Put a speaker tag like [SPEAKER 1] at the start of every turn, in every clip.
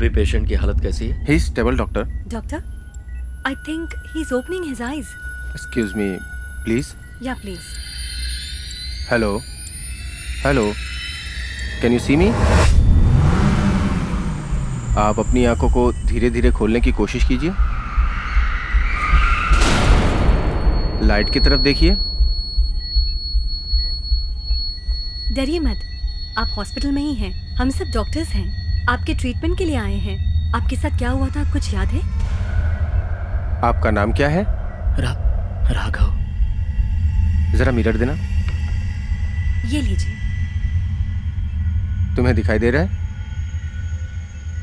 [SPEAKER 1] अभी पेशेंट की हालत कैसी है?
[SPEAKER 2] He is stable doctor.
[SPEAKER 3] Doctor, I think he's opening his eyes.
[SPEAKER 2] Excuse me please.
[SPEAKER 3] Yeah, please.
[SPEAKER 2] Hello hello, can you see me? आप अपनी आंखों को धीरे धीरे खोलने की कोशिश कीजिए। लाइट की तरफ देखिए।
[SPEAKER 3] डरिए मत, आप हॉस्पिटल में ही हैं। हम सब डॉक्टर्स हैं, आपके ट्रीटमेंट के लिए आए हैं। आपके साथ क्या हुआ था, कुछ याद है?
[SPEAKER 2] आपका नाम क्या है?
[SPEAKER 1] राघव।
[SPEAKER 2] जरा मिरर देना।
[SPEAKER 3] ये लीजिए।
[SPEAKER 2] तुम्हें दिखाई दे रहा है?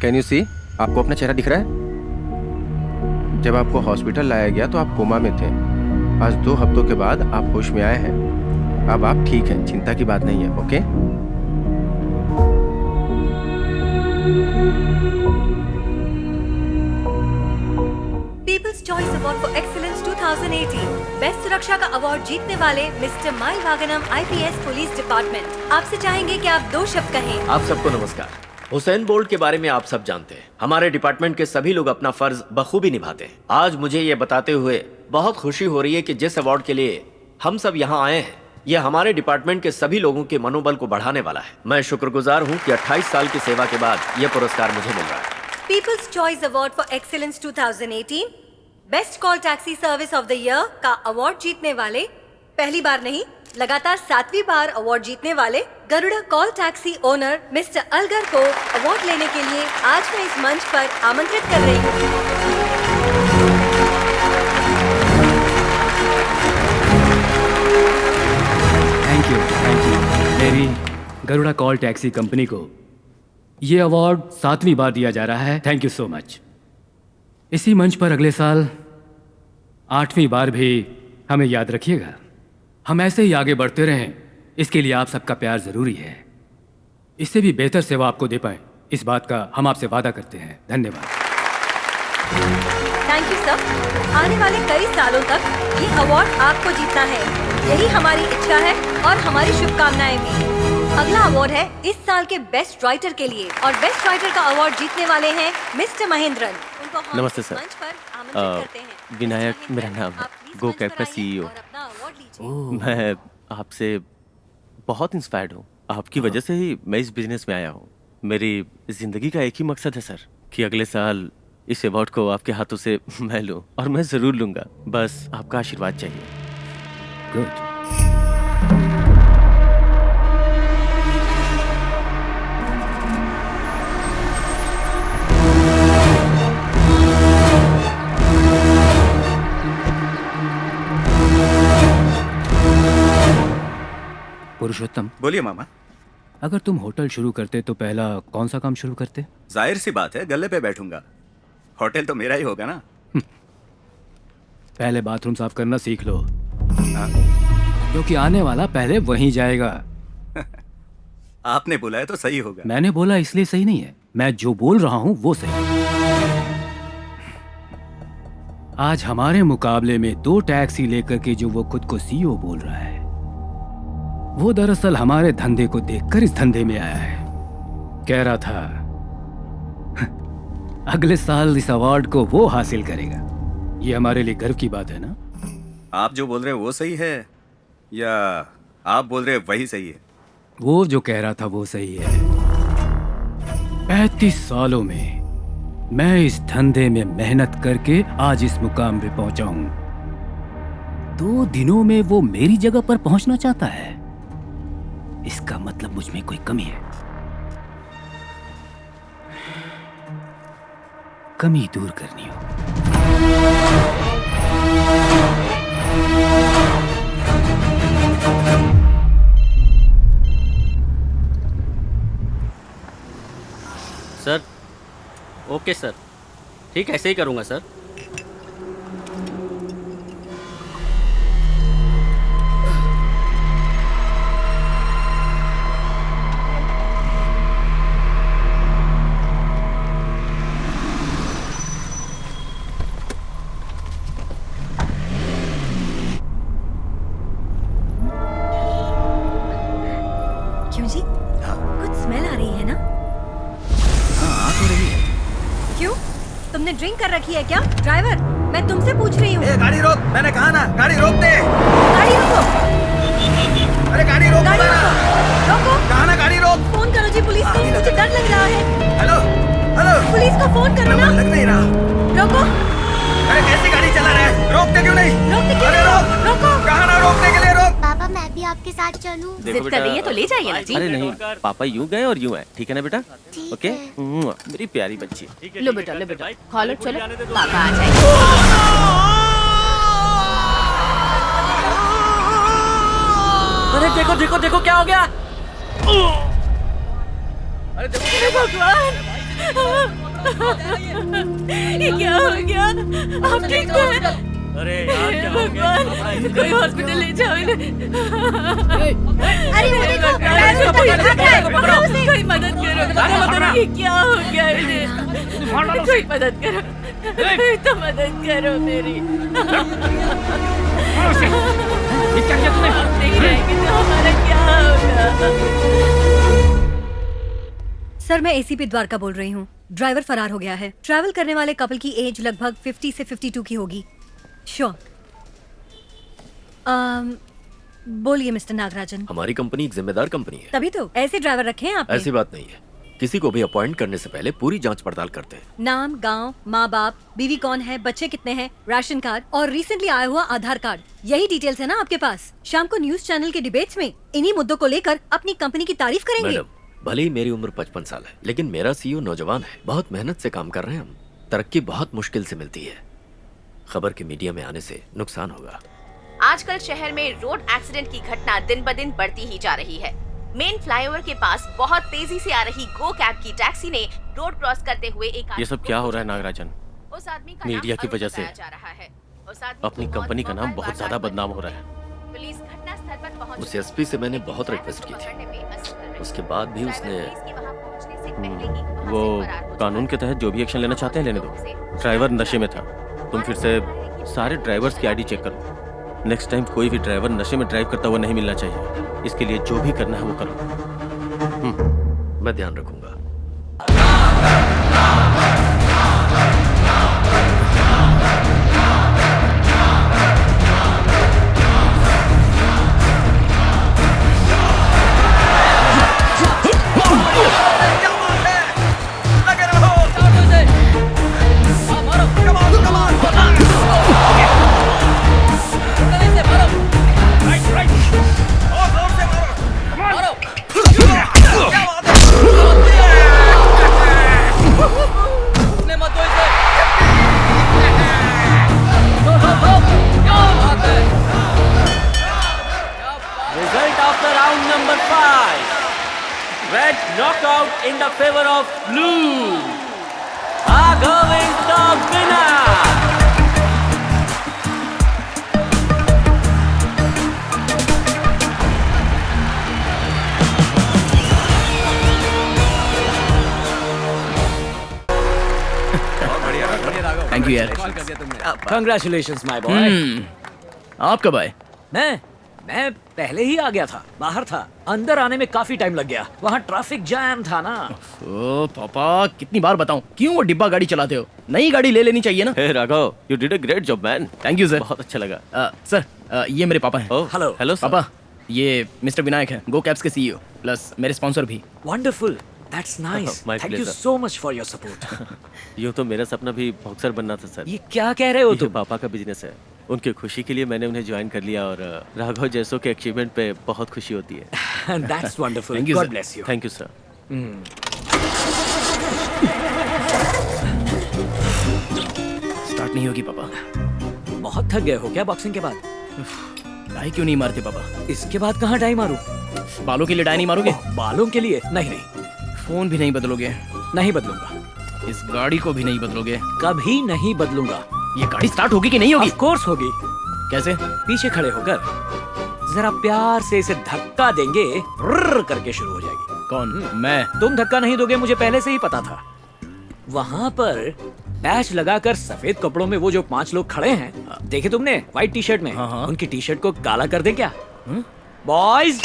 [SPEAKER 2] कैन यू सी? आपको अपना चेहरा दिख रहा है? जब आपको हॉस्पिटल लाया गया तो आप कोमा में थे। आज 2 हफ्तों के बाद आप होश में आए हैं। अब आप ठीक हैं, चिंता की बात नहीं है। Okay?
[SPEAKER 3] People's choice award for excellence 2018 best सुरक्षा का अवार्ड जीतने वाले मिस्टर माइल वागनम आईपीएस पुलिस डिपार्टमेंट आपसे चाहेंगे कि आप 2 शब्द कहें।
[SPEAKER 1] आप सबको नमस्कार। हुसैन बोल्ट के बारे में आप सब जानते हैं। हमारे डिपार्टमेंट के सभी लोग अपना फर्ज बखूबी निभाते हैं। आज मुझे ये बताते हुए बहुत खुशी हो रही है कि जिस अवार्ड के लिए हम सब यहाँ आए हैं, ये हमारे डिपार्टमेंट के सभी लोगों के मनोबल को बढ़ाने वाला है। मैं शुक्रगुजार हूँ कि 28 साल की सेवा के बाद यह पुरस्कार मुझे मिल रहा है।
[SPEAKER 3] Peoples choice award for excellence 2018 best call taxi service of the year का अवार्ड जीतने वाले, पहली बार नहीं लगातार 7वीं बार अवार्ड जीतने वाले Garuda call taxi owner mister Alagar को अवार्ड लेने के लिए आज मैं इस मंच पर आमंत्रित कर रही हूँ।
[SPEAKER 4] Thank you. मेरी गरुड़ा कॉल टैक्सी कंपनी को ये अवार्ड 7वीं बार दिया जा रहा है। Thank you so much. इसी मंच पर अगले साल 8वीं बार भी हमें याद रखिएगा। हम ऐसे ही आगे बढ़ते रहें, इसके लिए आप सबका प्यार जरूरी है। इससे भी बेहतर सेवा आपको दे पाए, इस बात का हम आपसे वादा करते हैं। धन्यवाद।
[SPEAKER 3] Thank you sir. आने वाले कई सालों तक ये अवार्ड आपको जीतना है, यही हमारी इच्छा है और हमारी शुभकामनाएं भी। अगला अवार्ड है इस साल के बेस्ट राइटर के लिए और बेस्ट राइटर का अवार्ड जीतने वाले हैं मिस्टर महेंद्रन। उनको हम
[SPEAKER 2] नमस्ते सर।
[SPEAKER 3] मंच पर आमंत्रित करते हैं।
[SPEAKER 2] विनायक
[SPEAKER 3] मिस्टर
[SPEAKER 2] मेरा
[SPEAKER 3] महेंद्रन,
[SPEAKER 2] नाम है,
[SPEAKER 3] आप प्लीज
[SPEAKER 2] गो
[SPEAKER 3] मंच
[SPEAKER 2] कैब
[SPEAKER 3] पर
[SPEAKER 2] का
[SPEAKER 3] आइए
[SPEAKER 2] CEO।
[SPEAKER 3] और अपना अवार्ड लीजिए।
[SPEAKER 2] मैं आपसे बहुत इंस्पायर्ड हूँ। आपकी वजह से ही मैं इस बिजनेस में आया हूँ। मेरी जिंदगी का एक ही मकसद है सर, कि अगले साल इस अवार्ड को आपके हाथों से मैं लूँ, और मैं ज़रूर लूँगा। बस आपका आशीर्वाद चाहिए।
[SPEAKER 4] गुड। पुरुषोत्तम,
[SPEAKER 5] बोलिए मामा।
[SPEAKER 4] अगर तुम होटल शुरू करते तो पहला कौन सा काम शुरू करते?
[SPEAKER 5] जाहिर सी बात है, गल्ले पे बैठूंगा। होटल तो मेरा ही होगा ना।
[SPEAKER 4] पहले बाथरूम साफ करना सीख लो,
[SPEAKER 5] हाँ?
[SPEAKER 4] क्योंकि आने वाला पहले वहीं जाएगा।
[SPEAKER 5] आपने बोला है तो सही होगा।
[SPEAKER 4] मैंने बोला इसलिए सही नहीं है, मैं जो बोल रहा हूं वो सही है। आज हमारे मुकाबले में 2 टैक्सी लेकर के जो वो खुद को CEO बोल रहा है, वो दरअसल हमारे धंधे को देखकर इस धंधे में आया है। कह रहा था अगले साल इस अवार्ड को वो हासिल करेगा। ये हमारे लिए गर्व की बात है ना?
[SPEAKER 5] आप जो बोल रहे हैं वो सही है या आप बोल रहे हैं वही सही है?
[SPEAKER 4] वो जो कह रहा था वो सही है। 35 सालों में मैं इस धंधे में मेहनत करके आज इस मुकाम पे पहुंचा हूं। 2 दिनों में वो मेरी जगह पर पहुंचना चाहता है, इसका मतलब मुझ में कोई कमी है। कमी दूर करनी हो।
[SPEAKER 6] सर, ओके सर, ठीक ऐसे ही करूँगा सर।
[SPEAKER 3] क्यों जी?
[SPEAKER 5] हाँ
[SPEAKER 3] कुछ स्मेल आ रही है ना?
[SPEAKER 5] हाँ, आ तो रही है।
[SPEAKER 3] तुमने ड्रिंक कर रखी है क्या? ड्राइवर, मैं तुमसे पूछ रही हूँ।
[SPEAKER 5] ए, गाड़ी रोक, मैंने कहा ना, गाड़ी रोक दे।
[SPEAKER 3] गाड़ी रोको,
[SPEAKER 5] अरे गाड़ी रोक
[SPEAKER 3] गाड़ी
[SPEAKER 5] ना।
[SPEAKER 3] रोको, रोको।
[SPEAKER 5] कहा ना गाड़ी रोक।
[SPEAKER 3] फोन करो जी पुलिस को, मुझे डर लग रहा है।
[SPEAKER 5] हेलो हेलो,
[SPEAKER 3] पुलिस को फोन करो ना।
[SPEAKER 5] नंबर लग नहीं रहा।
[SPEAKER 3] रोको,
[SPEAKER 5] अरे कैसी गाड़ी चला रहे हैं? रोकते क्यों नहीं?
[SPEAKER 3] रोकते क्यों
[SPEAKER 5] अरे
[SPEAKER 3] नहीं?
[SPEAKER 5] रोक,
[SPEAKER 3] रोको।
[SPEAKER 5] कहा ना रोकने के लिए रोक।
[SPEAKER 7] पापा मैं भी आपके साथ चलूं?
[SPEAKER 2] देखो
[SPEAKER 8] जिद कर रही है तो ले जाइए ना जी।
[SPEAKER 2] अरे नहीं, पापा यूं गए और यूं आए, ठीक है ना बेटा?
[SPEAKER 7] ठीक
[SPEAKER 2] ओके,
[SPEAKER 7] है।
[SPEAKER 2] मेरी प्यारी बच्ची।
[SPEAKER 8] लो बेटा खा लो, चलो पापा आ जाएंगे।
[SPEAKER 6] अरे देखो देखो देखो क्या हो गया।
[SPEAKER 8] हे भगवान, ये क्या हो गया? आप ठीक तो हैं?
[SPEAKER 6] अरे यार
[SPEAKER 8] हे
[SPEAKER 6] क्या हो गया?
[SPEAKER 8] भगवान, कोई हॉस्पिटल ले जाओ इन्हें।
[SPEAKER 3] अरे वो देखो,
[SPEAKER 8] भगवान,
[SPEAKER 3] ड्राइवर
[SPEAKER 8] कोई
[SPEAKER 3] भाग रहा है, पकड़ो उसे।
[SPEAKER 8] कोई मदद करो, ये क्या हो गया इन्हें? कोई मदद करो, कोई तो मदद करो मेरी।
[SPEAKER 4] ये क्या किया तूने?
[SPEAKER 8] हम नहीं रहेंगे तो हमारा क्या होगा?
[SPEAKER 3] सर, मैं एसीपी द्वारका बोल रही हूँ। ड्राइवर फरार हो गया है। ट्रैवल करने वाले कपल की एज लगभग 50 से 52 की होगी। श्योर। बोलिए मिस्टर नागराजन।
[SPEAKER 1] हमारी कंपनी एक जिम्मेदार कंपनी है।
[SPEAKER 3] तभी तो ऐसे ड्राइवर रखे हैं आपने।
[SPEAKER 1] ऐसी बात नहीं है, किसी को भी अपॉइंट करने से पहले पूरी जांच पड़ताल करते हैं।
[SPEAKER 3] नाम, गांव, माँ बाप, बीवी कौन है, बच्चे कितने हैं, राशन कार्ड और रिसेंटली आया हुआ आधार कार्ड, यही डिटेल्स है ना आपके पास? शाम को न्यूज चैनल के डिबेट्स में इन्हीं मुद्दों को लेकर अपनी कंपनी की तारीफ करेंगे।
[SPEAKER 1] मैडम, भले ही मेरी उम्र 55 साल है, लेकिन मेरा सीईओ नौजवान है। बहुत मेहनत से काम कर रहे हैं हम। तरक्की बहुत मुश्किल से मिलती है। खबर के मीडिया में आने से नुकसान होगा।
[SPEAKER 9] आजकल शहर में रोड एक्सीडेंट की घटना दिन ब दिन बढ़ती ही जा रही है। मेन फ्लाईओवर के पास बहुत तेजी से आ रही गो कैब की टैक्सी ने रोड क्रॉस करते हुए एक
[SPEAKER 2] ये सब क्या हो रहा है नागराजन?
[SPEAKER 9] उस आदमी का
[SPEAKER 2] मीडिया
[SPEAKER 9] नाम
[SPEAKER 2] की
[SPEAKER 9] अरुण
[SPEAKER 2] वजह से
[SPEAKER 9] बताया जा रहा है। उस आदमी
[SPEAKER 2] अपनी
[SPEAKER 9] की
[SPEAKER 2] कंपनी
[SPEAKER 9] मौत
[SPEAKER 2] का नाम
[SPEAKER 9] मौका
[SPEAKER 2] बहुत ज्यादा
[SPEAKER 9] बाजार
[SPEAKER 2] बदनाम
[SPEAKER 9] पर
[SPEAKER 2] हो रहा है।
[SPEAKER 9] पुलिस घटनास्थल पर पहुंच
[SPEAKER 1] उस एसपी से मैंने बहुत रिक्वेस्ट की थी, उसके बाद भी उसने
[SPEAKER 2] वो कानून के तहत जो भी एक्शन लेना चाहते हैं लेने दो। ड्राइवर नशे में था। तुम फिर से सारे ड्राइवर्स की आईडी चेक करो। नेक्स्ट टाइम कोई भी ड्राइवर नशे में ड्राइव करता हुआ नहीं मिलना चाहिए। इसके लिए जो भी करना है वो करो।
[SPEAKER 1] मैं ध्यान रखूंगा।
[SPEAKER 6] Result of the round number 5. Red knockout in the favor of blue. Raghav is the winner.
[SPEAKER 10] Thank you यार।
[SPEAKER 11] Congratulations my boy.
[SPEAKER 10] आप कब आए?
[SPEAKER 11] मैं पहले ही आ गया था, बाहर था। अंदर आने में काफी टाइम लग गया, वहाँ ट्रैफिक जैम था ना।
[SPEAKER 10] ओ पापा, कितनी बार बताऊं, क्यों वो डिब्बा गाड़ी चलाते हो? नई गाड़ी ले लेनी चाहिए ना।
[SPEAKER 2] Hey Raghav, you did a great job man.
[SPEAKER 10] Thank you sir.
[SPEAKER 2] बहुत अच्छा लगा।
[SPEAKER 10] सर ये मेरे पापा हैं।
[SPEAKER 11] हेलो
[SPEAKER 2] हेलो
[SPEAKER 10] पापा, ये मिस्टर विनायक है, गो कैब्स के सीईओ, प्लस मेरे स्पॉन्सर भी।
[SPEAKER 11] Wonderful, that's nice.
[SPEAKER 2] My
[SPEAKER 11] thank you
[SPEAKER 2] pleasure.
[SPEAKER 11] So much for your support.
[SPEAKER 2] यूँ तो मेरा सपना भी बॉक्सर बनना था सर।
[SPEAKER 11] ये क्या कह रहे हो
[SPEAKER 2] ये
[SPEAKER 11] तुम?
[SPEAKER 2] पापा का बिजनेस है। उनकी खुशी के लिए मैंने उन्हें ज्वाइन कर लिया और राघव जैसों के अचीवमेंट पे बहुत खुशी होती है।
[SPEAKER 11] That's wonderful,
[SPEAKER 10] Thank you,
[SPEAKER 11] God
[SPEAKER 10] sir.
[SPEAKER 11] Bless you.
[SPEAKER 2] Thank you sir.
[SPEAKER 10] Start नहीं होगी पापा।
[SPEAKER 11] बहुत थक गए हो क्या बॉक्सिंग के बाद?
[SPEAKER 10] डाई क्यों नहीं मारते पापा?
[SPEAKER 11] इसके बाद कहाँ डाई मारूं?
[SPEAKER 10] बालों के लिए डाई नहीं मारोगे?
[SPEAKER 11] बालों के लिए? नहीं नहीं,
[SPEAKER 10] फोन भी नहीं बदलोगे?
[SPEAKER 11] नहीं बदलूंगा।
[SPEAKER 10] इस गाड़ी को भी नहीं बदलोगे?
[SPEAKER 11] कभी नहीं बदलूंगा।
[SPEAKER 10] ये गाड़ी स्टार्ट होगी कि नहीं होगी?
[SPEAKER 11] ऑफ कोर्स होगी।
[SPEAKER 10] कैसे?
[SPEAKER 11] पीछे खड़े होकर जरा प्यार से इसे धक्का देंगे, रुर्र करके शुरू हो जाएगी।
[SPEAKER 10] कौन? मैं?
[SPEAKER 11] तुम धक्का नहीं दोगे, मुझे पहले से ही पता था। वहां पर पैच लगाकर सफेद कपड़ों में वो जो 5 लोग खड़े हैं, देखे तुमने, व्हाइट टी शर्ट में?
[SPEAKER 10] हाँ।
[SPEAKER 11] उनकी टी शर्ट को काला कर दें क्या? बॉयज,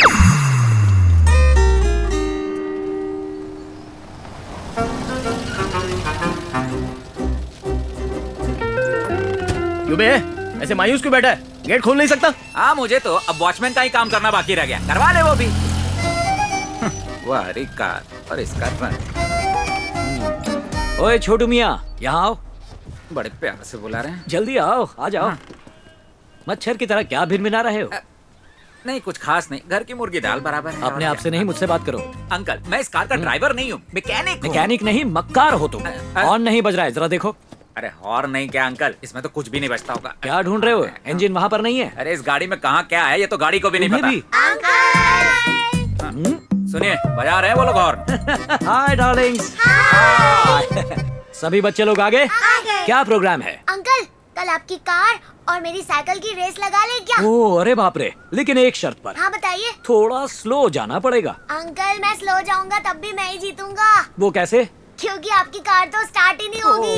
[SPEAKER 10] क्यों बे, ऐसे मायूस क्यों बैठा है? गेट खोल नहीं सकता?
[SPEAKER 11] हाँ मुझे तो अब वॉचमैन का ही काम करना बाकी रह गया, करवा ले वो भी। वाह कार और इसका ट्रंक। ओए छोटू मियाँ, यहाँ आओ। बड़े प्यार से बुला रहे हैं। जल्दी आओ, आ जाओ। मच्छर की तरह क्या भिनभिना रहे हो? नहीं कुछ खास नहीं, घर की मुर्गी दाल बराबर है। अपने आप से नहीं, मुझसे बात करो। अंकल मैं इस कार का ड्राइवर नहीं हूँ, मैकेनिक नहीं मक्कार हो तुम। हॉर्न नहीं बज रहा है, जरा देखो। अरे हॉर्न नहीं क्या अंकल, इसमें तो कुछ भी नहीं बजता होगा। क्या ढूंढ रहे हो? इंजन वहाँ पर नहीं है। अरे इस गाड़ी में कहाँ क्या है, ये तो गाड़ी को भी नहीं पता। सुनिए बजा रहे हैं वो लोग हॉर्न। हाय डार्लिंग्स। सभी बच्चे लोग आगे? क्या प्रोग्राम है?
[SPEAKER 7] अंकल कल आपकी कार और मेरी साइकिल की रेस लगा ले क्या?
[SPEAKER 11] ओह अरे बाप रे, लेकिन एक शर्त पर।
[SPEAKER 7] हाँ बताइए।
[SPEAKER 11] थोड़ा स्लो जाना पड़ेगा।
[SPEAKER 7] अंकल मैं स्लो जाऊंगा तब भी मैं ही जीतूंगा।
[SPEAKER 11] वो कैसे?
[SPEAKER 7] क्योंकि आपकी कार तो स्टार्ट ही नहीं होगी।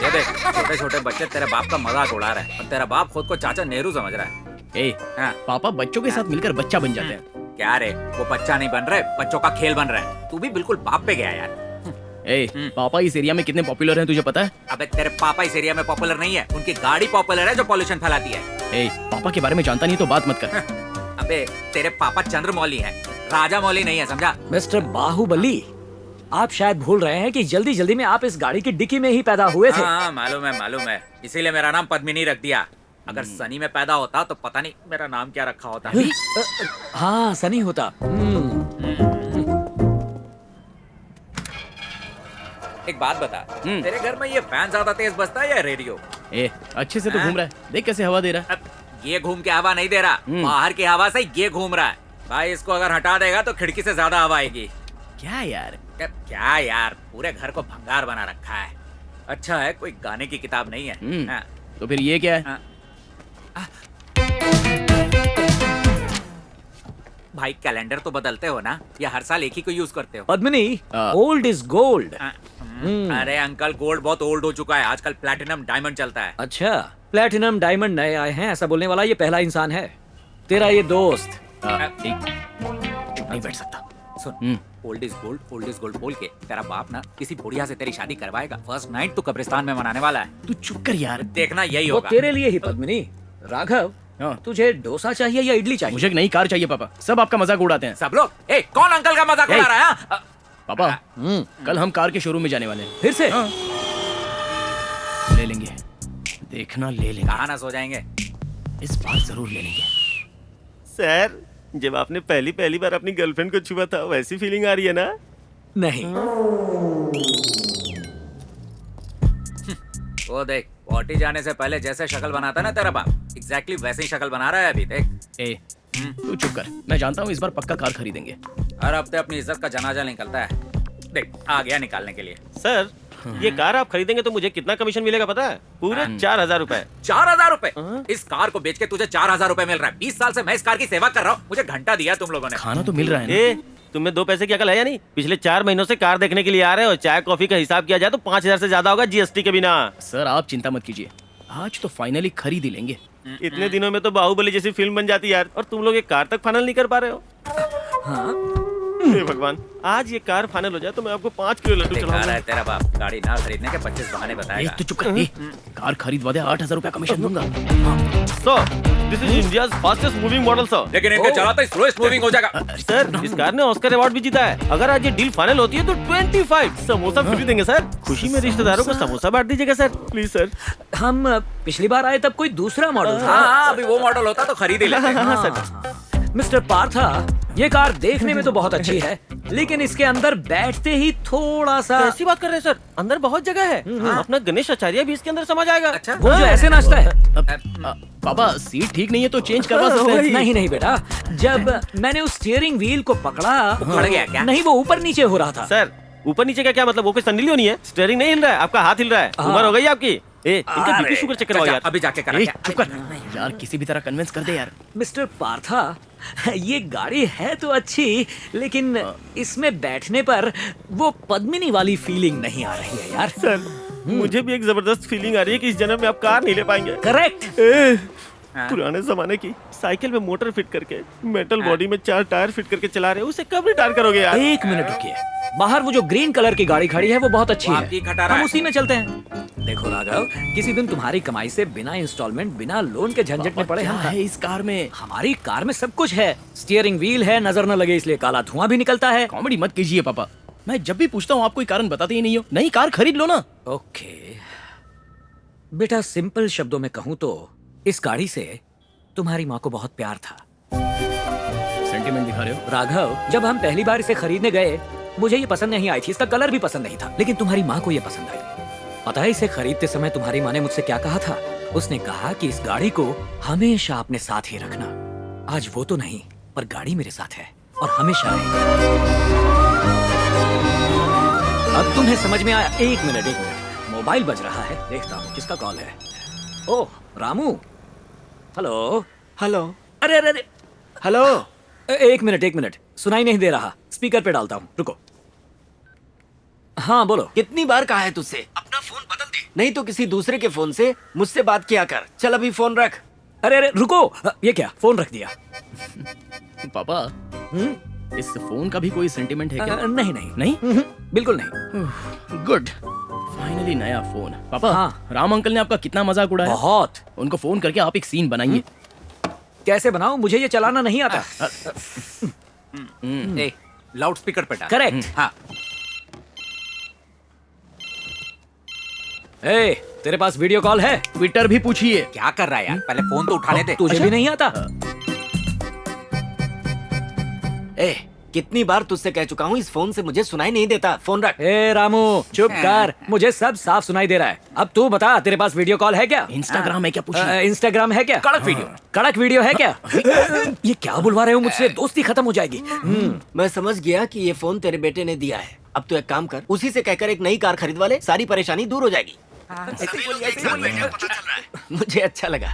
[SPEAKER 11] ये देख छोटे छोटे बच्चे तेरे बाप का मजाक उड़ा रहे हैं और तेरा बाप खुद को चाचा नेहरू समझ रहा है।
[SPEAKER 10] पापा बच्चों के साथ मिलकर बच्चा बन जाते हैं।
[SPEAKER 11] क्या रे, वो बच्चा नहीं बन रहे, बच्चों का खेल बन रहा है। तू भी बिल्कुल बाप पे गया यार।
[SPEAKER 10] पापा इस एरिया में कितने पॉपुलर हैं तुझे पता है?
[SPEAKER 11] अबे तेरे पापा इस एरिया में पॉपुलर नहीं है, उनकी गाड़ी पॉपुलर है जो पॉल्यूशन फैलाती है।
[SPEAKER 10] पापा के बारे में जानता नहीं तो बात मत कर।
[SPEAKER 11] अबे तेरे पापा चंद्रमौली हैं, राजा मौली नहीं है, समझा? मिस्टर बाहुबली, आप शायद भूल रहे हैं कि जल्दी जल्दी में आप इस गाड़ी की डिक्की में ही पैदा हुए थे। हाँ मालूम है, इसीलिए मेरा नाम पद्मिनी रख दिया। अगर सनी में पैदा होता तो पता नहीं मेरा नाम क्या रखा होता। हाँ सनी होता। एक बात बता, तेरे घर में ये फैन ज्यादा तेज बजता है या रेडियो?
[SPEAKER 10] अच्छे से तो घूम रहा है, देख कैसे हवा दे रहा है।
[SPEAKER 11] ये घूम के हवा नहीं दे रहा, बाहर की हवा से ये घूम रहा है। भाई इसको अगर हटा देगा तो खिड़की से ज्यादा हवा आएगी। क्या यार, पूरे घर को भंगार बना रखा है। अच्छा है कोई गाने की किताब नहीं है।
[SPEAKER 10] तो फिर ये क्या है?
[SPEAKER 11] भाई कैलेंडर तो बदलते हो ना, या हर साल एक ही को यूज करते हो? Padmini, old is gold. अरे अंकल गोल्ड बहुत ओल्ड हो चुका है, आजकल प्लैटिनम डायमंड चलता है। अच्छा प्लैटिनम डायमंड नए आए हैं, ऐसा बोलने वाला ये पहला इंसान है। तेरा ये दोस्त
[SPEAKER 10] चुप नहीं बैठ सकता।
[SPEAKER 11] सुन, ओल्ड इज गोल्ड बोल के तेरा बाप ना किसी बुढ़िया से तेरी शादी करवाएगा। फर्स्ट नाइट तो कब्रिस्तान में मनाने वाला है।
[SPEAKER 10] तू चुप कर यार,
[SPEAKER 11] देखना यही होगा। तेरे लिए ही पद्मिनी। राघव, तुझे डोसा चाहिए या इडली चाहिए?
[SPEAKER 10] मुझे एक नई कार चाहिए पापा, सब आपका मजाक उड़ाते हैं।
[SPEAKER 11] सब लोग? कौन अंकल का मजाक उड़ा रहा है?
[SPEAKER 10] पापा कल हम कार के शोरूम में जाने वाले हैं।
[SPEAKER 11] फिर से?
[SPEAKER 10] ले लेंगे, देखना ले लेंगे।
[SPEAKER 11] कहाँ ना सो जाएंगे?
[SPEAKER 10] इस बार जरूर ले लेंगे।
[SPEAKER 2] सर जब आपने पहली बार अपनी गर्लफ्रेंड को छुआ था वैसी फीलिंग आ रही है ना?
[SPEAKER 11] नहीं। वो देख, पॉटी जाने से पहले जैसे शक्ल बनाता ना तेरा बाप, एग्जैक्टली वैसे ही शक्ल बना रहा है अभी। देख
[SPEAKER 10] तू चुप कर, मैं जानता हूँ इस बार पक्का कार खरीदेंगे।
[SPEAKER 11] हर हफ्ते अपनी इज्जत का जनाजा निकलता है। देख आ गया निकालने के लिए।
[SPEAKER 2] सर ये कार आप खरीदेंगे तो मुझे कितना कमीशन मिलेगा पता है? पूरे 4000 रुपए।
[SPEAKER 11] 4000 रुपए? इस कार को बेच के तुझे 4000 रुपए मिल रहा है। 20 साल से मैं इस कार की सेवा कर रहा हूँ, मुझे घंटा दिया तुम लोगों ने।
[SPEAKER 10] खाना तो मिल रहा है ना?
[SPEAKER 2] तुम्हें 2 पैसे की अकल है या नहीं? पिछले 4 महीनों से कार देखने के लिए आ रहे हो, चाय कॉफी का हिसाब किया जाए तो 5000 से ज्यादा होगा जीएसटी के बिना।
[SPEAKER 10] सर आप चिंता मत कीजिए, आज तो फाइनली खरीद ही लेंगे।
[SPEAKER 2] इतने दिनों में तो बाहुबली जैसी फिल्म बन जाती यार, और तुम लोग एक कार तक फाइनल नहीं कर पा रहे हो। हे भगवान, आज ये कार फाइनल हो जाए तो मैं आपको 5 किलो लड्डू चढ़ाऊंगा।
[SPEAKER 11] तेरा बाप गाड़ी ना खरीदने के 25 बहाने बताएगा।
[SPEAKER 10] तू चुप कर, कार खरीदवा दे, 8000 रुपया कमीशन दूंगा।
[SPEAKER 2] Sir this is India's fastest moving model sir.
[SPEAKER 11] लेकिन इनका चलाता स्लोएस्ट मूविंग हो जाएगा।
[SPEAKER 2] सर इस कार ने ऑस्कर अवार्ड भी जीता है। अगर आज ये डील फाइनल होती है तो 25 समोसा फ्री देंगे सर। खुशी में रिश्तेदारों को समोसा बांट दीजिएगा सर, प्लीज सर।
[SPEAKER 11] हम पिछली बार आए तब कोई दूसरा मॉडल था। हाँ, अभी वो मॉडल होता तो खरीद ही लेते।
[SPEAKER 2] हाँ सर।
[SPEAKER 11] मिस्टर पार्था, ये कार देखने में तो बहुत अच्छी है, लेकिन इसके अंदर बैठते ही थोड़ा सा।
[SPEAKER 2] ऐसी बात कर रहे हैं सर, अंदर बहुत जगह है। अपना गणेश आचार्य भी इसके अंदर समा जाएगा।
[SPEAKER 11] अच्छा, वो जो ऐसे नाचता है।
[SPEAKER 10] पापा सीट ठीक नहीं है तो चेंज करवा सकते हैं।
[SPEAKER 11] नहीं बेटा, जब मैंने उस स्टीयरिंग व्हील को पकड़ा, उखड़ गया क्या? नहीं, वो ऊपर नीचे हो रहा था।
[SPEAKER 2] सर ऊपर नीचे का क्या मतलब? वो कोई संडील नहीं है, स्टीयरिंग नहीं हिल रहा है, आपका हाथ हिल रहा है। उम्र हो गई आपकी। इनका बीपी शुगर चेक करवाओ यार।
[SPEAKER 11] अभी जाके करा।
[SPEAKER 10] चुप कर यार, किसी भी तरह कन्विंस कर दे यार।
[SPEAKER 11] मिस्टर पार्था, ये गाड़ी है तो अच्छी, लेकिन इसमें बैठने पर वो पद्मिनी वाली फीलिंग नहीं आ रही है यार।
[SPEAKER 2] सर मुझे भी एक जबरदस्त फीलिंग आ रही है कि इस जन्म में आप कार नहीं ले पाएंगे।
[SPEAKER 11] करेक्ट।
[SPEAKER 2] पुराने जमाने की साइकिल में मोटर फिट करके मेटल बॉडी में 4 टायर फिट करके चला रहे हो, उसे कब रिटायर करोगे यार?
[SPEAKER 11] एक मिनट रुकिए, बाहर वो जो ग्रीन कलर की गाड़ी खड़ी है वो बहुत अच्छी
[SPEAKER 5] आपकी
[SPEAKER 11] है,
[SPEAKER 5] खटारा
[SPEAKER 11] हम
[SPEAKER 5] है।
[SPEAKER 11] उसी में चलते हैं। देखो राघव, किसी दिन तुम्हारी कमाई से बिना इंस्टॉलमेंट, बिना लोन के झंझट में पड़े
[SPEAKER 10] क्या
[SPEAKER 11] हम
[SPEAKER 10] है इस कार में?
[SPEAKER 11] हमारी कार में सब कुछ है, स्टीयरिंग व्हील है, नजर न लगे इसलिए काला धुआं भी निकलता है।
[SPEAKER 10] कॉमेडी मत कीजिए पापा, मैं जब भी पूछता हूँ आप कोई कारण बताते ही नहीं हो। नई कार खरीद लो ना।
[SPEAKER 11] ओके बेटा, सिंपल शब्दों में कहूँ तो इस गाड़ी से तुम्हारी माँ को बहुत प्यार था।
[SPEAKER 10] सेंटीमेंट दिखा रहे हो
[SPEAKER 11] राघव, जब हम पहली बार इसे खरीदने गए मुझे ये पसंद नहीं आई थी, इसका कलर भी पसंद नहीं था, लेकिन तुम्हारी माँ को ये पसंद आई। पता है इसे खरीदते समय तुम्हारी माँ ने मुझसे क्या कहा था? उसने कहा कि इस गाड़ी को हमेशा अपने साथ ही रखना। आज वो तो नहीं, पर गाड़ी मेरे साथ है और हमेशा रहेगी। अब तुम्हें समझ में आया? एक मिनट, मोबाइल बज रहा है, देखता हूँ किसका कॉल है। ओह रामू, हेलो।
[SPEAKER 1] हेलो।
[SPEAKER 11] अरे अरे अरे,
[SPEAKER 1] हेलो।
[SPEAKER 11] एक मिनट, सुनाई नहीं दे रहा, स्पीकर पे डालता हूँ, रुको। हाँ बोलो।
[SPEAKER 1] कितनी बार कहा है तुझसे अपना फोन बदल दे, नहीं तो किसी दूसरे के फोन से मुझसे बात किया कर। चल अभी फोन रख।
[SPEAKER 11] अरे अरे रुको, ये क्या, फोन रख दिया?
[SPEAKER 10] पापा, इस फोन का भी कोई सेंटीमेंट है क्या?
[SPEAKER 11] नहीं, बिल्कुल नहीं।
[SPEAKER 10] गुड, फाइनली नया फोन। पापा,
[SPEAKER 11] हाँ।
[SPEAKER 10] राम अंकल ने आपका कितना मजाक उड़ाया।
[SPEAKER 11] बहुत।
[SPEAKER 10] उनको फोन करके आप एक सीन बनाइए।
[SPEAKER 11] कैसे बनाऊं? मुझे ये चलाना नहीं आता।
[SPEAKER 5] लाउड स्पीकर पे डाल।
[SPEAKER 11] करेक्ट।
[SPEAKER 5] हाँ।
[SPEAKER 11] ए, तेरे पास वीडियो कॉल है?
[SPEAKER 10] ट्विटर भी पूछिए।
[SPEAKER 5] क्या कर रहा है यार, पहले फोन तो उठाने दे।
[SPEAKER 11] तुझे भी नहीं आता?
[SPEAKER 1] ए, कितनी बार तुझसे कह चुका हूँ इस फोन से मुझे सुनाई नहीं देता, फोन रख।
[SPEAKER 11] ए रामू चुप कर, मुझे सब साफ सुनाई दे रहा है। अब तू बता, तेरे पास वीडियो कॉल है क्या?
[SPEAKER 10] इंस्टाग्राम है क्या? पूछिए।
[SPEAKER 11] इंस्टाग्राम है क्या? कड़क वीडियो है क्या? ये क्या बुलवा रहे हो मुझसे? दोस्ती खत्म हो जाएगी।
[SPEAKER 1] मैं समझ गया कि ये फोन तेरे बेटे ने दिया है। अब तू एक काम कर, उसी से कहकर एक नई कार खरीदवा ले, सारी परेशानी दूर हो जाएगी। मुझे अच्छा लगा।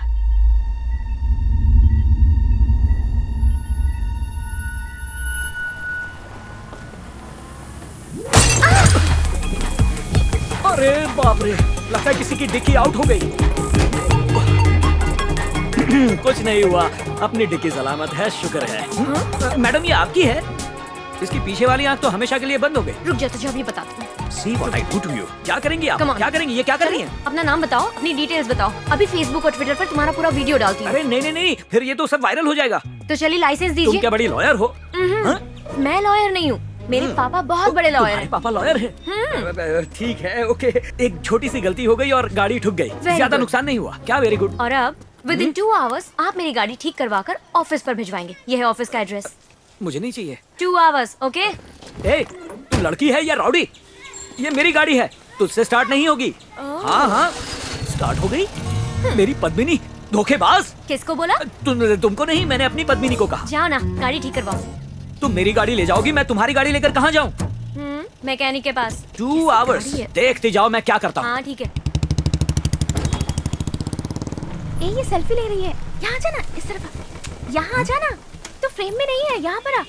[SPEAKER 11] अरे बाप रे, लगता है किसी की डिक्की आउट हो गई। कुछ नहीं हुआ, अपनी डिक्की सलामत है, शुक्र है। मैडम ये आपकी है? इसकी पीछे वाली आंख तो हमेशा के लिए बंद हो गई।
[SPEAKER 8] रुक जा, तुझे अभी बताती हूँ।
[SPEAKER 11] See what I do to you। क्या करेंगी आप?
[SPEAKER 8] Come on।
[SPEAKER 11] क्या करेंगी? ये क्या कर रही हैं?
[SPEAKER 8] अपना नाम बताओ, अपनी डिटेल्स बताओ। अभी फेसबुक और ट्विटर पर तुम्हारा पूरा वीडियो डालती हूँ।
[SPEAKER 11] अरे नहीं, फिर ये तो सब वायरल हो जाएगा।
[SPEAKER 8] तो चलिए लाइसेंस
[SPEAKER 11] तुम
[SPEAKER 8] दीजिए।
[SPEAKER 11] क्या बड़ी लॉयर हो?
[SPEAKER 8] मैं लॉयर नहीं हूँ, मेरे पापा बहुत बड़े लॉयर
[SPEAKER 11] तुम्हारे
[SPEAKER 8] हैं।
[SPEAKER 11] पापा लॉयर हैं? ठीक है, ओके। एक छोटी सी गलती हो गई और गाड़ी ठुक गई, ज्यादा
[SPEAKER 8] good।
[SPEAKER 11] नुकसान नहीं हुआ क्या? Very good.
[SPEAKER 8] और अब विद इन 2 आवर्स आप मेरी गाड़ी ठीक करवा कर ऑफिस पर भिजवाएंगे। ये है ऑफिस का एड्रेस।
[SPEAKER 11] मुझे नहीं चाहिए।
[SPEAKER 8] 2 आवर्स, ओके?
[SPEAKER 11] ए, तू लड़की है या रॉडी? ये मेरी गाड़ी है, तुझसे स्टार्ट नहीं होगी। हाँ, स्टार्ट हो गई। मेरी पद्मिनी, धोखेबाज।
[SPEAKER 8] किसको बोला?
[SPEAKER 11] तुमको नहीं, मैंने अपनी पद्मिनी को कहा।
[SPEAKER 8] जाओ ना, गाड़ी ठीक करवाओ।
[SPEAKER 11] तुम मेरी गाड़ी ले जाओगी, मैं तुम्हारी गाड़ी लेकर कहाँ जाऊँ?
[SPEAKER 8] मैकेनिक के पास।
[SPEAKER 11] 2 आवर्स, देखते जाओ मैं क्या करता हूँ।
[SPEAKER 8] हाँ ठीक है। ये सेल्फी ले रही है, यहाँ जाना, इस तरफ। यहाँ आ जाना, तो फ्रेम में नहीं है, यहाँ पर आ।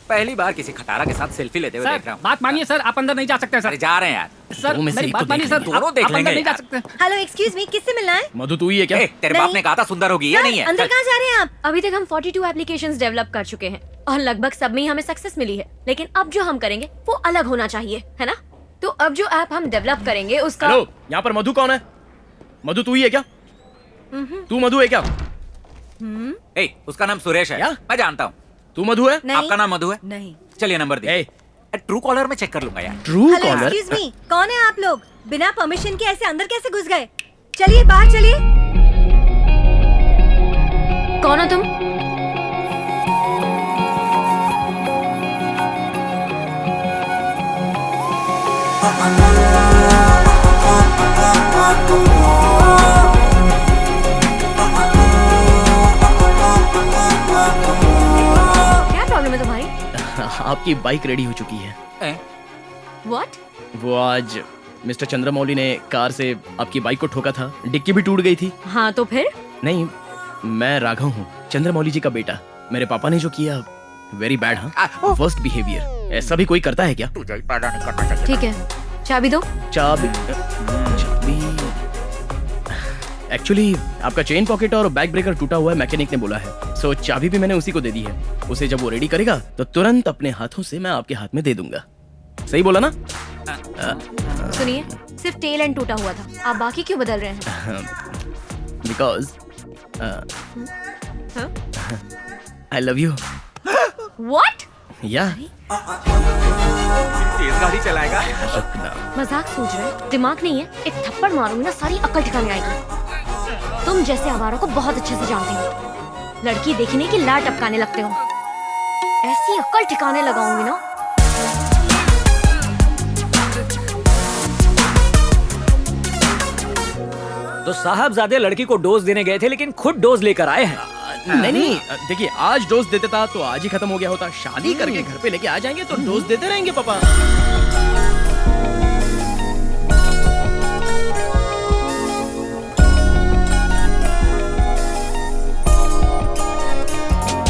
[SPEAKER 5] पहली बार किसी खटारा के साथ सेल्फी लेते हुए देख रहा हूँ।
[SPEAKER 12] बात मानिए सर, आप अंदर नहीं जा सकते सर।
[SPEAKER 5] अरे जा रहे हैं यार।
[SPEAKER 12] सर मेरी बात मानिए सर,
[SPEAKER 5] दोनों देख
[SPEAKER 12] आप अंदर
[SPEAKER 5] लेंगे
[SPEAKER 12] नहीं जा
[SPEAKER 5] यार।
[SPEAKER 12] सकते।
[SPEAKER 3] हेलो एक्सक्यूज मी, किससे मिलना है?
[SPEAKER 10] मधु तू ही है क्या?
[SPEAKER 5] तेरे बाप ने कहा था सुंदर होगी, ये नहीं है।
[SPEAKER 3] अंदर कहाँ जा रहे हैं आप?
[SPEAKER 8] अभी तक हम 42 एप्लीकेशंस डेवलप कर चुके हैं और लगभग सब में ही हमें सक्सेस मिली है, लेकिन अब जो हम करेंगे वो अलग होना चाहिए, है ना? तो अब जो ऐप हम डेवलप करेंगे उसका।
[SPEAKER 10] हेलो, यहाँ पर मधु कौन है? मधु तू ही है क्या? तू मधु है क्या?
[SPEAKER 5] उसका नाम सुरेश है। मैं जानता हूँ।
[SPEAKER 10] तू मधु है?
[SPEAKER 5] आपका नाम मधु है?
[SPEAKER 3] नहीं।
[SPEAKER 5] चलिए नंबर दे। ट्रू कॉलर में चेक कर लूंगा यार।
[SPEAKER 10] True
[SPEAKER 3] hello
[SPEAKER 10] caller?
[SPEAKER 3] Excuse me, कौन है आप लोग? बिना परमिशन के ऐसे अंदर कैसे घुस गए? चलिए बाहर चलिए।
[SPEAKER 8] कौन हो तुम? क्या प्रॉब्लम है तुम्हारी?
[SPEAKER 10] आपकी बाइक रेडी हो चुकी है।
[SPEAKER 8] What?
[SPEAKER 10] वो आज मिस्टर चंद्रमौली ने कार से आपकी बाइक को ठोका था, डिक्की भी टूट गई थी।
[SPEAKER 8] हाँ तो फिर?
[SPEAKER 10] नहीं, मैं राघव हूँ, चंद्रमौली जी का बेटा। मेरे पापा ने जो किया वेरी बैड। हाँ, वर्स्ट बिहेवियर। ऐसा भी कोई करता है क्या?
[SPEAKER 8] ठीक है, चाबी दो।
[SPEAKER 10] चाबी? एक्चुअली आपका चेन पॉकेट और बैक ब्रेकर टूटा हुआ है, मैकेनिक ने बोला है। सो चाबी भी मैंने उसी को दे दी है। उसे जब वो रेडी करेगा तो तुरंत अपने हाथों से मैं आपके हाथ में दे दूंगा। सही बोला ना?
[SPEAKER 8] सुनिए, सिर्फ टेल एंड टूटा हुआ था, आप बाकी क्यों बदल रहे हैं?
[SPEAKER 10] Because I love you.
[SPEAKER 8] What?
[SPEAKER 10] या
[SPEAKER 5] तेज गाड़ी चलाएगा।
[SPEAKER 8] मजाक सोच रहे हैं? दिमाग नहीं है? एक थप्पड़ मारूंगी ना सारी अक्ल ठिकाने आएगी। तुम जैसे आवारों को बहुत अच्छे से जानती हो। लड़की देखने की लाट टपकाने लगते हो। ऐसी अक्ल ठिकाने लगाऊंगी ना।
[SPEAKER 11] तो साहबजादे लड़की को डोज देने गए थे लेकिन खुद डोज लेकर आए हैं।
[SPEAKER 10] नहीं, देखिए आज डोज देते था तो आज ही खत्म हो गया होता। शादी करके घर पे लेके आ जाएंगे तो डोज देते रहेंगे पापा।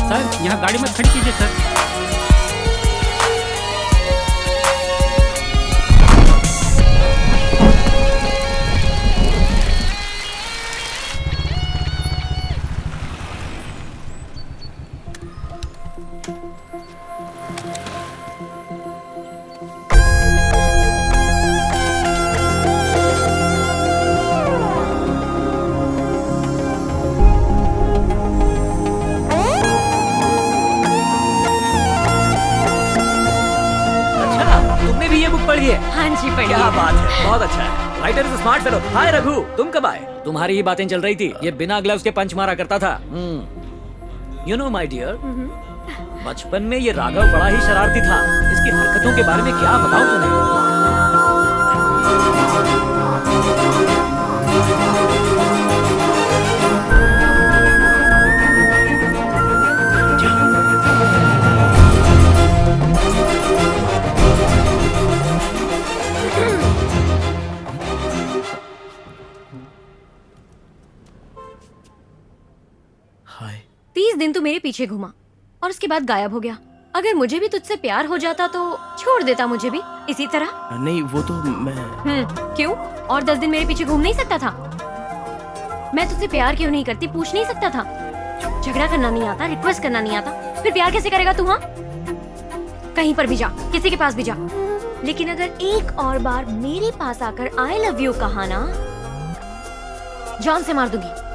[SPEAKER 12] सर यहाँ गाड़ी मत खड़ी कीजिए सर।
[SPEAKER 8] हाँ जी पढ़िए।
[SPEAKER 11] क्या बात है, बहुत अच्छा है। Writer is smart fellow. Hi Raghu, तुम कब आए? तुम्हारी ही बातें चल रही थी। ये बिना ग्लव्स के पंच मारा करता था। यू नो माय डियर, बचपन में ये राघव बड़ा ही शरारती था। इसकी हरकतों के बारे में क्या बताऊं तुम्हें।
[SPEAKER 10] हाय।
[SPEAKER 8] 30 दिन तू मेरे पीछे घूमा और उसके बाद गायब हो गया। अगर मुझे भी तुझसे प्यार हो जाता तो छोड़ देता मुझे भी इसी तरह।
[SPEAKER 10] नहीं वो तो मैं
[SPEAKER 8] क्यों? और 10 दिन मेरे पीछे घूम नहीं सकता था? मैं तुझसे प्यार क्यों नहीं करती पूछ नहीं सकता था? झगड़ा करना नहीं आता, रिक्वेस्ट करना नहीं आता, फिर प्यार कैसे करेगा तू? हाँ, कहीं पर भी जा, किसी के पास भी जा, लेकिन अगर एक और बार मेरे पास आकर आई लव यू कहा ना, जान से मार दूंगी।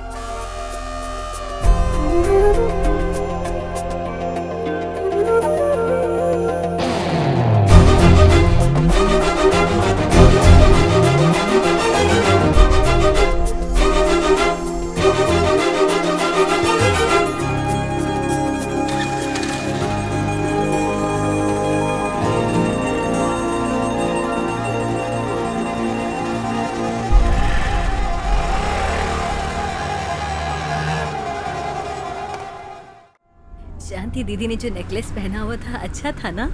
[SPEAKER 3] शांति दीदी ने जो नेकलेस पहना हुआ था अच्छा था ना?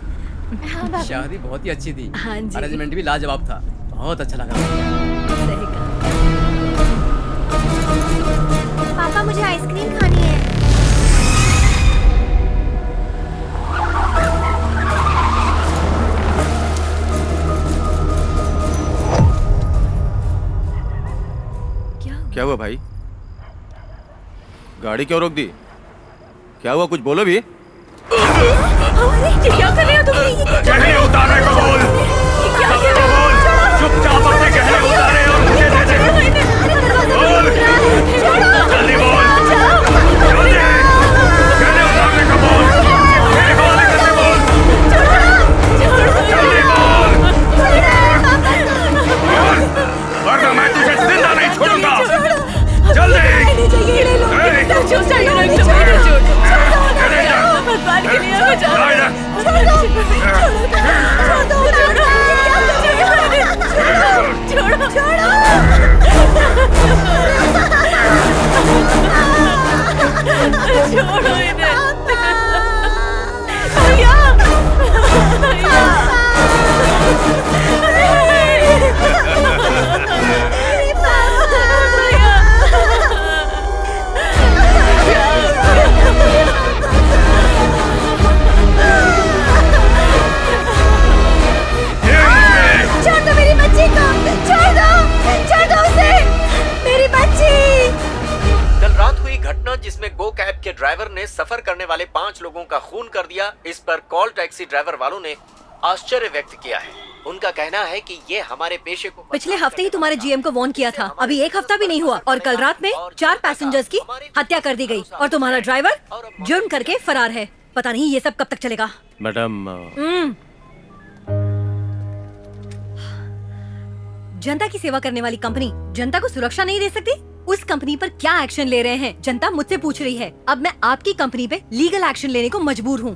[SPEAKER 12] शादी बहुत ही अच्छी थी।
[SPEAKER 3] हाँ जी।
[SPEAKER 12] अरेंजमेंट भी लाजवाब था, बहुत अच्छा लगा।
[SPEAKER 3] सही कहा।
[SPEAKER 7] पापा मुझे आइसक्रीम खानी है।
[SPEAKER 5] क्या हुआ भाई? गाड़ी क्यों रोक दी? क्या हुआ, कुछ बोलो भी।
[SPEAKER 3] ये क्या कर रहे हो तुम?
[SPEAKER 5] गहने उतारने को बोल।
[SPEAKER 3] क्या कर रहे हो?
[SPEAKER 5] चुपचाप अपने गहने उतारे और मुझे दे दे। बोल, जल्दी बोल, जल्दी। गहने उतारने को बोल, मेरे हवाले करने बोल, जल्दी बोल, वरना मैं तुझे जिंदा नहीं छोड़ूंगा। जल्दी।
[SPEAKER 1] ने सफर करने वाले 5 लोगों का खून कर दिया, इस पर कॉल टैक्सी ड्राइवर वालों ने आश्चर्य व्यक्त किया है। उनका कहना है कि ये हमारे पेशे को
[SPEAKER 3] पिछले हफ्ते ही तुम्हारे जीएम को वार्न किया था, अभी 1 हफ्ता भी नहीं हुआ और कल रात में 4 पैसेंजर्स की हत्या कर दी गई और तुम्हारा ड्राइवर जुर्म करके फरार है। पता नहीं ये सब कब तक चलेगा।
[SPEAKER 2] मैडम
[SPEAKER 3] जनता की सेवा करने वाली कंपनी जनता को सुरक्षा नहीं दे सकती? उस कंपनी पर क्या एक्शन ले रहे हैं जनता मुझसे पूछ रही है। अब मैं आपकी कंपनी पे लीगल एक्शन लेने को मजबूर हूँ।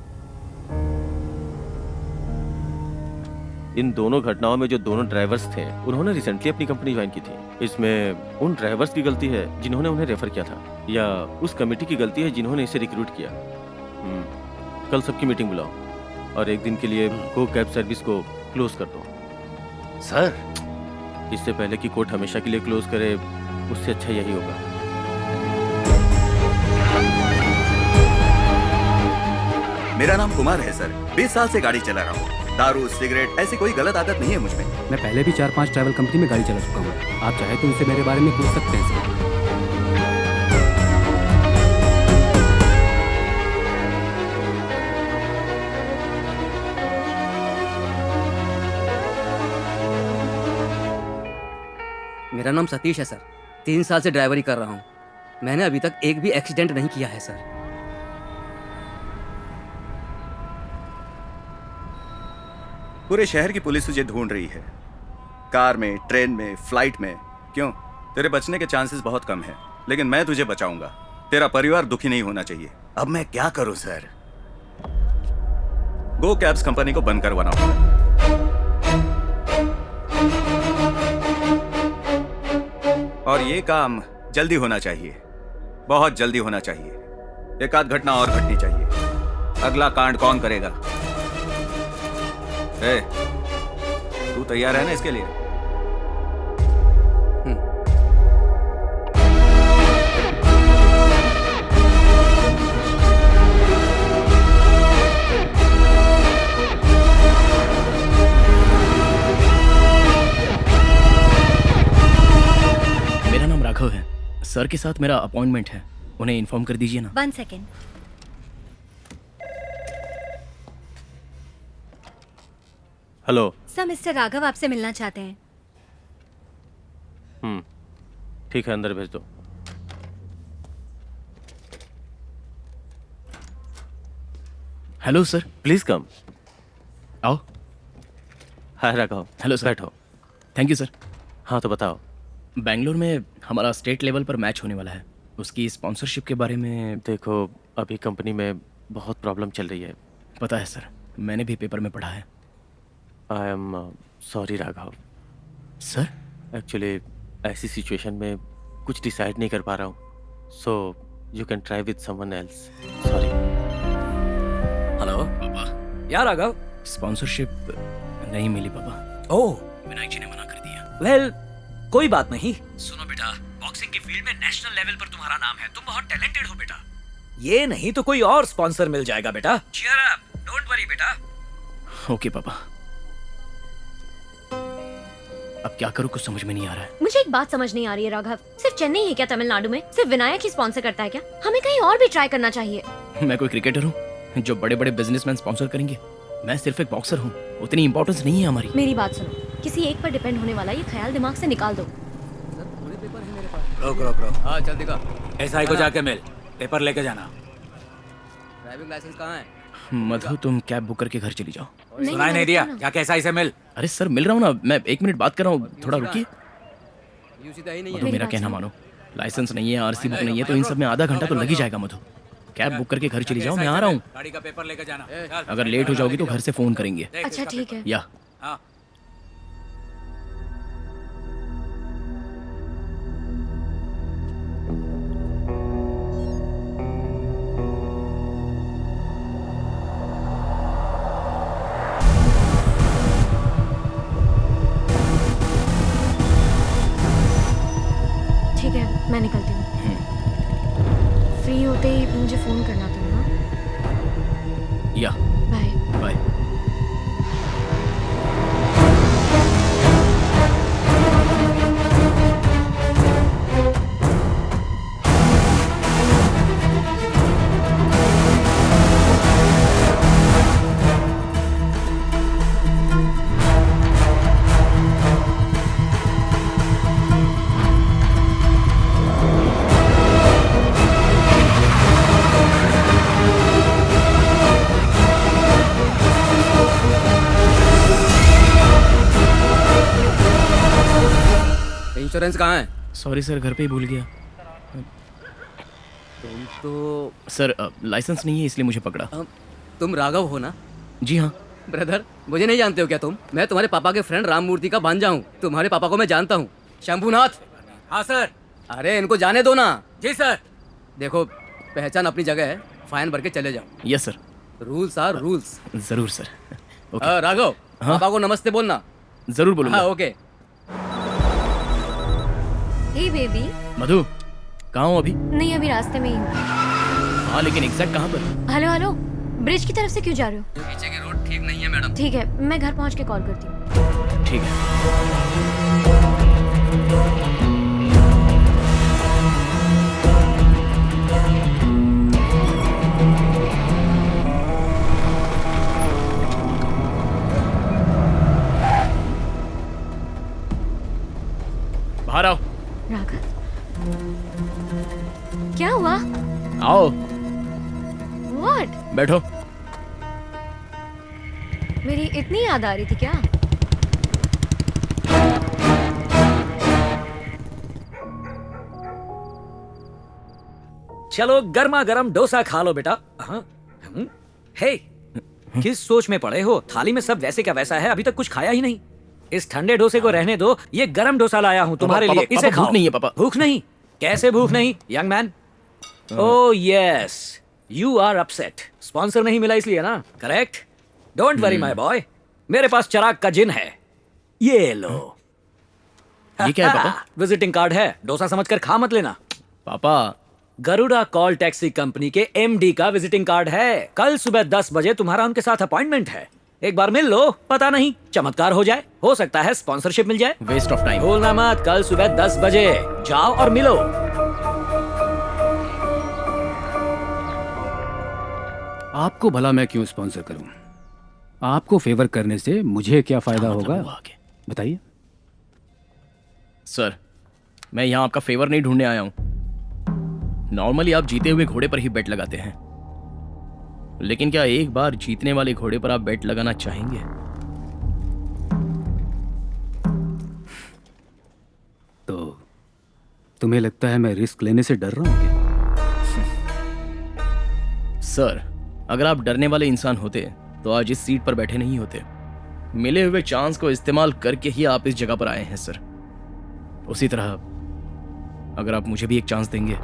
[SPEAKER 2] इन दोनों घटनाओं में जो दोनों ड्राइवर्स थे उन्होंने रिसेंटली अपनी कंपनी ज्वाइन की थी। इसमें उन ड्राइवर्स की गलती है जिन्होंने उन्हें रेफर किया था, या उस कमेटी की गलती है जिन्होंने इसे रिक्रूट किया। कल सबकी मीटिंग बुलाओ और एक दिन के लिए गो कैब सर्विस को क्लोज कर दो।
[SPEAKER 1] सर,
[SPEAKER 2] इससे पहले कि कोर्ट हमेशा के लिए क्लोज करे, उससे अच्छा यही होगा।
[SPEAKER 13] मेरा नाम कुमार है सर, 20 साल से गाड़ी चला रहा हूँ। दारू, सिगरेट ऐसी कोई गलत आदत नहीं है मुझ में।
[SPEAKER 4] मैं पहले भी 4-5 ट्रैवल कंपनी में गाड़ी चला चुका हूँ। आप चाहे तो उनसे मेरे बारे में पूछ सकते हैं सर।
[SPEAKER 12] मेरा नाम सतीश है सर, 3 साल से ड्राइवरी कर रहा हूँ। मैंने अभी तक एक भी एक्सीडेंट नहीं किया है सर।
[SPEAKER 13] पूरे शहर की पुलिस तुझे ढूंढ रही है, कार में, ट्रेन में, फ्लाइट में। क्यों? तेरे बचने के चांसेस बहुत कम हैं, लेकिन मैं तुझे बचाऊंगा। तेरा परिवार दुखी नहीं होना चाहिए। अब मैं क्या करूं सर? गो कैब्स कंपनी को बंद करवाना होगा। और ये काम जल्दी होना चाहिए, बहुत जल्दी होना चाहिए। एक आध घटना और घटनी चाहिए। अगला कांड कौन करेगा? ए, तू तैयार है ना इसके लिए?
[SPEAKER 10] मेरा नाम राघव है। सर के साथ मेरा अपॉइंटमेंट है, उन्हें इन्फॉर्म कर दीजिए ना।
[SPEAKER 3] 1 second.
[SPEAKER 2] Hello
[SPEAKER 3] sir, mister Raghav आपसे मिलना चाहते हैं।
[SPEAKER 2] ठीक है, अंदर भेज दो।
[SPEAKER 10] Hello sir,
[SPEAKER 2] please come.
[SPEAKER 10] आओ।
[SPEAKER 2] हाय राघव।
[SPEAKER 10] Hello sir.
[SPEAKER 2] बैठो।
[SPEAKER 10] Thank you sir.
[SPEAKER 2] हाँ तो बताओ।
[SPEAKER 10] बेंगलोर में हमारा स्टेट लेवल पर मैच होने वाला है, उसकी स्पॉन्सरशिप के बारे में।
[SPEAKER 2] देखो, अभी कंपनी में बहुत प्रॉब्लम चल रही है।
[SPEAKER 10] पता है सर, मैंने भी पेपर में पढ़ा है।
[SPEAKER 2] I am sorry Raghav.
[SPEAKER 10] Sir,
[SPEAKER 2] actually ऐसी सिचुएशन में कुछ डिसाइड नहीं कर पा रहा हूँ, so you can try with someone else. Sorry.
[SPEAKER 11] Hello पापा। यार राघव,
[SPEAKER 10] स्पॉन्सरशिप नहीं मिली पापा।
[SPEAKER 11] ओह,
[SPEAKER 10] विनायक जी ने मना कर दिया।
[SPEAKER 11] वेल, कोई बात नहीं। सुनो बेटा, बॉक्सिंग की फील्ड में नेशनल लेवल पर तुम्हारा नाम है, तुम बहुत टैलेंटेड हो बेटा। ये नहीं तो कोई और स्पॉन्सर मिल जाएगा बेटा। चीयर अप, डोंट वरी बेटा।
[SPEAKER 10] ओके पापा। अब क्या करूं, कुछ समझ में नहीं आ रहा है।
[SPEAKER 8] मुझे एक बात समझ नहीं आ रही है राघव, सिर्फ चेन्नई है क्या तमिलनाडु में? सिर्फ विनायक ही स्पॉन्सर करता है क्या? हमें कहीं और भी ट्राई करना चाहिए।
[SPEAKER 10] मैं कोई क्रिकेटर हूँ जो बड़े बड़े बिजनेसमैन स्पॉन्सर करेंगे? मैं सिर्फ एक बॉक्सर हूँ, उतनी इंपॉर्टेंस नहीं है हमारी।
[SPEAKER 8] मेरी बात सुनो, किसी एक पर डिपेंड होने वाला ये ख्याल दिमाग से निकाल दो।
[SPEAKER 11] रोक रोक रोक।
[SPEAKER 12] हाँ चल दिखा।
[SPEAKER 11] एसआई को जाके मिल, पेपर लेके जाना।
[SPEAKER 12] ड्राइविंग लाइसेंस कहाँ है?
[SPEAKER 10] मधु, तुम कैब बुक करके घर चली जाओ।
[SPEAKER 11] सुनाई नहीं दिया क्या? एसआई से मिल।
[SPEAKER 10] अरे सर, मिल रहा हूँ ना, मैं 1 मिनट बात कर रहा हूँ, थोड़ा रुकिए।
[SPEAKER 12] यूसी तो ही नहीं
[SPEAKER 10] मधु, मेरा कहना मानो, लाइसेंस नहीं है, आरसी बुक नहीं है, तो इन सब में आधा घंटा तो लग ही जाएगा। मधु, कैब बुक करके घर चली जाओ, मैं आ रहा हूँ।
[SPEAKER 11] गाड़ी का पेपर लेके जाना।
[SPEAKER 10] अगर लेट हो जाओगी तो घर से फोन करेंगे।
[SPEAKER 8] अच्छा ठीक है।
[SPEAKER 10] या
[SPEAKER 11] हाँ।
[SPEAKER 8] ठीक है, मैं निकलती हूँ। फ्री होते ही मुझे फोन करना तुम। हाँ,
[SPEAKER 10] या
[SPEAKER 8] बाय
[SPEAKER 10] बाय।
[SPEAKER 12] इंश्योरेंस कहाँ है?
[SPEAKER 10] सॉरी सर, घर पे ही भूल गया।
[SPEAKER 12] तुम तो
[SPEAKER 10] सर लाइसेंस नहीं है इसलिए मुझे पकड़ा।
[SPEAKER 12] तुम राघव हो ना?
[SPEAKER 10] जी हाँ।
[SPEAKER 12] ब्रदर, मुझे नहीं जानते हो क्या तुम? मैं तुम्हारे पापा के फ्रेंड राम मूर्ति का भांजा हूँ। तुम्हारे पापा को मैं जानता हूँ। शंभूनाथ।
[SPEAKER 11] हाँ सर।
[SPEAKER 12] अरे इनको जाने दो ना।
[SPEAKER 11] जी सर।
[SPEAKER 12] देखो, पहचान अपनी जगह है, फाइन भर के चले जाओ।
[SPEAKER 10] Yes sir.
[SPEAKER 12] Rules are rules.
[SPEAKER 10] जरूर सर। ओके।
[SPEAKER 12] राघव, पापा को नमस्ते बोलना।
[SPEAKER 10] जरूर बोलूंगा।
[SPEAKER 12] हाँ ओके।
[SPEAKER 8] हे बेबी।
[SPEAKER 10] मधु, कहाँ हो अभी?
[SPEAKER 8] नहीं, अभी रास्ते में ही हूँ।
[SPEAKER 10] हाँ लेकिन एग्जैक्ट कहाँ पर?
[SPEAKER 8] हेलो हेलो, ब्रिज की तरफ से क्यों जा रहे हो?
[SPEAKER 12] पीछे की रोड ठीक नहीं है मैडम।
[SPEAKER 8] ठीक है, मैं घर पहुँच के कॉल करती हूँ।
[SPEAKER 10] ठीक है। बाहर आओ।
[SPEAKER 8] राघव, क्या हुआ?
[SPEAKER 10] आओ।
[SPEAKER 8] What?
[SPEAKER 10] बैठो।
[SPEAKER 8] मेरी इतनी याद आ रही थी क्या?
[SPEAKER 11] चलो गर्मा गर्म डोसा खा लो बेटा। हे, किस सोच में पड़े हो? थाली में सब वैसे का वैसा है, अभी तक कुछ खाया ही नहीं। इस ठंडे डोसे को रहने दो, ये गरम डोसा लाया हूँ तुम्हारे लिए। इसे खाओ।
[SPEAKER 10] भूख नहीं है पापा।
[SPEAKER 11] भूख नहीं? कैसे भूख नहीं young man? Oh yes, you are upset. Sponsor नहीं मिला इसलिए ना? Correct. Don't worry my boy, मेरे पास चिराग का जिन है, ये लो।
[SPEAKER 10] ये क्या है पापा?
[SPEAKER 11] विजिटिंग कार्ड है, डोसा समझकर खा मत लेना।
[SPEAKER 10] पापा,
[SPEAKER 11] गरुड़ा कॉल टैक्सी कंपनी के एमडी का विजिटिंग कार्ड है। कल सुबह 10 बजे तुम्हारा उनके साथ अपॉइंटमेंट है। एक बार मिल लो, पता नहीं चमत्कार हो जाए, हो सकता है स्पॉन्सरशिप मिल जाए।
[SPEAKER 10] Waste of time.
[SPEAKER 11] भूलना मत, कल सुबह 10 बजे जाओ और मिलो।
[SPEAKER 4] आपको भला मैं क्यों स्पॉन्सर करूं? आपको फेवर करने से मुझे क्या फायदा होगा, बताइए।
[SPEAKER 10] सर, मैं यहाँ आपका फेवर नहीं ढूंढने आया हूँ। नॉर्मली आप जीते हुए घोड़े पर ही बेट लगाते हैं, लेकिन क्या एक बार जीतने वाले घोड़े पर आप बेट लगाना चाहेंगे?
[SPEAKER 4] तो तुम्हें लगता है मैं रिस्क लेने से डर रहा हूं क्या?
[SPEAKER 10] सर, अगर आप डरने वाले इंसान होते तो आज इस सीट पर बैठे नहीं होते। मिले हुए चांस को इस्तेमाल करके ही आप इस जगह पर आए हैं सर। उसी तरह अगर आप मुझे भी एक चांस देंगे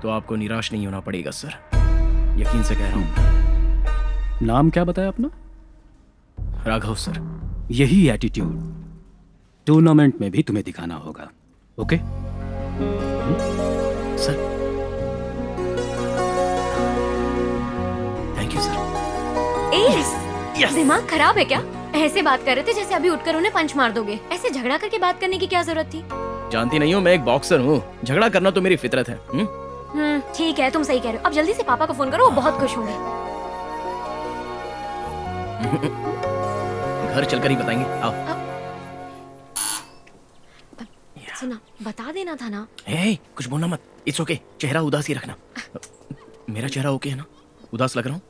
[SPEAKER 10] तो आपको निराश नहीं होना पड़ेगा सर, यकीन से कह रहा हूं।
[SPEAKER 4] नाम क्या बताया अपना?
[SPEAKER 10] राघव सर।
[SPEAKER 4] यही एटीट्यूड टूर्नामेंट में भी तुम्हें दिखाना होगा, okay?
[SPEAKER 10] Sir, thank you sir.
[SPEAKER 8] yes. दिमाग खराब है क्या? ऐसे बात कर रहे थे जैसे अभी उठकर उन्हें पंच मार दोगे। ऐसे झगड़ा करके बात करने की क्या जरूरत थी?
[SPEAKER 10] जानती नहीं हूँ, मैं एक बॉक्सर हूँ, झगड़ा करना तो मेरी फितरत है।
[SPEAKER 8] ठीक है, तुम सही कह रहे हो। अब जल्दी से पापा को फोन करो, वो बहुत खुश होंगे।
[SPEAKER 10] घर चलकर ही बताएंगे, आओ।
[SPEAKER 8] सुना, बता देना था ना।
[SPEAKER 10] कुछ बोलना मत, इट्स ओके। चेहरा उदास ही रखना। मेरा चेहरा ओके है ना? उदास लग रहा हूँ?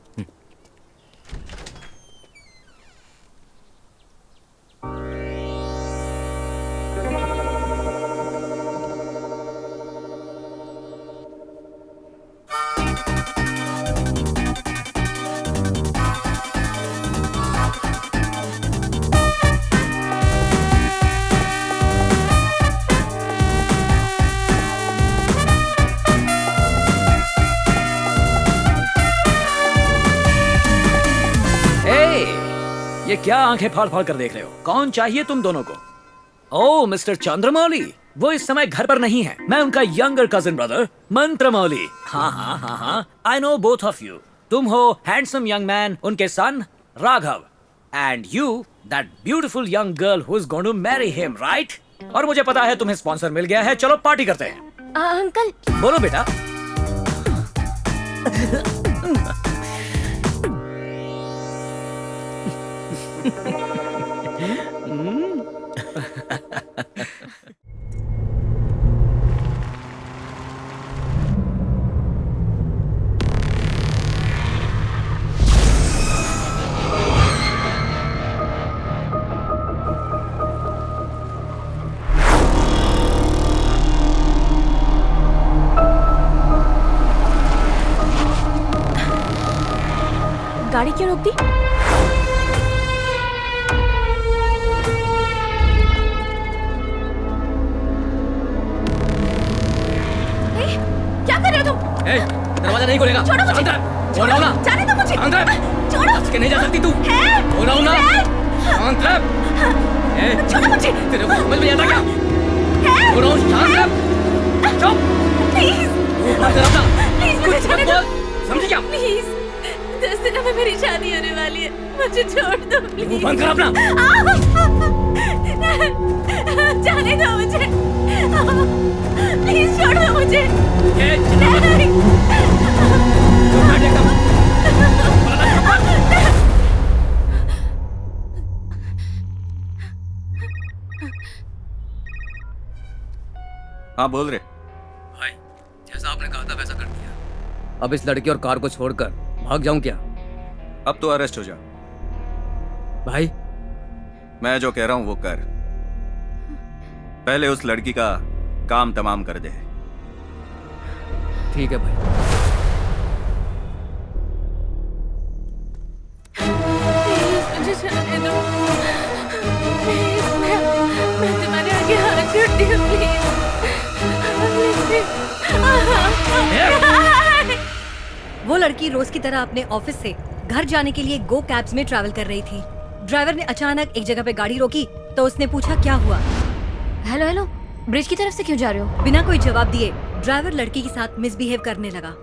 [SPEAKER 11] ये क्या आंखें फाड़ फाड़ कर देख रहे हो? कौन चाहिए तुम दोनों को? ओह मिस्टर चंद्रमौली, वो इस समय घर पर नहीं है। मैं उनका यंगर कजिन ब्रदर मंत्रमौली। हाँ, I know both of you. तुम हो हैंडसम यंग मैन, उनके son Raghav, and you that beautiful young girl who is going to marry him, right? और मुझे पता है तुम्हें स्पॉन्सर मिल गया है, चलो पार्टी करते हैं।
[SPEAKER 8] अंकल
[SPEAKER 11] बोलो बेटा।
[SPEAKER 8] गाड़ी क्यों रोक दी? क्या कर रहे हो तुम?
[SPEAKER 12] दरवाजा नहीं खोलेगा।
[SPEAKER 8] छोड़ो मुझे।
[SPEAKER 12] छोड़ो ना।
[SPEAKER 8] जाने दो मुझे।
[SPEAKER 12] शांत रह।
[SPEAKER 8] छोड़ो।
[SPEAKER 12] बच के नहीं जा सकती तू। छोड़ो ना। शांत रह।
[SPEAKER 8] छोड़ो मुझे।
[SPEAKER 12] तेरे को समझ में आता क्या? छोड़ो, शांत रह। चुप।
[SPEAKER 8] प्लीज।
[SPEAKER 12] मुंह बंद कर अपना।
[SPEAKER 8] प्लीज मुझे
[SPEAKER 12] कुछ
[SPEAKER 8] जाने
[SPEAKER 12] मत
[SPEAKER 8] दो।
[SPEAKER 12] बोल। समझी क्या?
[SPEAKER 8] प्लीज 10 दिनों में मेरी शादी होने वाली है, मुझे छोड़ दो प्लीज।
[SPEAKER 12] मुंह बंद कर अपना।
[SPEAKER 8] जाने दो मुझे, प्लीज छोड़ दो मुझे। नहीं।
[SPEAKER 13] हाँ बोल रहे।
[SPEAKER 12] भाई, जैसा आपने कहा था वैसा कर दिया। अब इस लड़की और कार को छोड़कर भाग जाऊं क्या?
[SPEAKER 13] अब तो अरेस्ट हो जा।
[SPEAKER 12] भाई,
[SPEAKER 13] मैं जो कह रहा हूं वो कर। पहले उस लड़की का काम तमाम कर दे।
[SPEAKER 12] ठीक है भाई।
[SPEAKER 8] मुझे जाने दो प्लीज। मैं तुम्हारे आगे हाथ जोड़ती हूँ प्लीज।
[SPEAKER 3] वो लड़की रोज की तरह अपने ऑफिस से घर जाने के लिए गो कैब्स में ट्रैवल कर रही थी। ड्राइवर ने अचानक एक जगह पे गाड़ी रोकी तो उसने पूछा क्या हुआ।
[SPEAKER 8] हेलो हेलो, ब्रिज की तरफ से क्यों जा रहे हो?
[SPEAKER 3] बिना कोई जवाब दिए ड्राइवर लड़की के साथ मिसबिहेव करने लगा।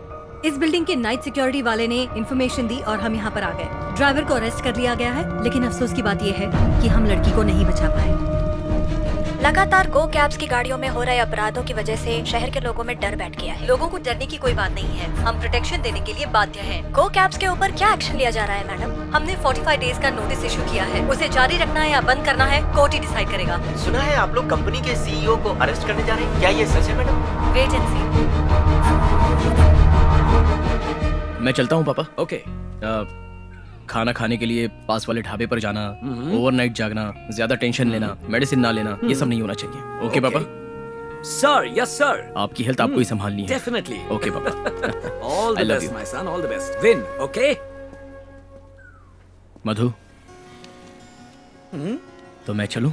[SPEAKER 3] इस बिल्डिंग के नाइट सिक्योरिटी वाले ने इन्फॉर्मेशन दी और हम यहाँ पर आ गए। ड्राइवर को अरेस्ट कर लिया गया है, लेकिन अफसोस की बात यह है कि हम लड़की को नहीं बचा पाए।
[SPEAKER 14] लगातार गो कैब्स की गाड़ियों में हो रहे अपराधों की वजह से शहर के लोगों में डर बैठ गया है।
[SPEAKER 3] लोगों को डरने की कोई बात नहीं है, हम प्रोटेक्शन देने के लिए बाध्य हैं।
[SPEAKER 14] गो कैब्स के ऊपर क्या एक्शन लिया जा रहा है मैडम?
[SPEAKER 3] हमने 45 डेज का नोटिस इशू किया है। उसे जारी रखना है या बंद करना है कोर्ट ही डिसाइड करेगा।
[SPEAKER 1] सुना है आप लोग कंपनी के सीईओ को अरेस्ट करने जा रहे हैं, क्या ये सच है मैडम?
[SPEAKER 3] वेट एंड सी।
[SPEAKER 10] मैं चलता हूँ पापा। ओके। खाना खाने के लिए पास वाले ढाबे पर जाना, ओवरनाइट जागना, ज्यादा टेंशन लेना, मेडिसिन ना लेना, ये सब नहीं होना चाहिए। ओके पापा?
[SPEAKER 11] Sir, yes sir.
[SPEAKER 10] आपकी हेल्थ आपको ही संभालनी है।
[SPEAKER 11] डेफिनेटली।
[SPEAKER 10] ओके पापा।
[SPEAKER 11] All the best my son, all the best. Win, okay?
[SPEAKER 10] Madhu, तो मैं चलूं?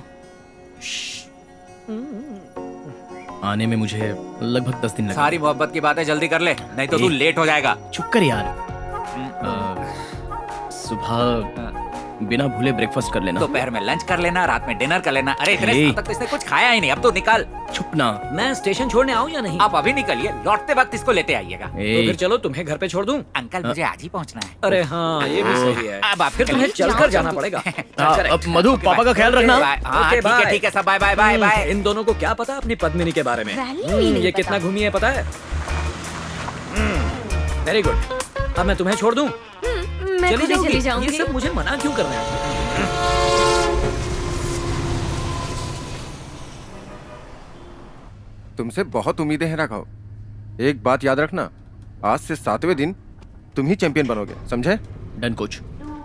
[SPEAKER 10] आने में मुझे लगभग 10 दिन लगेंगे।
[SPEAKER 11] सारी मोहब्बत की बातें जल्दी कर ले, नहीं तो तू लेट हो जाएगा।
[SPEAKER 10] चुप कर यार। सुबह बिना भूले ब्रेकफास्ट कर लेना,
[SPEAKER 11] दोपहर में लंच कर लेना, रात में डिनर कर लेना। अरे इतने साल तक तो इसने कुछ खाया ही नहीं, अब तो निकल।
[SPEAKER 10] चुप ना।
[SPEAKER 11] मैं स्टेशन छोड़ने आऊं या नहीं? आप अभी निकलिए, लौटते वक्त इसको लेते आइएगा। तो फिर चलो तुम्हें घर पे छोड़ दूं? अंकल मुझे आज ही पहुंचना है। अरे हाँ, ये भी सही है। अब फिर तुम्हें चलकर जाना पड़ेगा।
[SPEAKER 10] अब मधु, पापा का ख्याल रखना।
[SPEAKER 11] ठीक है सब, बाय बाय बाय बाय। इन दोनों को क्या पता अपनी पद्मिनी के बारे में? ये कितना घूमी है पता है? Very good. अब मैं तुम्हें छोड़ दूं?
[SPEAKER 8] मैं खुद ही चली जाऊंगी।
[SPEAKER 11] ये सब मुझे मना क्यों कर रहे हैं?
[SPEAKER 15] तुमसे बहुत उम्मीदें हैं राघव। एक बात याद रखना, आज से 7वें दिन तुम ही चैंपियन बनोगे, समझे?
[SPEAKER 10] Done coach.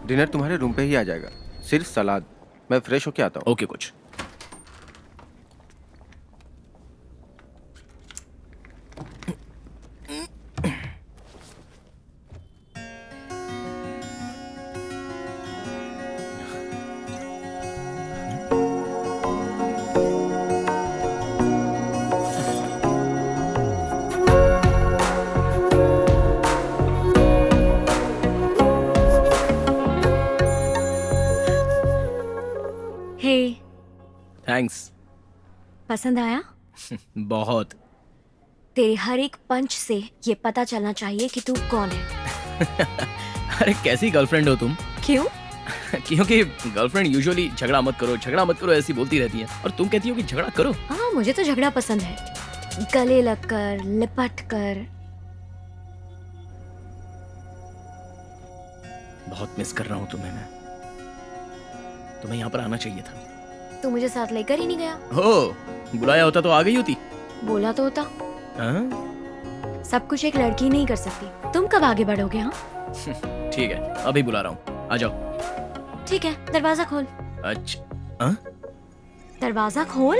[SPEAKER 15] डिनर तुम्हारे रूम पे ही आ जाएगा, सिर्फ सलाद। मैं फ्रेश होके आता हूँ।
[SPEAKER 10] Okay coach. थैंक्स।
[SPEAKER 8] पसंद आया?
[SPEAKER 10] बहुत।
[SPEAKER 8] तेरे हर एक पंच से ये पता चलना चाहिए कि तू कौन है।
[SPEAKER 10] अरे कैसी गर्लफ्रेंड हो तुम?
[SPEAKER 8] क्यों?
[SPEAKER 10] क्योंकि गर्लफ्रेंड यूजुअली झगड़ा मत करो ऐसी बोलती रहती है, और तुम कहती हो कि झगड़ा करो।
[SPEAKER 8] हाँ, मुझे तो झगड़ा पसंद है, गले लगकर, लिपट कर।
[SPEAKER 10] बहुत मिस कर रहा हूँ तुम्हें मैं। तुम्हें यहाँ पर आना चाहिए था।
[SPEAKER 8] तू मुझे साथ लेकर ही नहीं गया।
[SPEAKER 10] हो, बुलाया होता तो आ गई होती।
[SPEAKER 8] बोला तो होता। सब कुछ एक लड़की नहीं कर सकती। तुम कब आगे बढ़ोगे? हाँ
[SPEAKER 10] ठीक है, अभी बुला रहा हूँ, आ जाओ।
[SPEAKER 8] ठीक है, दरवाजा खोल।
[SPEAKER 10] अच्छा,
[SPEAKER 8] दरवाजा खोल।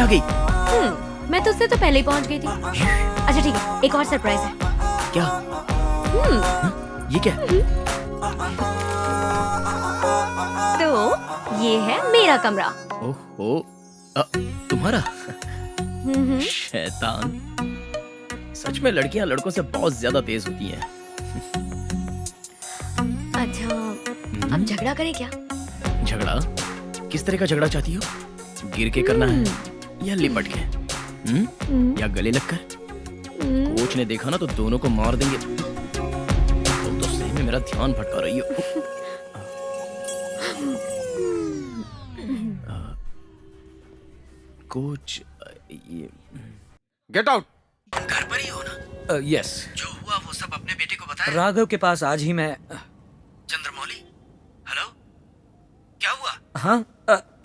[SPEAKER 10] गई?
[SPEAKER 8] मैं तो उससे तो पहले ही पहुंच गई थी। अच्छा ठीक है, एक और सरप्राइज है।
[SPEAKER 10] क्या? ये क्या?
[SPEAKER 8] तो ये है मेरा कमरा।
[SPEAKER 10] ओहो, तुम्हारा? शैतान। सच में लड़कियां लड़कों से बहुत ज्यादा तेज होती हैं।
[SPEAKER 8] अच्छा, अब झगड़ा करें क्या?
[SPEAKER 10] झगड़ा? किस तरह का झगड़ा चाहती हो? गिर के करना है या लिपट के? या गले लगकर? कोच ने देखा ना तो दोनों को मार देंगे। तुम तो सही में मेरा ध्यान भटका रही हो। Coach,
[SPEAKER 15] get out.
[SPEAKER 1] घर पर ही हो ना?
[SPEAKER 11] यस।
[SPEAKER 1] जो हुआ वो सब अपने बेटे को बताया?
[SPEAKER 11] राघव के पास आज ही मैं।
[SPEAKER 1] चंद्रमौली, हेलो, क्या हुआ?
[SPEAKER 11] हाँ,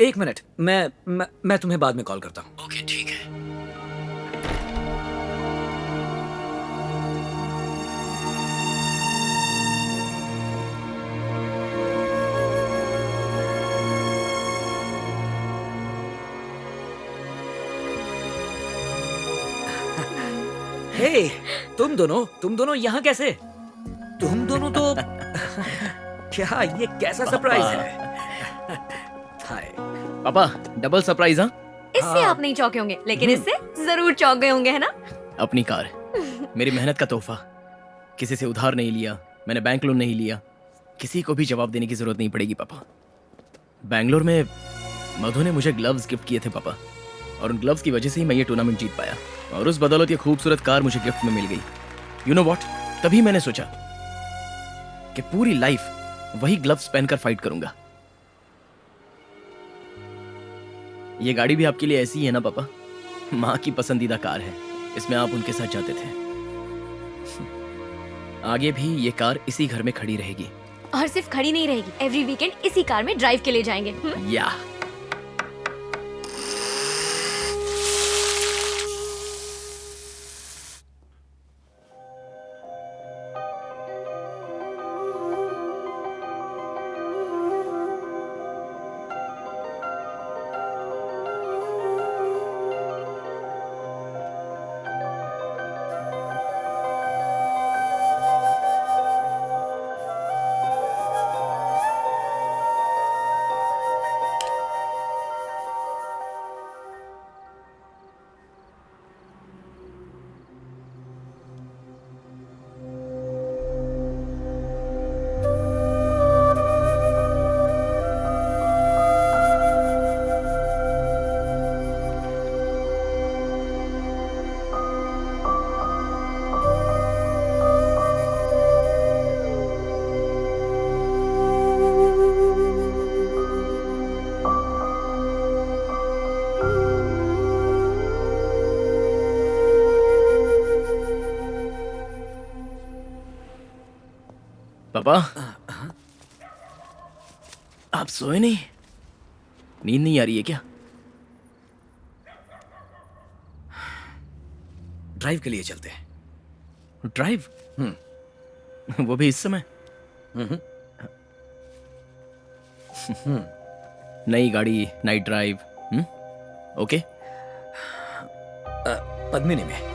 [SPEAKER 11] एक मिनट, मैं तुम्हें बाद में कॉल करता हूँ।
[SPEAKER 1] ओके, ठीक है।
[SPEAKER 11] हे, तुम दोनों यहाँ कैसे? तुम दोनों तो क्या ये कैसा सरप्राइज है? हाय
[SPEAKER 10] पापा, डबल सरप्राइज। हाँ,
[SPEAKER 8] इससे आप नहीं चौंके होंगे, लेकिन इससे जरूर चौंक गए होंगे, है ना?
[SPEAKER 10] अपनी कार, मेरी मेहनत का तोहफा। किसी से उधार नहीं लिया, मैंने बैंक लोन नहीं लिया। किसी को भी जवाब देने की जरूरत नहीं पड़ेगी पापा। बैंगलोर में मधु ने मुझे ग्लव्स गिफ्ट किए थे पापा, और उन ग्लव्स की वजह से ही मैं ये टूर्नामेंट जीत पाया, और उस बदौलत ये खूबसूरत कार मुझे गिफ्ट में मिल गई। यू नो व्हाट, तभी मैंने सोचा कि पूरी लाइफ वही ग्लव्स पहनकर फाइट करूंगा। ये गाड़ी भी आपके लिए ऐसी ही है ना पापा? माँ की पसंदीदा कार है, इसमें आप उनके साथ जाते थे। आगे भी ये कार इसी घर में खड़ी रहेगी।
[SPEAKER 8] और सिर्फ खड़ी नहीं रहेगी, एवरी वीकेंड इसी कार में ड्राइव के लिए जाएंगे।
[SPEAKER 10] या पापा, आप सोए नहीं? नींद नहीं आ रही है क्या?
[SPEAKER 11] ड्राइव के लिए चलते हैं।
[SPEAKER 10] ड्राइव? वो भी इस समय? नई गाड़ी, नाइट ड्राइव। ओके।
[SPEAKER 11] पद्मिनी में।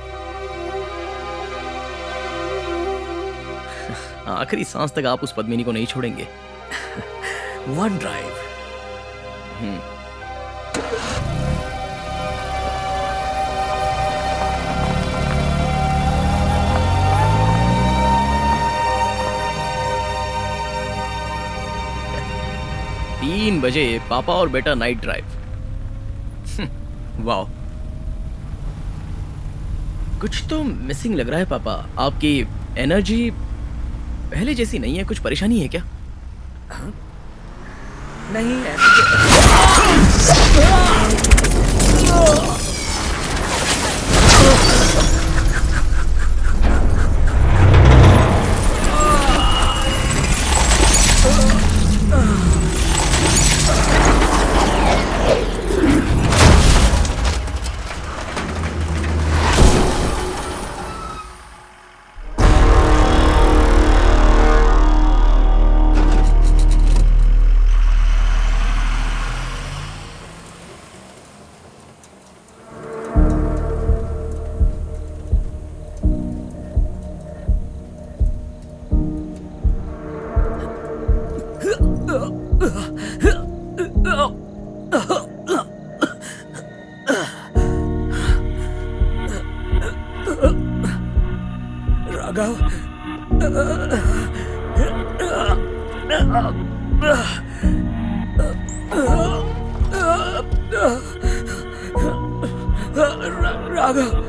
[SPEAKER 10] आखिरी सांस तक आप उस पद्मिनी को नहीं छोड़ेंगे।
[SPEAKER 11] One drive.
[SPEAKER 10] तीन बजे पापा और बेटा नाइट ड्राइव। वाह, कुछ तो मिसिंग लग रहा है पापा। आपकी एनर्जी पहले जैसी नहीं है, कुछ परेशानी है क्या?
[SPEAKER 11] नहीं है। राघव। राघव।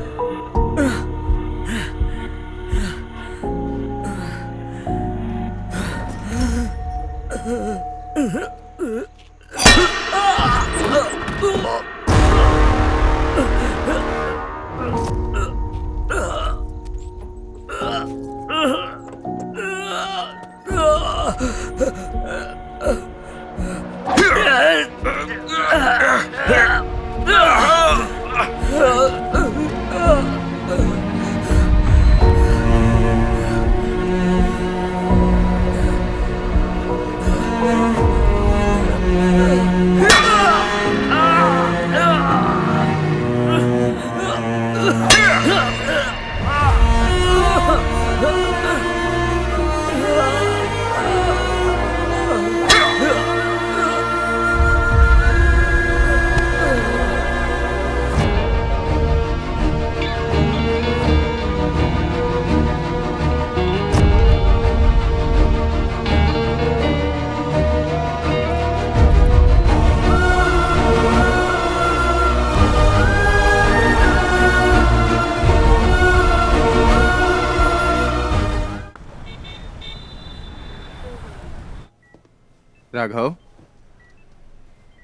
[SPEAKER 15] राघव,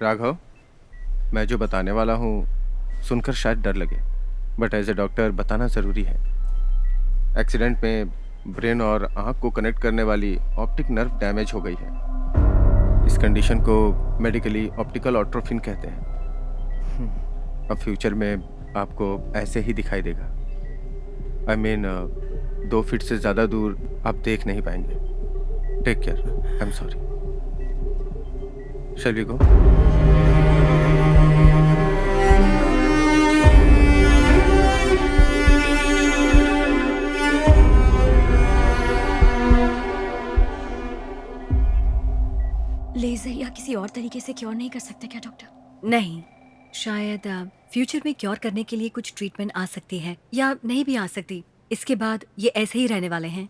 [SPEAKER 15] राघव, मैं जो बताने वाला हूँ सुनकर शायद डर लगे, बट एज ए डॉक्टर बताना ज़रूरी है। एक्सीडेंट में ब्रेन और आँख को कनेक्ट करने वाली ऑप्टिक नर्व डैमेज हो गई है। इस कंडीशन को मेडिकली ऑप्टिकल एट्रोफी कहते हैं। अब फ्यूचर में आपको ऐसे ही दिखाई देगा। आई मीन 2 फीट से ज़्यादा दूर आप देख नहीं पाएंगे। Take care. I am sorry. Shall we go?
[SPEAKER 8] लेजर या किसी और तरीके से क्योर नहीं कर सकते क्या डॉक्टर?
[SPEAKER 3] नहीं, शायद फ्यूचर में क्योर करने के लिए कुछ ट्रीटमेंट आ सकती है या नहीं भी आ सकती। इसके बाद ये ऐसे ही रहने वाले हैं।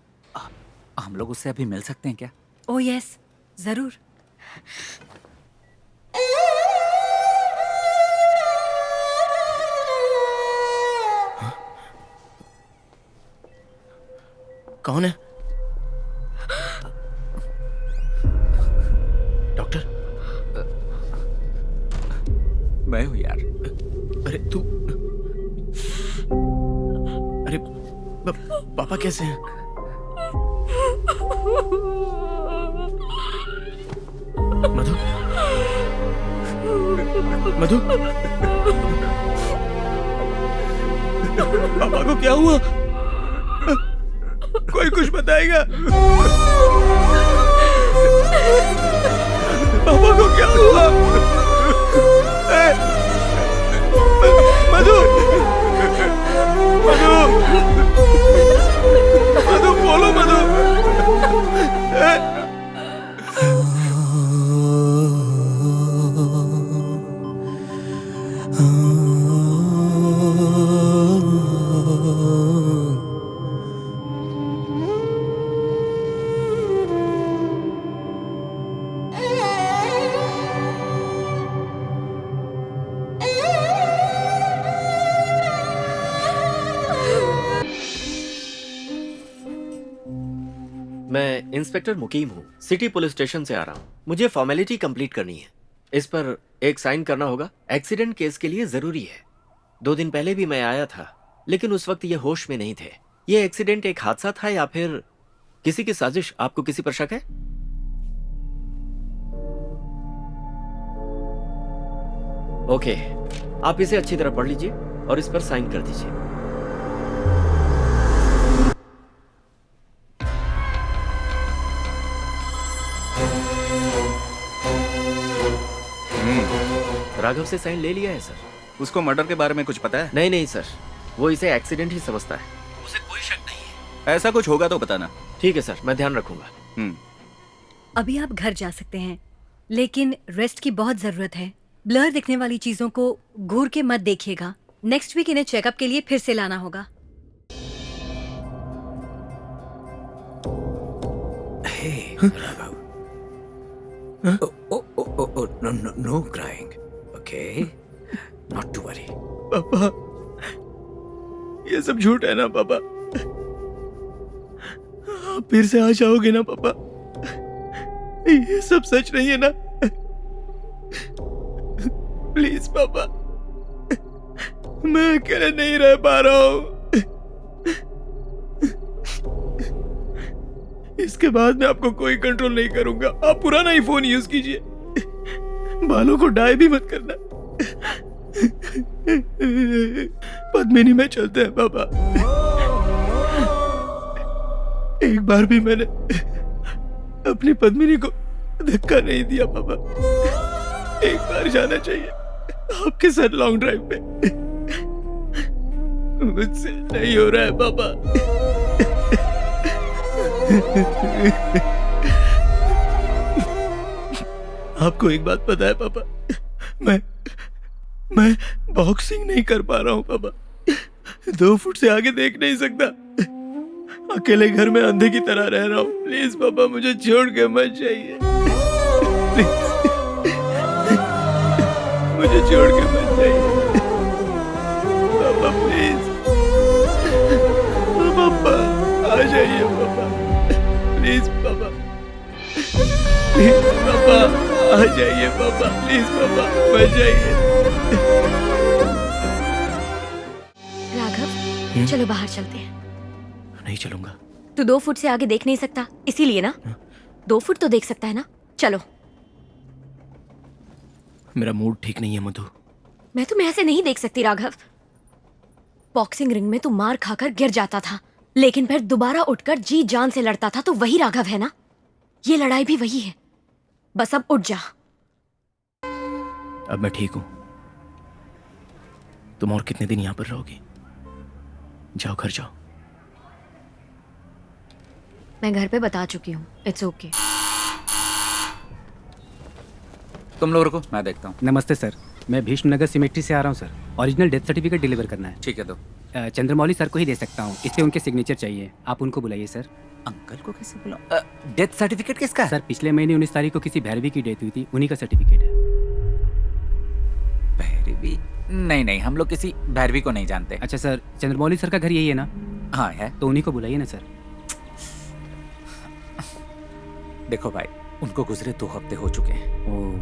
[SPEAKER 11] हम लोग उससे अभी मिल सकते हैं क्या?
[SPEAKER 3] ओह यस, जरूर।
[SPEAKER 10] कौन है? डॉक्टर?
[SPEAKER 11] मैं हूँ यार।
[SPEAKER 10] अरे तू, अरे पापा कैसे हैं? मधु, मधु, पापा को क्या हुआ? कोई कुछ बताएगा? पापा को क्या हुआ? मधु, मधु, मधु बोलो मधु।
[SPEAKER 1] मैं इंस्पेक्टर मुकीम हूँ, सिटी पुलिस स्टेशन से आ रहा हूँ। मुझे फॉर्मेलिटी कंप्लीट करनी है। इस पर एक साइन करना होगा। एक्सीडेंट केस के लिए जरूरी है। 2 दिन पहले भी मैं आया था, लेकिन उस वक्त ये होश में नहीं थे। ये एक्सीडेंट एक हादसा था या फिर किसी की साजिश? आपको किसी पर शक है? ओके, आप इसे अच्छी तरह पढ़ लीजिए और इस पर साइन कर दीजिए। राघव से साइन ले लिया है सर।
[SPEAKER 13] उसको मर्डर के बारे में कुछ पता है?
[SPEAKER 1] नहीं नहीं सर, वो इसे एक्सीडेंट ही समझता है। उसे कोई शक नहीं है।
[SPEAKER 13] ऐसा कुछ होगा तो बताना।
[SPEAKER 1] ठीक है सर, मैं ध्यान रखूंगा।
[SPEAKER 3] अभी आप घर जा सकते हैं, लेकिन रेस्ट की बहुत जरूरत है। ब्लर दिखने वाली चीजों को घूर के मत देखिएगा। नेक्स्ट वीक इन्हें चेकअप के लिए फिर से लाना होगा।
[SPEAKER 11] Hey, Raghav. No crying. Okay? Not to worry.
[SPEAKER 10] पापा, ये सब झूठ है ना पापा? आप फिर से आ जाओगे ना पापा? ये सब सच नहीं है ना? प्लीज पापा, मैं अकेले नहीं रह पा रहा हूँ। इसके बाद मैं आपको कोई कंट्रोल नहीं करूंगा। आप पुराना ही फोन यूज कीजिए, बालों को डाई भी मत करना। पद्मिनी में चलते हैं पापा। एक बार भी मैंने अपनी पद्मिनी को धक्का नहीं दिया पापा। एक बार जाना चाहिए आपके साथ लॉन्ग ड्राइव पे। मुझसे नहीं हो रहा है पापा। आपको एक बात पता है पापा, मैं बॉक्सिंग नहीं कर पा रहा हूँ पापा। 2 फुट से आगे देख नहीं सकता। अकेले घर में अंधे की तरह रह रहा हूँ। प्लीज पापा, मुझे छोड़ के मत जाइए। प्लीज मुझे छोड़ के मत जाइए पापा। प्लीज पापा, आ जाइए पापा। प्लीज पापा, प्लीज पापा, आ जाइए पापा। प्लीज पापा, मत जाइए।
[SPEAKER 8] राघव, चलो बाहर चलते हैं।
[SPEAKER 2] नहीं चलूंगा।
[SPEAKER 8] तू 2 फुट से आगे देख नहीं सकता, इसीलिए ना। 2 फुट तो देख सकता है ना। चलो।
[SPEAKER 10] मेरा मूड ठीक नहीं है मधु।
[SPEAKER 8] मैं तुम्हें ऐसे नहीं देख सकती राघव। बॉक्सिंग रिंग में तू मार खाकर गिर जाता था, लेकिन फिर दोबारा उठकर जी जान से लड़ता था। तो वही राघव है ना। ये लड़ाई भी वही है। बस अब उठ जा।
[SPEAKER 10] अब मैं ठीक हूं। तुम और कितने दिन यहां पर रहोगी? जाओ, घर जाओ।
[SPEAKER 8] मैं घर पे बता चुकी हूँ। It's okay.
[SPEAKER 11] तुम लोग रुको, मैं देखता हूँ।
[SPEAKER 12] नमस्ते सर, मैं भीष्मनगर सिमेट्री से आ रहा हूँ sir. Original death certificate deliver करना है।
[SPEAKER 11] ठीक है, दो।
[SPEAKER 12] चंद्रमौली सर को ही दे सकता हूँ, इस पे उनके सिग्नेचर चाहिए। आप उनको बुलाइए सर।
[SPEAKER 11] अंकल को कैसे बुलाऊं? डेथ सर्टिफिकेट किसका है?
[SPEAKER 12] सर, पिछले महीने 19 तारीख को किसी भैरवी की डेथ हुई थी, उन्हीं का सर्टिफिकेट है।
[SPEAKER 11] भैरवी? नहीं, हम लोग किसी भैरवी को नहीं जानते।
[SPEAKER 12] अच्छा सर, चंद्रमौली सर का घर यही है ना?
[SPEAKER 11] हाँ है।
[SPEAKER 12] तो उन्हीं को बुलाइए ना सर।
[SPEAKER 11] देखो भाई, उनको गुजरे 2 हफ्ते हो चुके हैं।
[SPEAKER 12] ओह,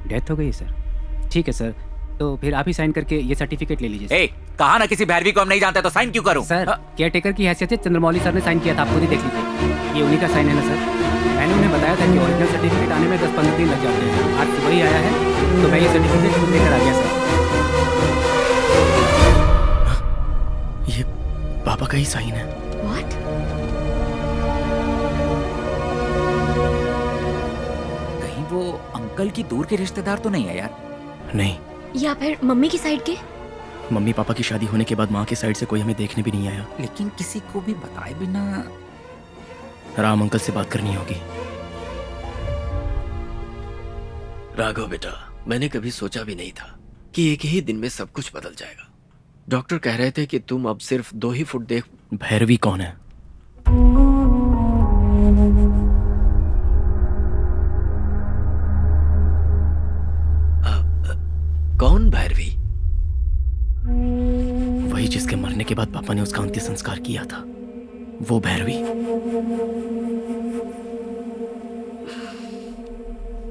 [SPEAKER 12] डेथ हो गई है सर। ठीक है सर, तो फिर आप ही साइन करके ये सर्टिफिकेट ले लीजिए।
[SPEAKER 11] कहा ना किसी भैरवी को हम नहीं जानते, तो साइन क्यों करूं?
[SPEAKER 12] सर, केयरटेकर की हैसियत से चंद्रमौली सर ने साइन किया था, आप खुद ही देख लीजिए। ये उन्हीं का साइन है ना सर। मैंने उन्हें बताया था कि ओरिजिनल सर्टिफिकेट आने में 10-15 दिन लग जाते हैं। आज सुबह ही आया है, तो मैं ये सर्टिफिकेट खुद लेकर आ गया सर।
[SPEAKER 10] ये पापा का ही साइन है।
[SPEAKER 8] What?
[SPEAKER 11] कहीं वो अंकल की दूर के रिश्तेदार तो नहीं है यार?
[SPEAKER 10] नहीं।
[SPEAKER 8] या फिर मम्मी की साइड के?
[SPEAKER 10] मम्मी पापा की शादी होने के बाद माँ की साइड से कोई हमें देखने भी नहीं आया।
[SPEAKER 11] लेकिन किसी को भी बताए बिना
[SPEAKER 10] राम अंकल से बात करनी होगी।
[SPEAKER 1] राघव बेटा, मैंने कभी सोचा भी नहीं था कि एक ही दिन में सब कुछ बदल जाएगा। डॉक्टर कह रहे थे कि तुम अब सिर्फ 2 ही फुट देख।
[SPEAKER 10] भैरवी कौन है?
[SPEAKER 1] कौन भैरवी?
[SPEAKER 10] वही जिसके मरने के बाद पापा ने उसका अंतिम संस्कार किया था, वो भैरवी।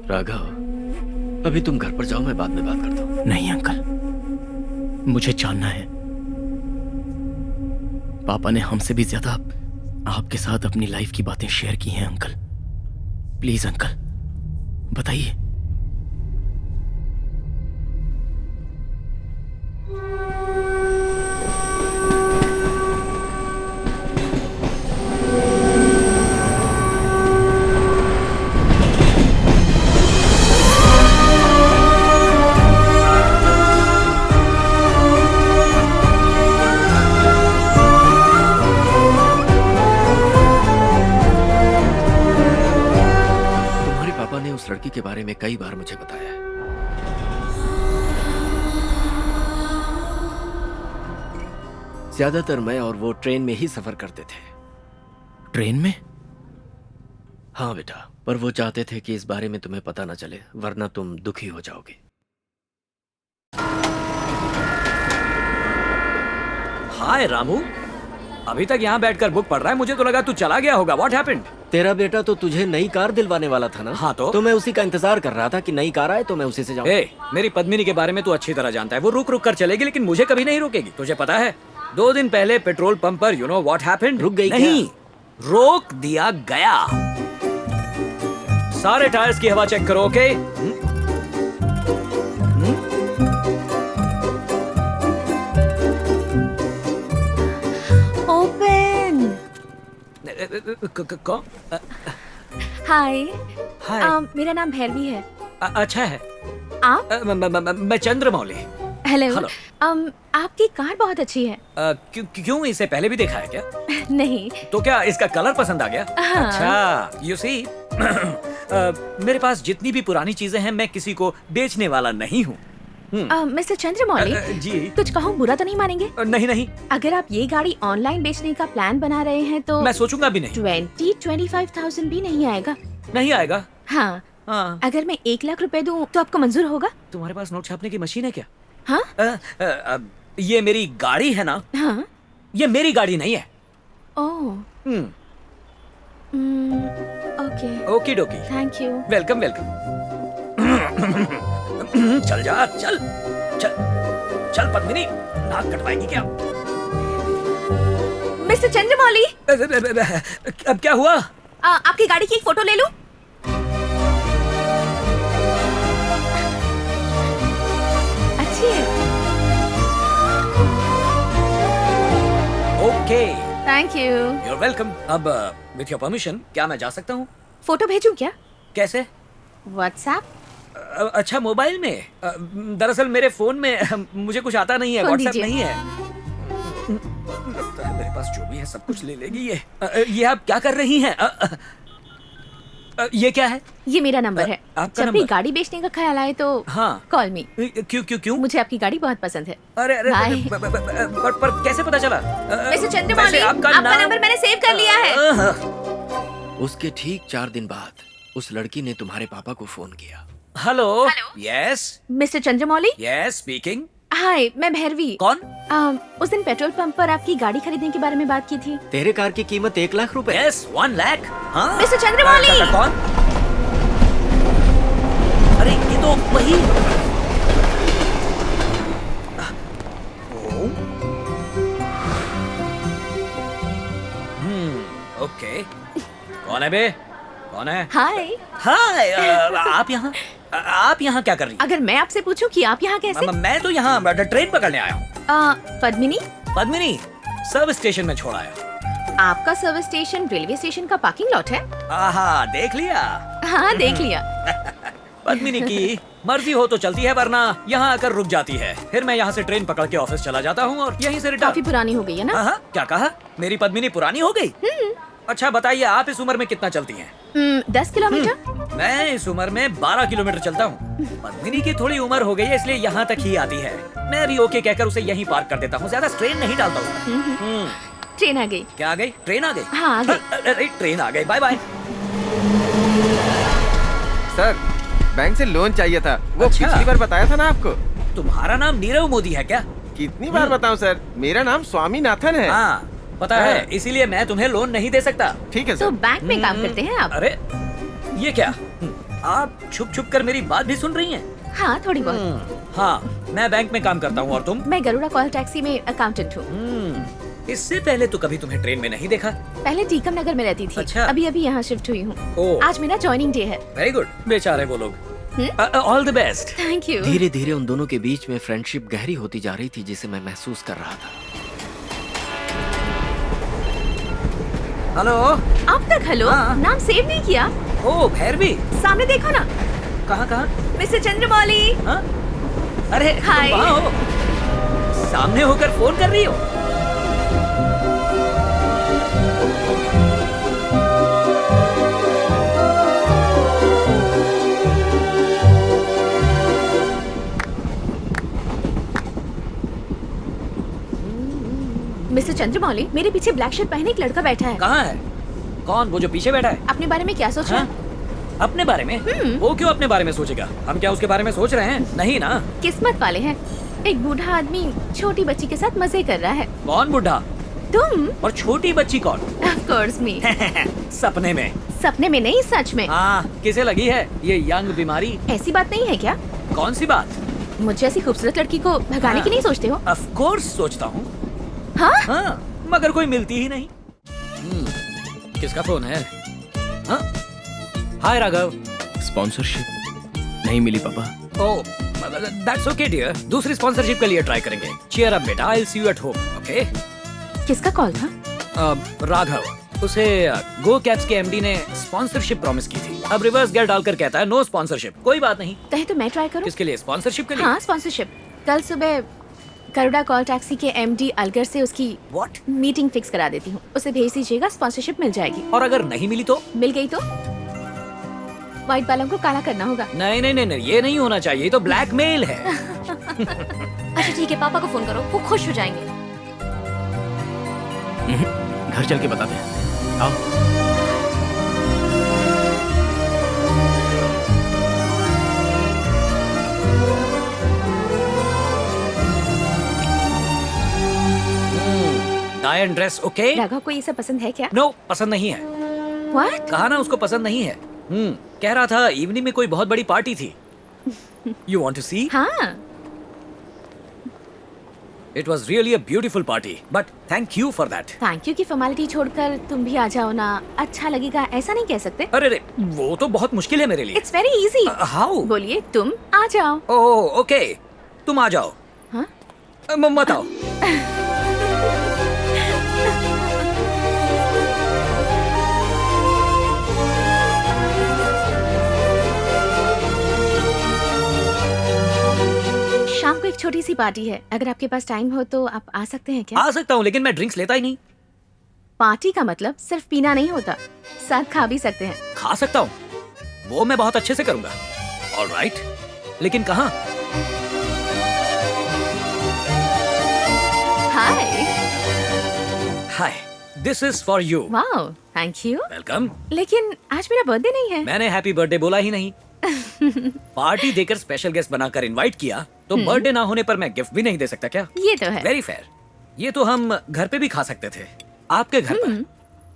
[SPEAKER 1] राघव, अभी तुम घर पर जाओ, मैं बाद में बात करता हूँ।
[SPEAKER 10] नहीं अंकल, मुझे जानना है। पापा ने हमसे भी ज्यादा आपके साथ अपनी लाइफ की बातें शेयर की हैं अंकल। प्लीज अंकल, बताइए।
[SPEAKER 1] उस लड़की के बारे में कई बार मुझे बताया है। ज्यादातर मैं और वो ट्रेन में ही सफर करते थे।
[SPEAKER 10] ट्रेन में?
[SPEAKER 1] हाँ बेटा, पर वो चाहते थे कि इस बारे में तुम्हें पता न चले, वरना तुम दुखी हो जाओगे।
[SPEAKER 11] हाय रामू, अभी तक यहाँ बैठकर बुक पढ़ रहा है। मुझे तो लगा तू चला गया होगा। What happened?
[SPEAKER 1] तेरा बेटा तो तुझे नई कार दिलवाने वाला था ना?
[SPEAKER 11] हाँ तो
[SPEAKER 1] मैं उसी का इंतजार कर रहा था कि नई कार आए तो मैं उसी से जाऊँ।
[SPEAKER 11] मेरी पद्मिनी के बारे में तू अच्छी तरह जानता है। वो रुक रुक कर चलेगी लेकिन मुझे कभी नहीं रोकेगी। तुझे पता है 2 दिन पहले पेट्रोल पंप पर यू नो व्हाट हैपेंड?
[SPEAKER 1] रुक गई?
[SPEAKER 11] नहीं, रोक दिया गया। सारे टायर्स की हवा चेक करो। Okay
[SPEAKER 9] open.
[SPEAKER 11] कौन?
[SPEAKER 9] हाय
[SPEAKER 11] हाय।
[SPEAKER 9] मेरा नाम भैरवी है।
[SPEAKER 11] अच्छा है।
[SPEAKER 9] आप?
[SPEAKER 11] मैं चंद्रमौली।
[SPEAKER 9] हेलो। आपकी कार बहुत अच्छी है।
[SPEAKER 11] क्यों इसे पहले भी देखा है क्या?
[SPEAKER 9] नहीं।
[SPEAKER 11] तो क्या इसका कलर पसंद आ गया?
[SPEAKER 9] हाँ।
[SPEAKER 11] अच्छा, यू सी मेरे पास जितनी भी पुरानी चीजें हैं मैं किसी को बेचने वाला नहीं हूँ।
[SPEAKER 9] मिस्टर चंद्रमौली,
[SPEAKER 11] जी
[SPEAKER 9] कुछ कहूँ बुरा तो नहीं मानेंगे?
[SPEAKER 11] नहीं नहीं।
[SPEAKER 9] अगर आप ये गाड़ी ऑनलाइन बेचने का प्लान बना रहे हैं तो
[SPEAKER 11] मैं सोचूंगा भी नहीं।
[SPEAKER 9] 20-25,000 भी नहीं आएगा।
[SPEAKER 11] नहीं आएगा?
[SPEAKER 9] हाँ।
[SPEAKER 11] हाँ।
[SPEAKER 9] अगर मैं 1 लाख रुपए दूं तो आपको मंजूर होगा?
[SPEAKER 11] तुम्हारे पास नोट छापने की मशीन है क्या?
[SPEAKER 9] हाँ।
[SPEAKER 11] ये मेरी गाड़ी है ना?
[SPEAKER 9] हाँ।
[SPEAKER 11] ये मेरी गाड़ी नहीं है।
[SPEAKER 9] Oh. Okay.
[SPEAKER 11] Okay dokey.
[SPEAKER 9] Thank you.
[SPEAKER 11] Welcome welcome. चल जा, चल चल चल पद्मिनी, नाक कटवाएगी क्या?
[SPEAKER 9] मिस्टर चंद्रमौली,
[SPEAKER 11] अब क्या हुआ?
[SPEAKER 9] आपकी गाड़ी की एक फोटो ले लूं? अच्छी है।
[SPEAKER 11] Okay.
[SPEAKER 9] Thank you.
[SPEAKER 11] You're welcome. अब विथ योर परमिशन क्या मैं जा सकता हूँ?
[SPEAKER 9] फोटो भेजूं क्या?
[SPEAKER 11] कैसे?
[SPEAKER 9] व्हाट्सएप?
[SPEAKER 11] अच्छा, मोबाइल में? दरअसल मेरे फोन में मुझे कुछ आता नहीं है, व्हाट्सएप नहीं है। लगता है मेरे पास जो भी है सब कुछ ले लेगी ये आप क्या कर रही हैं? ये क्या है?
[SPEAKER 9] ये मेरा नंबर है।
[SPEAKER 11] आपका
[SPEAKER 9] जब भी
[SPEAKER 11] नंबर?
[SPEAKER 9] गाड़ी बेचने का ख्याल आए तो
[SPEAKER 11] हाँ।
[SPEAKER 9] कॉल मी।
[SPEAKER 11] क्यों क्यों क्यों?
[SPEAKER 9] मुझे आपकी गाड़ी बहुत पसंद है।
[SPEAKER 11] अरे अरे
[SPEAKER 9] बाय।
[SPEAKER 11] पर कैसे पता चला?
[SPEAKER 9] मिस्टर चंद्रमौली, आपका नंबर मैंने सेव कर लिया है।
[SPEAKER 1] उसके ठीक 4 दिन बाद उस लड़की ने तुम्हारे पापा को फोन किया।
[SPEAKER 11] Hello. Yes.
[SPEAKER 9] Mister Chandramouli.
[SPEAKER 11] Yes, speaking.
[SPEAKER 9] Hi, मैं भैरवी।
[SPEAKER 11] कौन?
[SPEAKER 9] उस दिन पेट्रोल पंप पर आपकी गाड़ी खरीदने के बारे में बात की थी।
[SPEAKER 1] तेरे कार की कीमत 1 लाख रुपए।
[SPEAKER 11] यस, 1 लाख। हाँ?
[SPEAKER 9] मिस्टर चंद्रमौली।
[SPEAKER 11] कौन? अरे ये तो वही। ओके। कौन है बे? कौन है?
[SPEAKER 9] हाय।
[SPEAKER 11] हाय। आप यहाँ क्या कर रही?
[SPEAKER 9] अगर मैं आपसे पूछूं कि आप यहाँ कैसे?
[SPEAKER 11] मैं तो यहाँ ट्रेन पकड़ने आया हूँ।
[SPEAKER 9] पद्मिनी?
[SPEAKER 11] पद्मिनी सर्विस स्टेशन में छोड़ आया।
[SPEAKER 9] आपका सर्विस स्टेशन रेलवे स्टेशन का पार्किंग लॉट है?
[SPEAKER 11] आहा, देख लिया?
[SPEAKER 9] हाँ, देख लिया।
[SPEAKER 11] पद्मिनी की मर्जी हो तो चलती है, वरना यहाँ आकर रुक जाती है। फिर मैं यहाँ से ट्रेन पकड़ के ऑफिस चला जाता हूँ और यहीं से रिटर्न।
[SPEAKER 9] काफी पुरानी हो गई है ना?
[SPEAKER 11] हाँ, क्या कहा? मेरी पद्मिनी पुरानी हो गई? अच्छा बताइए, आप इस उम्र में कितना चलती हैं?
[SPEAKER 9] 10 किलोमीटर।
[SPEAKER 11] मैं इस उम्र में 12 किलोमीटर चलता हूँ। पद्मिनी की थोड़ी उम्र हो गई है इसलिए यहाँ तक ही आती है। मैं भी ओके कहकर उसे यहीं पार्क कर देता हूँ, ज्यादा स्ट्रेन नहीं डालता हूँ।
[SPEAKER 9] ट्रेन आ गई।
[SPEAKER 11] क्या आ गई? ट्रेन आ गई?
[SPEAKER 9] हाँ, आ गई।
[SPEAKER 11] अरे ट्रेन आ गई। Bye bye.
[SPEAKER 15] सर, बैंक से लोन चाहिए था। वो
[SPEAKER 11] अच्छा।
[SPEAKER 15] पिछली बार बताया था ना आपको।
[SPEAKER 11] तुम्हारा नाम नीरव मोदी है क्या?
[SPEAKER 15] कितनी बार बताऊं सर, मेरा नाम स्वामीनाथन है।
[SPEAKER 11] हाँ, पता है, इसीलिए मैं तुम्हें लोन नहीं दे सकता।
[SPEAKER 15] ठीक है
[SPEAKER 9] तो बैंक में काम करते हैं आप?
[SPEAKER 11] अरे ये क्या? आप छुप छुप कर मेरी बात भी सुन रही हैं?
[SPEAKER 9] हाँ, थोड़ी बहुत।
[SPEAKER 11] हाँ, मैं बैंक में काम करता हूँ। और तुम?
[SPEAKER 9] मैं गरुड़ा कॉल टैक्सी में अकाउंटेंट हूँ।
[SPEAKER 11] इससे पहले तो कभी तुम्हें ट्रेन में नहीं देखा।
[SPEAKER 9] पहले टीकम नगर में रहती थी।
[SPEAKER 11] अच्छा।
[SPEAKER 9] अभी अभी यहाँ शिफ्ट हुई हूँ।
[SPEAKER 11] ओह।
[SPEAKER 9] आज मेरा ज्वाइनिंग डे है।
[SPEAKER 11] Very good. बेचारे वो लोग। All the best.
[SPEAKER 9] Thank you.
[SPEAKER 1] धीरे धीरे उन दोनों के बीच में फ्रेंडशिप गहरी होती जा रही थी, जिसे मैं महसूस कर रहा था।
[SPEAKER 11] हेलो।
[SPEAKER 9] अब तक हेलो? नाम सेव नहीं किया?
[SPEAKER 11] ओ भैरवी।
[SPEAKER 9] सामने देखो ना।
[SPEAKER 11] कहाँ कहाँ?
[SPEAKER 9] मिस्टर चंद्रमौली।
[SPEAKER 11] अरे
[SPEAKER 9] हाय।
[SPEAKER 11] तुम वहाँ हो? सामने होकर फोन कर रही हो?
[SPEAKER 9] मिस्टर चंद्रमौली, मेरे पीछे ब्लैक शर्ट पहने एक लड़का बैठा है।
[SPEAKER 11] कहाँ है? कौन? वो जो पीछे बैठा है?
[SPEAKER 9] अपने बारे में क्या सोच रहा है?
[SPEAKER 11] अपने बारे में? वो क्यों अपने बारे में सोचेगा? हम क्या उसके बारे में सोच रहे हैं? नहीं ना।
[SPEAKER 9] किस्मत वाले हैं। एक बूढ़ा आदमी छोटी बच्ची के साथ मजे कर रहा है।
[SPEAKER 11] कौन बूढ़ा?
[SPEAKER 9] तुम।
[SPEAKER 11] और छोटी बच्ची कौन?
[SPEAKER 9] Of course me।
[SPEAKER 11] सपने में।
[SPEAKER 9] सपने में नहीं, सच में।
[SPEAKER 11] हाँ, किसे लगी है ये यंग बीमारी?
[SPEAKER 9] ऐसी बात नहीं है क्या?
[SPEAKER 11] कौन सी बात?
[SPEAKER 9] मुझे ऐसी खूबसूरत लड़की को भगाने की नहीं सोचते हो?
[SPEAKER 11] Of course सोचता हूँ।
[SPEAKER 9] हाँ?
[SPEAKER 11] मगर कोई मिलती ही नहीं। किसका फोन है? हाँ? हाय राघव।
[SPEAKER 10] स्पॉन्सरशिप नहीं मिली पापा।
[SPEAKER 11] ओह, दैट्स ओके डियर। दूसरी स्पॉन्सरशिप के लिए ट्राई करेंगे। चीयर अप बेटा, I will see you at home, okay?
[SPEAKER 9] किसका कॉल था?
[SPEAKER 11] राघव। उसे गो कैब्स के एमडी ने स्पॉन्सरशिप प्रॉमिस की थी। अब रिवर्स गियर डालकर कहता है नो स्पॉन्सरशिप। कोई बात नहीं।
[SPEAKER 9] कहे तो मैं ट्राई करूं?
[SPEAKER 11] किसके लिए? स्पॉन्सरशिप के लिए?
[SPEAKER 9] हाँ, स्पॉन्सरशिप। कल सुबह गरुड़ा कॉल टैक्सी के एमडी अलगर से उसकी मीटिंग फिक्स करा देती हूँ। उसे भेज दीजिएगा, स्पॉन्सरशिप मिल जाएगी।
[SPEAKER 11] और अगर नहीं मिली तो?
[SPEAKER 9] मिल गई तो व्हाइट बालों को काला करना होगा।
[SPEAKER 11] नहीं नहीं नहीं, ये नहीं होना चाहिए। ये तो ब्लैकमेल है।
[SPEAKER 8] अच्छा ठीक है, पापा को फोन करो, वो खुश हो जाएंगे।
[SPEAKER 10] घर चल के बताते हैं। आओ।
[SPEAKER 11] Tie and dress okay?
[SPEAKER 9] Raghav को ये सब पसंद है क्या?
[SPEAKER 11] नो, पसंद नहीं है।
[SPEAKER 9] What?
[SPEAKER 11] कहा ना उसको पसंद नहीं है। कह रहा था इवनिंग में कोई बहुत बड़ी पार्टी थी। You want to see?
[SPEAKER 9] हाँ।
[SPEAKER 11] It was really a beautiful party, but thank you for that.
[SPEAKER 9] Thank you की फॉर्मेलिटी छोड़कर तुम भी आ जाओ ना, अच्छा लगेगा, ऐसा नहीं कह सकते?
[SPEAKER 11] अरे रे, वो तो बहुत मुश्किल है मेरे लिए।
[SPEAKER 9] It's very easy.
[SPEAKER 11] How?
[SPEAKER 9] बोलिए, तुम आ जाओ।
[SPEAKER 11] ओह ओके, तुम आ जाओ।
[SPEAKER 9] हाँ?
[SPEAKER 11] मत आओ।
[SPEAKER 9] शाम को एक छोटी सी पार्टी है, अगर आपके पास टाइम हो तो आप आ सकते हैं क्या?
[SPEAKER 11] आ सकता हूँ, लेकिन मैं ड्रिंक्स लेता ही नहीं।
[SPEAKER 9] पार्टी का मतलब सिर्फ पीना नहीं होता, साथ खा भी सकते हैं।
[SPEAKER 11] खा सकता हूँ, वो मैं बहुत अच्छे से करूंगा। ऑलराइट, लेकिन कहाँ?
[SPEAKER 9] Hi.
[SPEAKER 11] Hi, this is for you.
[SPEAKER 9] Wow, thank you.
[SPEAKER 11] Welcome.
[SPEAKER 9] लेकिन आज मेरा बर्थडे नहीं है।
[SPEAKER 11] मैंने हैप्पी बर्थडे बोला ही नहीं। पार्टी देकर स्पेशल गेस्ट बनाकर इनवाइट किया, तो बर्थडे ना होने पर मैं गिफ्ट भी नहीं दे सकता क्या?
[SPEAKER 9] ये तो है।
[SPEAKER 11] Very fair. ये तो हम घर पे भी खा सकते थे, आपके घर पर।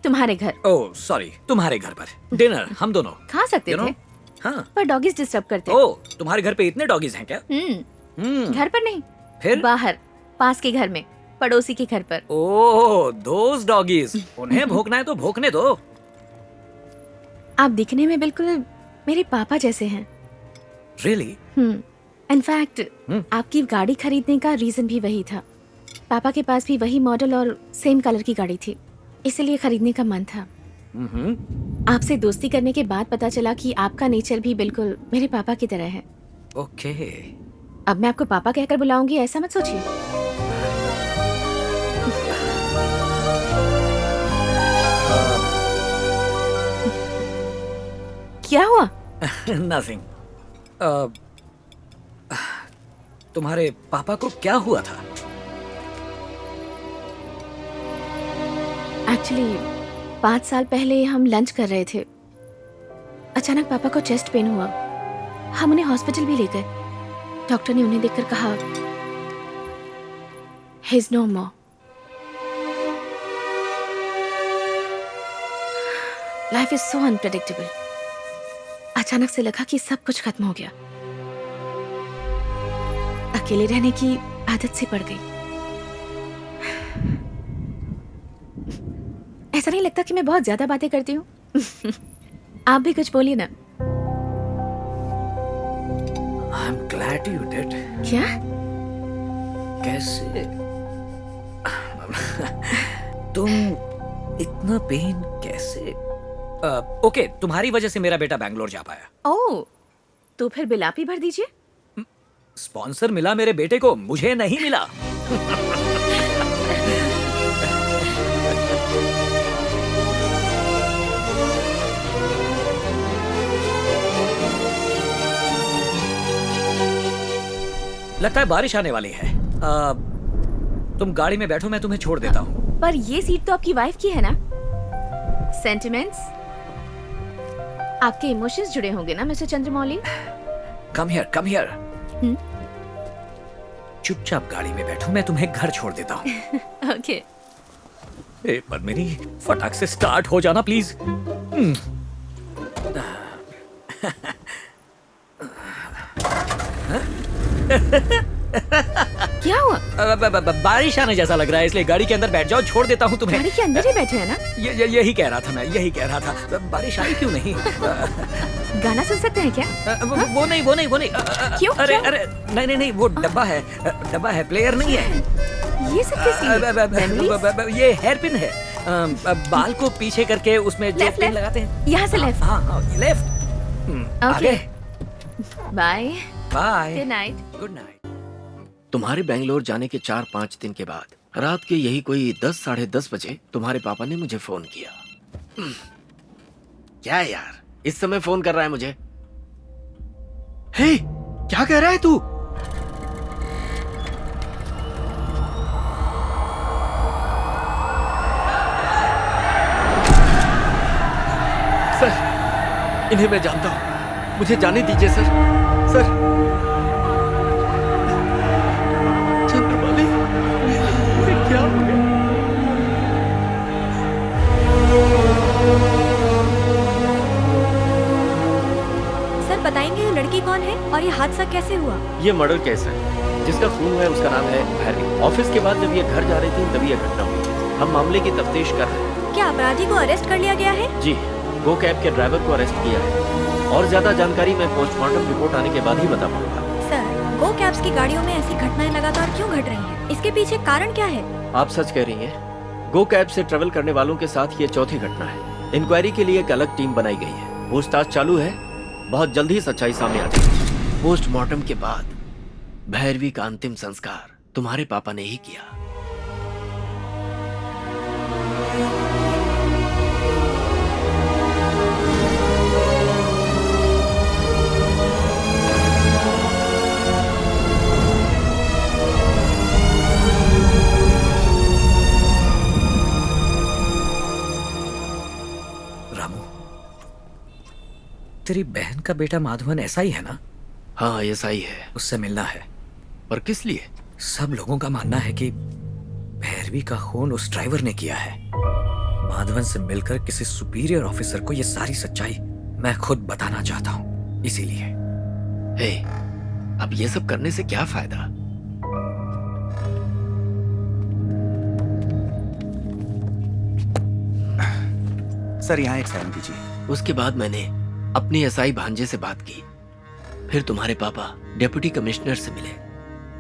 [SPEAKER 9] तुम्हारे घर?
[SPEAKER 11] ओह सॉरी, तुम्हारे घर पर डिनर हम दोनों
[SPEAKER 9] खा सकते थे।
[SPEAKER 11] हाँ,
[SPEAKER 9] पर डॉगीज डिस्टर्ब करते।
[SPEAKER 11] ओह, तुम्हारे घर पे इतने डॉगीज हैं क्या?
[SPEAKER 9] घर पर नहीं,
[SPEAKER 11] फिर
[SPEAKER 9] बाहर, पास के घर में, पड़ोसी के घर पर।
[SPEAKER 11] ओह, दोस डॉगीज। उन्हें भौंकना है तो भौंकने दो।
[SPEAKER 9] आप दिखने में बिल्कुल मेरे पापा जैसे हैं।
[SPEAKER 11] Really?
[SPEAKER 9] इनफैक्ट आपकी गाड़ी खरीदने का रीजन भी वही था। पापा के पास भी वही मॉडल और सेम कलर की गाड़ी थी, इसलिए खरीदने का मन था। आपसे दोस्ती करने के बाद पता चला कि आपका नेचर भी बिल्कुल मेरे पापा की तरह है।
[SPEAKER 11] ओके।
[SPEAKER 9] अब मैं आपको पापा कहकर बुलाऊंगी, ऐसा मत सोचिए। क्या हुआ?
[SPEAKER 11] Nothing. तुम्हारे पापा को क्या हुआ था?
[SPEAKER 9] एक्चुअली 5 साल पहले हम लंच कर रहे थे, अचानक पापा को चेस्ट पेन हुआ। हम उन्हें हॉस्पिटल भी ले गए। डॉक्टर ने उन्हें देखकर कहा, he is no more. Life is so unpredictable. अचानक से लगा कि सब कुछ खत्म हो गया। अकेले रहने की आदत सी पड़ गई। ऐसा नहीं लगता कि मैं बहुत ज्यादा बातें करती हूँ? आप भी कुछ बोलिए ना।
[SPEAKER 11] I'm glad you did.
[SPEAKER 9] क्या?
[SPEAKER 11] कैसे? तुम इतना पेन कैसे? ओके, तुम्हारी वजह से मेरा बेटा बैंगलोर जा पाया।
[SPEAKER 9] ओह, तो फिर बिल आप ही भर दीजिए।
[SPEAKER 11] स्पॉन्सर मिला मेरे बेटे को, मुझे नहीं मिला। लगता है बारिश आने वाली है। तुम गाड़ी में बैठो, मैं तुम्हें छोड़ देता हूँ।
[SPEAKER 9] पर ये सीट तो आपकी वाइफ की है ना? सेंटिमेंट्स? आपके इमोशंस जुड़े होंगे ना मिस्टर चंद्रमौली?
[SPEAKER 11] Come here. चुपचाप गाड़ी में बैठो, मैं तुम्हें घर छोड़ देता हूँ।
[SPEAKER 9] ओके।
[SPEAKER 11] पद्मिनी, फटाक से स्टार्ट हो जाना प्लीज।
[SPEAKER 9] क्या हुआ?
[SPEAKER 11] बारिश आने जैसा लग रहा है, इसलिए गाड़ी के अंदर बैठ जाओ, छोड़ देता हूँ तुम्हें।
[SPEAKER 9] गाड़ी के अंदर ही बैठे हैं ना?
[SPEAKER 11] यही कह रहा था मैं, यही कह रहा था। बारिश आई क्यों नहीं?
[SPEAKER 9] गाना सुन सकते हैं क्या?
[SPEAKER 11] वो नहीं।
[SPEAKER 9] क्यों?
[SPEAKER 11] अरे नहीं, वो डब्बा है, प्लेयर नहीं है।
[SPEAKER 9] ये सब किस लिए?
[SPEAKER 11] ये हेयर पिन है। बाल को पीछे करके उसमें जो पिन लगाते हैं।
[SPEAKER 9] यहाँ से लेफ्ट।
[SPEAKER 11] हाँ, लेफ्ट। आगे।
[SPEAKER 9] बाय।
[SPEAKER 11] Good
[SPEAKER 9] night.
[SPEAKER 1] तुम्हारे बेंगलोर जाने के 4-5 दिन के बाद रात के यही कोई 10 साढ़े 10 बजे तुम्हारे पापा ने मुझे फोन किया। क्या है यार, इस समय फोन कर रहा है मुझे? हे, क्या कह रहा है तू? सर, इन्हें मैं जानता हूं, मुझे जाने दीजिए सर। चंद्रमौली, ये क्या हो गया?
[SPEAKER 14] सर बताएंगे ये लड़की कौन है और ये हादसा कैसे हुआ?
[SPEAKER 1] ये मर्डर केस है। जिसका खून हुआ है उसका नाम है भैरवी। ऑफिस के बाद जब ये घर जा रही थी तभी ये घटना हुई। हम मामले की तफ्तीश कर रहे हैं।
[SPEAKER 14] क्या अपराधी को अरेस्ट कर लिया गया है?
[SPEAKER 1] जी, गो कैब के ड्राइवर को अरेस्ट किया है और ज्यादा जानकारी मैं पोस्टमार्टम रिपोर्ट आने के बाद ही बता पाऊंगा।
[SPEAKER 14] सर, गो कैब्स की गाड़ियों में ऐसी घटनाएं लगातार क्यों घट रही हैं? इसके पीछे कारण क्या है?
[SPEAKER 1] आप सच कह रही हैं। गो कैब से ट्रेवल करने वालों के साथ ये चौथी घटना है। इंक्वायरी के लिए एक अलग टीम बनाई गई है। पूछताछ चालू है, बहुत जल्द ही सच्चाई सामने आ जाएगी। पोस्टमार्टम के बाद भैरवी का अंतिम संस्कार तुम्हारे पापा ने ही किया।
[SPEAKER 11] तेरी बहन का बेटा माधवन ऐसा ही है ना?
[SPEAKER 1] हाँ, ऐसा ही है।
[SPEAKER 11] उससे मिलना है।
[SPEAKER 1] पर किस लिए?
[SPEAKER 11] सब लोगों का मानना है कि भैरवी का खून उस ड्राइवर ने किया है। माधवन से मिलकर किसी सुपीरियर ऑफिसर को ये सारी सच्चाई मैं खुद बताना चाहता हूँ, इसीलिए।
[SPEAKER 1] हे, अब ये सब करने से क्या फायदा?
[SPEAKER 13] सर, यहाँ एक साइन कीजिए।
[SPEAKER 1] उसके बाद मैंने अपनी एसआई भांजे से बात की। फिर तुम्हारे पापा डिप्टी कमिश्नर से मिले।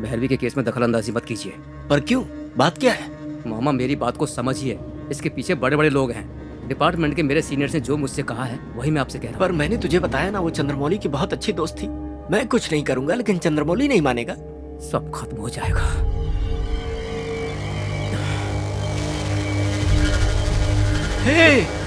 [SPEAKER 12] भैरवी के केस में दखलंदाजी मत कीजिए।
[SPEAKER 1] पर क्यों? बात क्या है?
[SPEAKER 12] मामा, मेरी बात को समझिए। इसके पीछे बड़े बड़े लोग हैं। डिपार्टमेंट के मेरे सीनियर्स ने जो मुझसे कहा है वही मैं आपसे कह रहा हूं।
[SPEAKER 1] पर मैंने तुझे बताया ना, वो चंद्रमौली की बहुत अच्छी दोस्त थी। मैं कुछ नहीं करूंगा, लेकिन चंद्रमौली नहीं मानेगा।
[SPEAKER 12] सब खत्म हो जाएगा।
[SPEAKER 1] हे!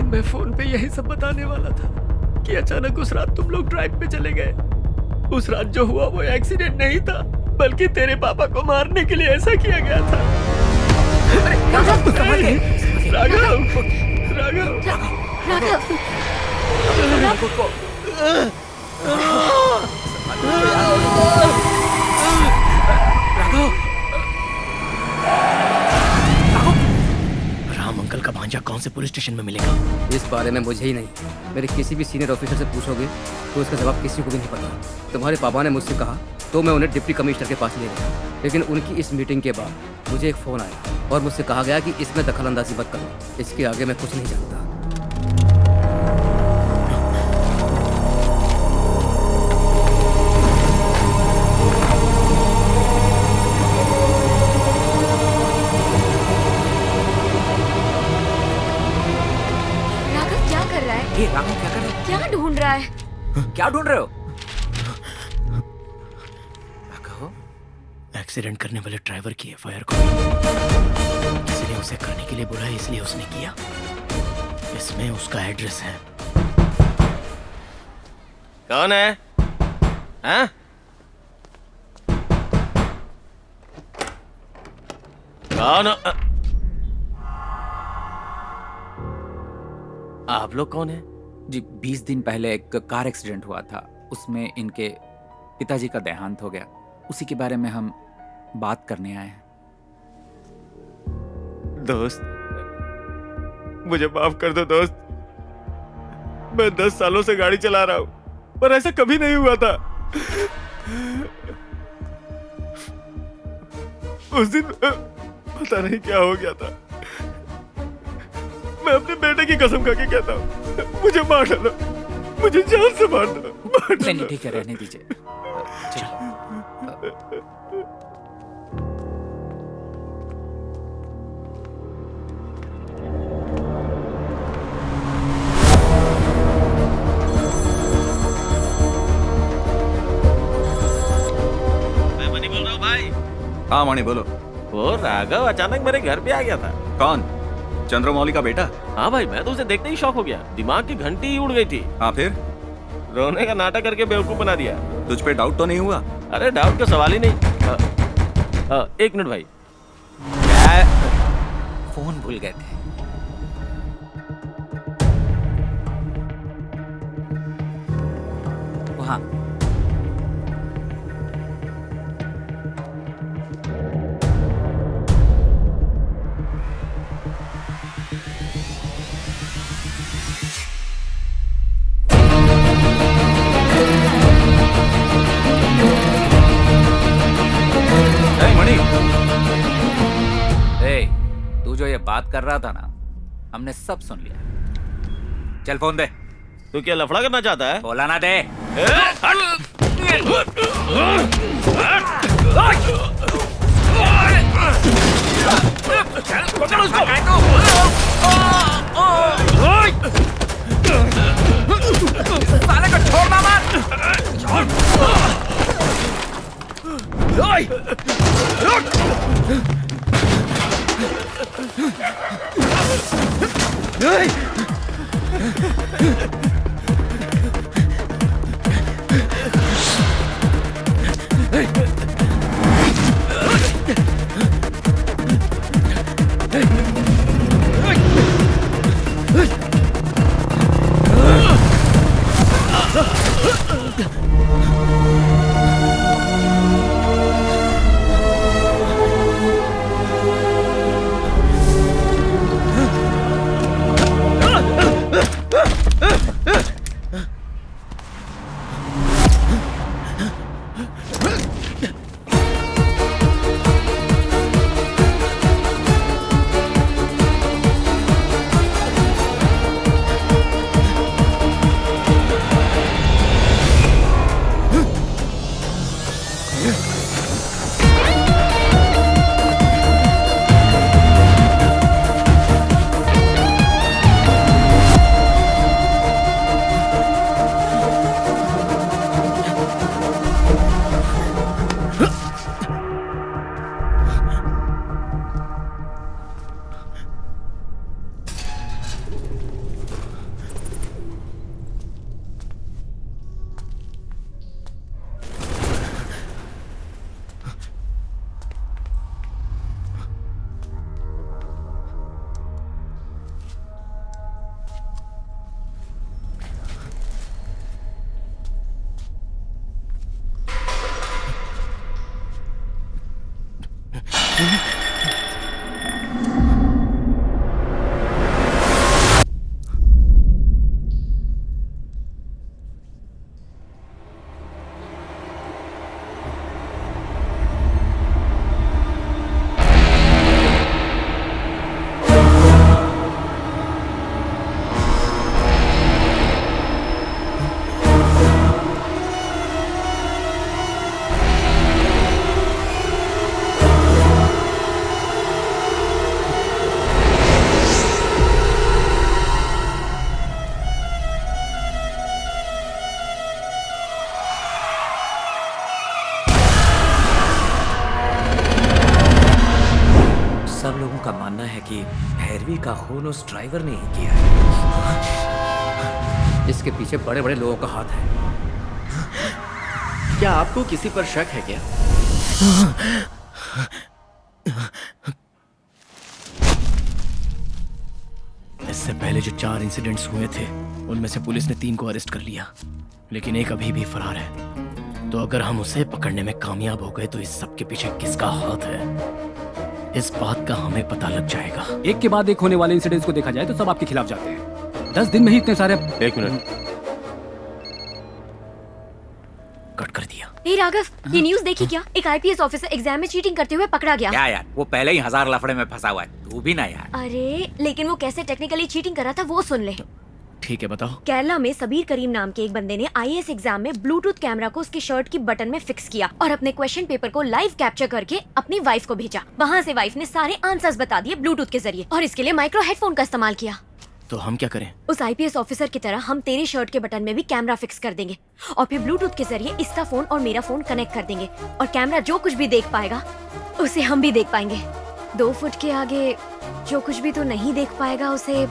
[SPEAKER 1] मैं फोन पे यही सब बताने वाला था कि अचानक उस रात तुम लोग ड्राइव पे चले गए। उस रात जो हुआ वो एक्सीडेंट नहीं था, बल्कि तेरे पापा को मारने के लिए ऐसा किया गया था।
[SPEAKER 10] राम अंकल का भांजा कौन से पुलिस स्टेशन में मिलेगा?
[SPEAKER 12] इस बारे में मुझे ही नहीं, मेरे किसी भी सीनियर ऑफिसर से पूछोगे तो इसका जवाब किसी को भी नहीं पता। तुम्हारे पापा ने मुझसे कहा तो मैं उन्हें डिप्टी कमिश्नर के पास ले गया, लेकिन उनकी इस मीटिंग के बाद मुझे एक फ़ोन आया और मुझसे कहा गया कि इसमें दखलंदाजी मत करो। इसके आगे मैं कुछ नहीं जानता।
[SPEAKER 11] राघव क्या कर रहे हो?
[SPEAKER 8] क्या ढूंढ रहा है?
[SPEAKER 11] क्या ढूंढ रहे हो?
[SPEAKER 10] एक्सीडेंट करने वाले ड्राइवर की एफआईआर को इसलिए उसे करने के लिए बुलाया, इसलिए उसने किया। इसमें उसका एड्रेस है।
[SPEAKER 2] कौन है? हाँ? कौन? आप लोग कौन है?
[SPEAKER 11] जी 20 दिन पहले एक कार एक्सीडेंट हुआ था, उसमें इनके पिताजी का देहांत हो गया। उसी के बारे में हम बात करने आए हैं।
[SPEAKER 15] दोस्त, मुझे माफ कर दो दोस्त। मैं 10 सालों से गाड़ी चला रहा हूं, पर ऐसा कभी नहीं हुआ था। उस दिन पता नहीं क्या हो गया था। मैं अपने बेटे की कसम खा के कहता हूं, मुझे मार डालो, मुझे जान से मार दो।
[SPEAKER 11] नहीं ठीक है, रहने दीजिए।
[SPEAKER 2] मैं मनी बोल रहा हूँ भाई।
[SPEAKER 13] हाँ मणि बोलो।
[SPEAKER 2] वो राघव अचानक मेरे घर पे आ गया था।
[SPEAKER 13] कौन? चंद्रमौली का बेटा?
[SPEAKER 2] हाँ भाई, मैं तो उसे देखते ही शॉक हो गया। दिमाग की घंटी ही उड़ गई थी।
[SPEAKER 13] हाँ फिर?
[SPEAKER 2] रोने का नाटक करके बेवकूफ बना दिया।
[SPEAKER 13] तुझ पे डाउट तो नहीं हुआ?
[SPEAKER 2] अरे डाउट का सवाल ही नहीं। एक मिनट भाई।
[SPEAKER 11] क्या? फोन भूल गए थे। वहाँ तू जो ये बात कर रहा था ना, हमने सब सुन लिया। चल फोन दे।
[SPEAKER 2] तू क्या लफड़ा करना चाहता है?
[SPEAKER 11] बोला ना दे। साले को छोड़ना मत। सब लोगों का मानना है कि भैरवी का खून उस ड्राइवर ने ही किया है।
[SPEAKER 12] इसके पीछे बड़े बड़े लोगों का हाथ है।
[SPEAKER 1] क्या आपको किसी पर शक है क्या?
[SPEAKER 10] इससे पहले जो 4 इंसिडेंट्स हुए थे उनमें से पुलिस ने 3 को अरेस्ट कर लिया, लेकिन एक अभी भी फरार है। तो अगर हम उसे पकड़ने में कामयाब हो गए तो इस सब के पीछे किसका हाथ है, इस बात का हमें पता लग जाएगा।
[SPEAKER 4] एक के बाद एक होने वाले इंसिडेंट्स को देखा जाए तो सब आपके खिलाफ जाते हैं। 10 दिन में ही इतने सारे।
[SPEAKER 2] 1 मिनट,
[SPEAKER 10] कट कर दिया।
[SPEAKER 8] ए राघव, ये न्यूज़ देखी क्या? एक आईपीएस ऑफिसर एग्जाम में चीटिंग करते हुए पकड़ा गया।
[SPEAKER 11] क्या यार, वो पहले ही 1000 लफड़े में फंसा हुआ है, तू भी ना यार।
[SPEAKER 8] अरे लेकिन वो कैसे टेक्निकली चीटिंग कर रहा था वो सुन ले।
[SPEAKER 10] ठीक है, बताओ।
[SPEAKER 8] केरला में सबीर करीम नाम के एक बंदे ने आईएएस एग्जाम में ब्लूटूथ कैमरा को उसकी शर्ट की बटन में फिक्स किया और अपने क्वेश्चन पेपर को लाइव कैप्चर करके अपनी वाइफ को भेजा। वहाँ से वाइफ ने सारे आंसर्स बता दिए ब्लूटूथ के जरिए, और इसके लिए माइक्रो हेडफोन का इस्तेमाल किया।
[SPEAKER 10] तो हम क्या करें?
[SPEAKER 8] उस आईपीएस ऑफिसर की तरह हम तेरे शर्ट के बटन में भी कैमरा फिक्स कर देंगे और फिर ब्लूटूथ के जरिए इसका फोन और मेरा फोन कनेक्ट कर देंगे, और कैमरा जो कुछ भी देख पाएगा उसे हम भी देख पाएंगे। 2 फुट के आगे जो कुछ भी तू नहीं देख पाएगा उसे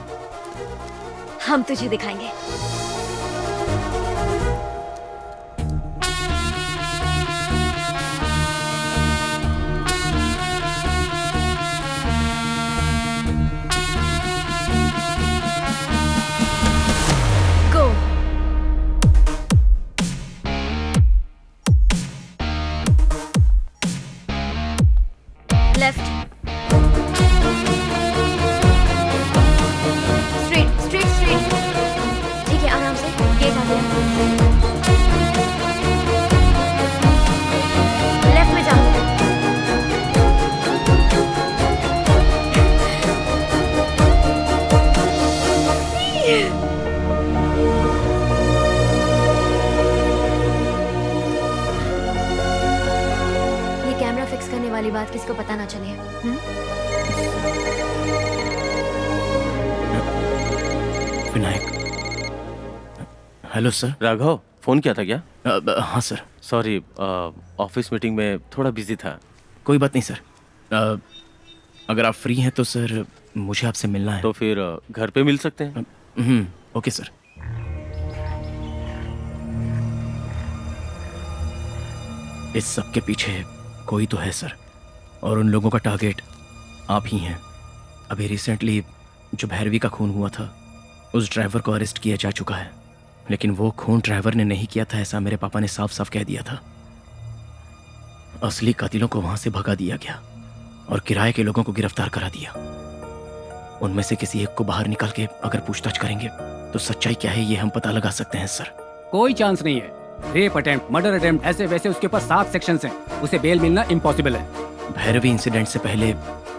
[SPEAKER 8] हम तुझे दिखाएंगे। Go. Left. Straight. ठीक है, आराम से गेट आ गया। लेफ्ट में जाओ। ये कैमरा फिक्स करने वाली बात किसी को पता ना चले।
[SPEAKER 10] Vinayak. Hello sir.
[SPEAKER 2] Raghav, phone किया था क्या?
[SPEAKER 10] हाँ सर।
[SPEAKER 2] सॉरी, ऑफिस मीटिंग में थोड़ा बिजी था।
[SPEAKER 10] कोई बात नहीं सर। अगर आप फ्री हैं तो सर मुझे आपसे मिलना है।
[SPEAKER 2] तो फिर घर पे मिल सकते हैं।
[SPEAKER 10] Okay sir. इस सब के पीछे कोई तो है सर, और उन लोगों का टारगेट आप ही हैं। अभी रिसेंटली जो भैरवी का खून हुआ था उस ड्राइवर को अरेस्ट किया जा चुका है, लेकिन वो खून ड्राइवर ने नहीं किया था ऐसा मेरे पापा ने साफ साफ कह दिया था। असली कातिलों को वहां से भगा दिया गया और किराए के लोगों को गिरफ्तार करा दिया। उनमें से किसी एक को बाहर निकाल के अगर पूछताछ करेंगे तो सच्चाई क्या है ये हम पता लगा सकते हैं सर।
[SPEAKER 4] कोई चांस नहीं है। रेप अटेम्प्ट, मर्डर अटेम्प्ट, ऐसे वैसे उसके पास 7 सेक्शंस हैं। उसे बेल मिलना इम्पॉसिबल है।
[SPEAKER 10] भैरवी इंसिडेंट से पहले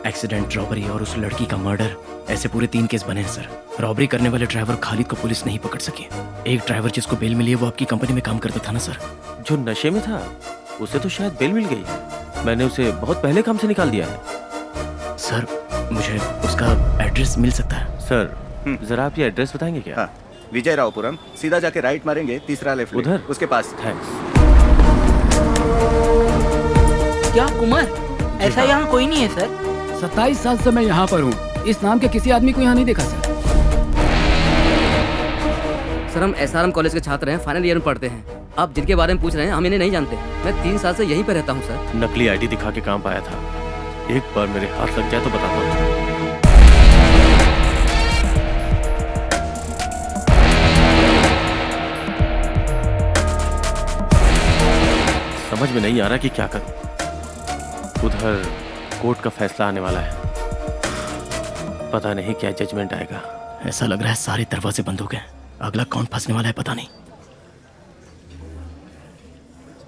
[SPEAKER 10] एक्सीडेंट, रॉबरी और उस लड़की का मर्डर, ऐसे पूरे 3 केस बने हैं सर। रॉबरी करने वाले ड्राइवर खालिद को पुलिस नहीं पकड़ सकी। एक ड्राइवर जिसको बेल मिली है वो आपकी कंपनी में काम करता था ना सर?
[SPEAKER 2] जो नशे में था उसे तो शायद बेल मिल गई। मैंने उसे बहुत पहले काम से निकाल दिया है।
[SPEAKER 10] सर मुझे उसका एड्रेस मिल सकता है?
[SPEAKER 2] सर जरा आप ये एड्रेस बताएंगे क्या?
[SPEAKER 13] हाँ, विजय रावपुरम। सीधा जाके राइट मारेंगे, तीसरा लेफ्ट
[SPEAKER 2] उधर
[SPEAKER 13] उसके पास।
[SPEAKER 2] थैंक्स।
[SPEAKER 16] क्या कुमार, ऐसा यहाँ कोई नहीं है सर?
[SPEAKER 4] 27 साल से मैं यहाँ पर हूँ। इस नाम के किसी आदमी को यहाँ नहीं देखा सर।
[SPEAKER 12] सर हम एसआरएम कॉलेज के छात्र हैं, फाइनल ईयर में पढ़ते हैं। आप जिनके बारे में पूछ रहे हैं हम इन्हें नहीं जानते। मैं 3 साल से यहीं पर रहता हूँ सर।
[SPEAKER 2] नकली आईडी दिखा के काम पाया था। एक बार मेरे हाथ लग जाए तो बताता हूँ। समझ में नहीं आ रहा कि क्या करूं। उधर कोर्ट का फैसला आने वाला है, पता नहीं क्या जजमेंट आएगा।
[SPEAKER 10] ऐसा लग रहा है सारे दरवाजे बंद हो गए। अगला कौन फंसने वाला है पता नहीं।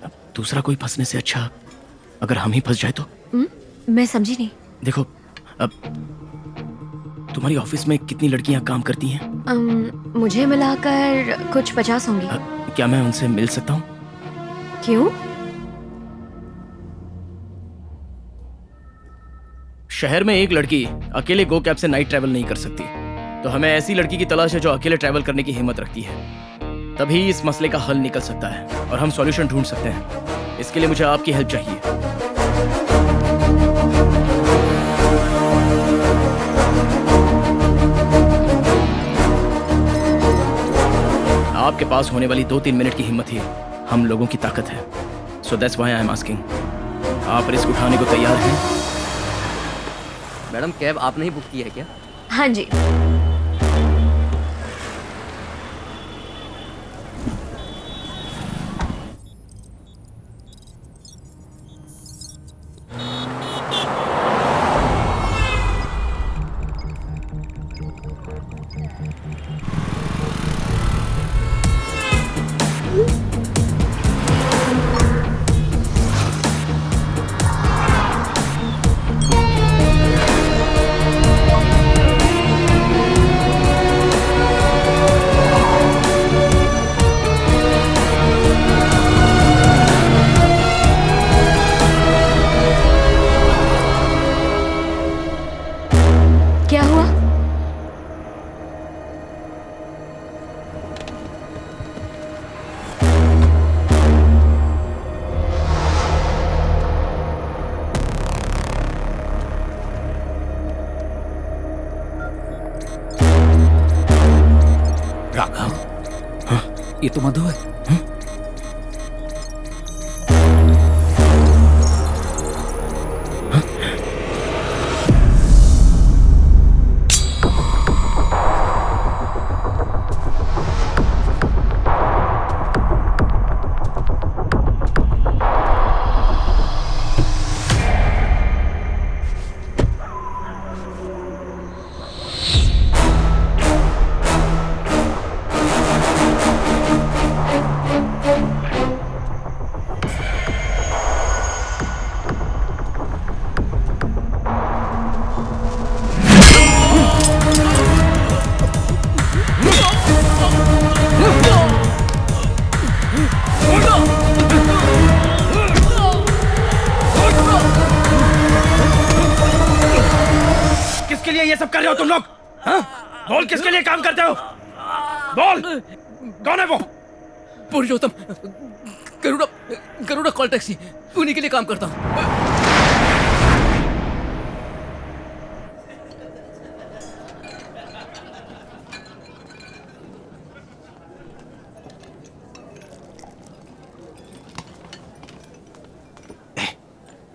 [SPEAKER 10] अब दूसरा कोई फंसने से अच्छा अगर हम ही फंस जाए तो।
[SPEAKER 8] मैं समझी नहीं।
[SPEAKER 10] देखो, अब तुम्हारी ऑफिस में कितनी लड़कियां काम करती हैं?
[SPEAKER 8] मुझे मिलाकर कुछ 50 होंगी।
[SPEAKER 10] क्या मैं उनसे मिल सकता हूँ?
[SPEAKER 8] क्यों?
[SPEAKER 10] शहर में एक लड़की अकेले गो कैब से नाइट ट्रैवल नहीं कर सकती, तो हमें ऐसी लड़की की तलाश है जो अकेले ट्रैवल करने की हिम्मत रखती है। तभी इस मसले का हल निकल सकता है और हम सॉल्यूशन ढूंढ सकते हैं। इसके लिए मुझे आपकी हेल्प चाहिए। आपके पास होने वाली 2-3 मिनट की हिम्मत ही हम लोगों की ताकत है। So that's why I am asking, आप रिस्क उठाने को तैयार हैं?
[SPEAKER 12] मैडम कैब आपने ही बुक की है क्या?
[SPEAKER 8] हाँ जी। क्या हुआ?
[SPEAKER 11] राघव, ये तो मधु है।
[SPEAKER 10] किसके लिए ये सब कर रहे हो तुम लोग? हाँ? बोल, किसके लिए काम करते हो? बोल, कौन है वो?
[SPEAKER 12] पुरुषोत्तम, गरुड़ा कॉल टैक्सी, उन्हीं के लिए काम करता हूँ।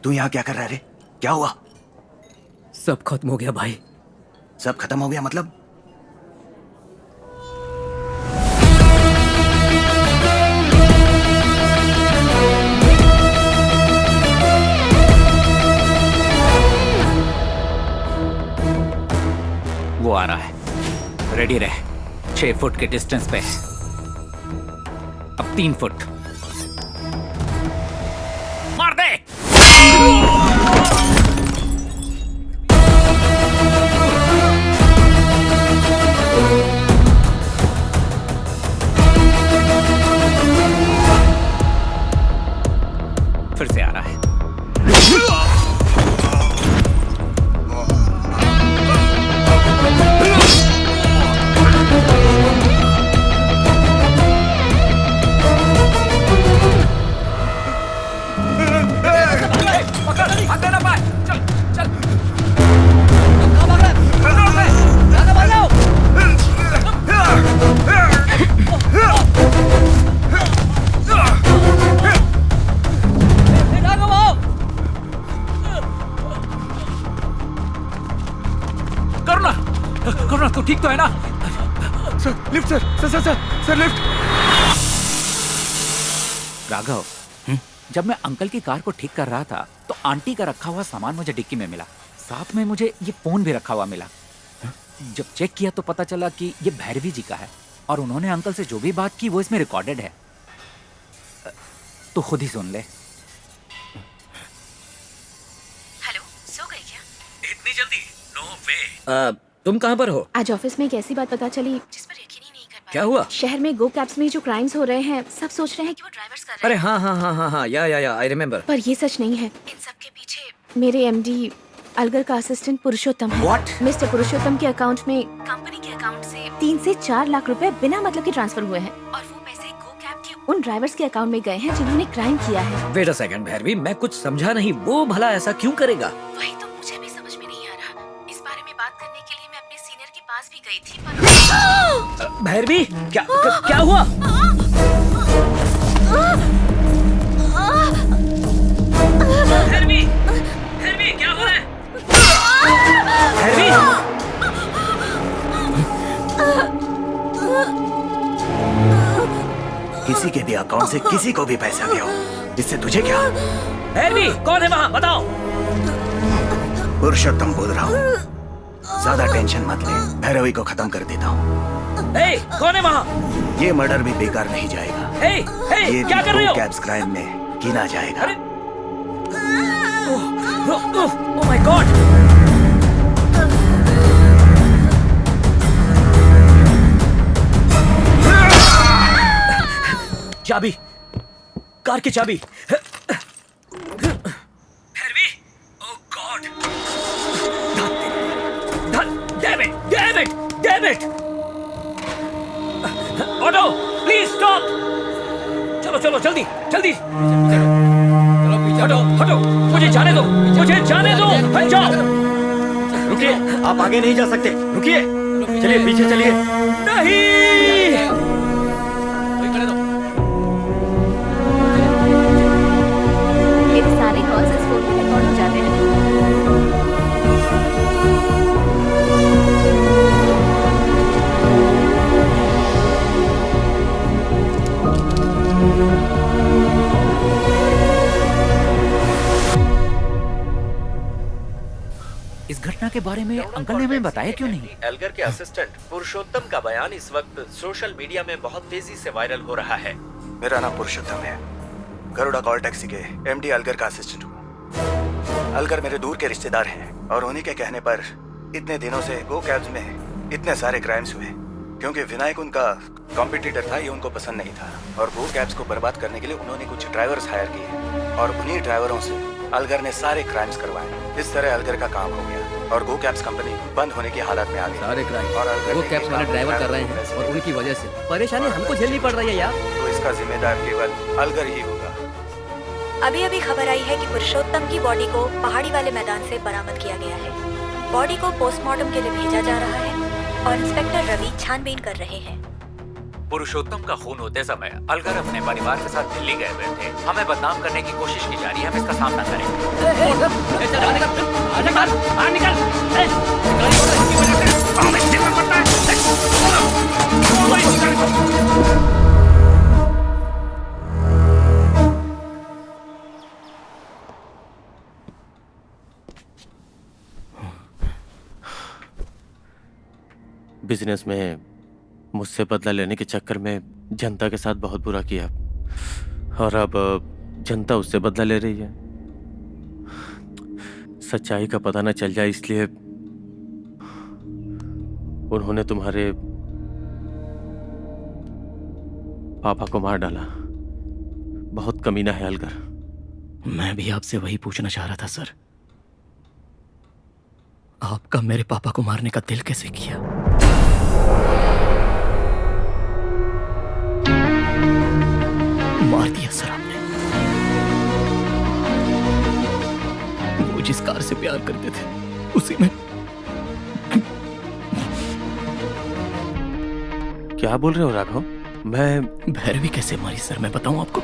[SPEAKER 17] तू यहाँ क्या कर रहा है रे? क्या हुआ?
[SPEAKER 12] सब खत्म हो गया भाई।
[SPEAKER 17] सब खत्म हो गया मतलब?
[SPEAKER 11] वो आ रहा है, रेडी रहे। 6 फुट के डिस्टेंस पे, अब 3 फुट। मार दे। फिर से आ रहा है। करुणा, तू ठीक तो है ना?
[SPEAKER 15] Sir, lift sir, sir lift.
[SPEAKER 11] Raghav, जब मैं अंकल की कार को ठीक कर रहा था तो आंटी का रखा हुआ सामान मुझे डिक्की में मिला। साथ में मुझे ये फोन भी रखा हुआ मिला। जब चेक किया तो पता चला कि ये भैरवी जी का है और उन्होंने अंकल से जो भी बात की वो इसमें रिकॉर्डेड है। तो खुद ही सुन ले।
[SPEAKER 9] हेलो, सो गए क्या?
[SPEAKER 11] इतनी जल्दी? नो वे।
[SPEAKER 12] तुम कहाँ पर हो?
[SPEAKER 9] आज ऑफिस में एक ऐसी बात पता चली जिस पर यकीन ही नहीं कर पाया।
[SPEAKER 12] क्या हुआ?
[SPEAKER 9] शहर में गो कैब्स में जो क्राइम्स हो रहे हैं, सब सोच रहे हैं कि वो ड्राइवर्स कर रहे
[SPEAKER 12] अरे
[SPEAKER 9] हैं।
[SPEAKER 12] हाँ, या आई रिमेम्बर।
[SPEAKER 9] पर ये सच नहीं है। इन सब के पीछे मेरे एमडी अलगर का असिस्टेंट पुरुषोत्तम है।
[SPEAKER 17] What?
[SPEAKER 9] मिस्टर पुरुषोत्तम के अकाउंट में कंपनी के अकाउंट से 3 से 4 लाख रुपए बिना मतलब के ट्रांसफर हुए हैं और वो पैसे गो कैब के उन ड्राइवर्स के अकाउंट में गए हैं जिन्होंने क्राइम किया है।
[SPEAKER 12] वेट अ सेकंड भैरवी, मैं कुछ समझा नहीं। वो भला ऐसा क्यों करेगा?
[SPEAKER 9] वही तो मुझे भी समझ में नहीं आ रहा। इस बारे में बात करने के लिए मैं अपने सीनियर के पास भी गई थी पर
[SPEAKER 11] भैरवी क्या हुआ? भैरवी क्या हो रहा है? भैरवी
[SPEAKER 17] किसी के भी अकाउंट से किसी को भी पैसा गया हो, इससे तुझे क्या?
[SPEAKER 11] भैरवी कौन है वहाँ? बताओ।
[SPEAKER 17] पुरुषोत्तम बोल रहा हूँ, ज्यादा टेंशन मत ले, भैरवी को खत्म कर देता हूँ।
[SPEAKER 11] कौन है वहाँ?
[SPEAKER 17] ये मर्डर भी बेकार नहीं जाएगा। ये
[SPEAKER 11] क्या कर रहे हो?
[SPEAKER 17] कैब्स क्राइम में गिना जाएगा।
[SPEAKER 11] Oh my god! चाबी, कार की चाबी। Bhairavi, oh god! Damn it! Auto, please stop! चलो जल्दी! हटो! मुझे जाने दो! हट जाओ!
[SPEAKER 1] रुकिए, आप आगे नहीं जा सकते। रुकिए, चलिए पीछे चलिए।
[SPEAKER 11] नहीं!
[SPEAKER 9] मेरे सारे कॉल्स इस फोन में रिकॉर्ड हो जाते हैं।
[SPEAKER 11] इस घटना के बारे में अंकल ने हमें बताया क्यों नहीं?
[SPEAKER 1] एल्गर के असिस्टेंट पुरुषोत्तम का बयान इस वक्त सोशल मीडिया में बहुत तेजी से वायरल हो रहा है।
[SPEAKER 17] मेरा नाम पुरुषोत्तम है, गरुड़ा कॉल टैक्सी के एमडी अलगर का असिस्टेंट हूँ। अलगर मेरे दूर के रिश्तेदार हैं और उन्हीं के कहने पर इतने दिनों से गो कैब्स में इतने सारे क्राइम्स हुए, क्योंकि विनायक उनका कॉम्पिटिटर था, ये उनको पसंद नहीं था और गो कैब्स को बर्बाद करने के लिए उन्होंने कुछ ड्राइवर्स हायर किए और उन्हीं ड्राइवरों से अलगर ने सारे क्राइम्स करवाए। इस तरह अलगर का काम हो गया और गो कैब्स कंपनी बंद होने की हालत में आ गई।
[SPEAKER 12] सारे क्राइम
[SPEAKER 17] और
[SPEAKER 12] गो कैब्स वाले ड्राइवर कर रहे हैं और उनकी वजह से परेशानी हमको झेलनी पड़ रही है यार।
[SPEAKER 17] तो इसका जिम्मेदार केवल अलगर ही होगा।
[SPEAKER 14] अभी खबर आई है कि पुरुषोत्तम की बॉडी को पहाड़ी वाले मैदान से बरामद किया गया है। बॉडी को पोस्टमार्टम के लिए भेजा जा रहा है और इंस्पेक्टर रवि छानबीन कर रहे हैं।
[SPEAKER 11] पुरुषोत्तम का खून होते समय अलगर अपने परिवार के साथ दिल्ली गए हुए थे। हमें बदनाम करने की कोशिश की जा रही है, हम इसका सामना करेंगे।
[SPEAKER 2] बिजनेस में मुझसे बदला लेने के चक्कर में जनता के साथ बहुत बुरा किया और अब जनता उससे बदला ले रही है। सच्चाई का पता न चल जाए इसलिए उन्होंने तुम्हारे पापा को मार डाला। बहुत कमीना है अलगर।
[SPEAKER 10] मैं भी आपसे वही पूछना चाह रहा था सर, आपका मेरे पापा को मारने का दिल कैसे किया? मार दिया सर आपने। वो जिस कार से प्यार करते थे उसी में।
[SPEAKER 2] क्या बोल रहे हो राघव? मैं
[SPEAKER 10] भैरवी कैसे मारी सर, मैं बताऊं आपको?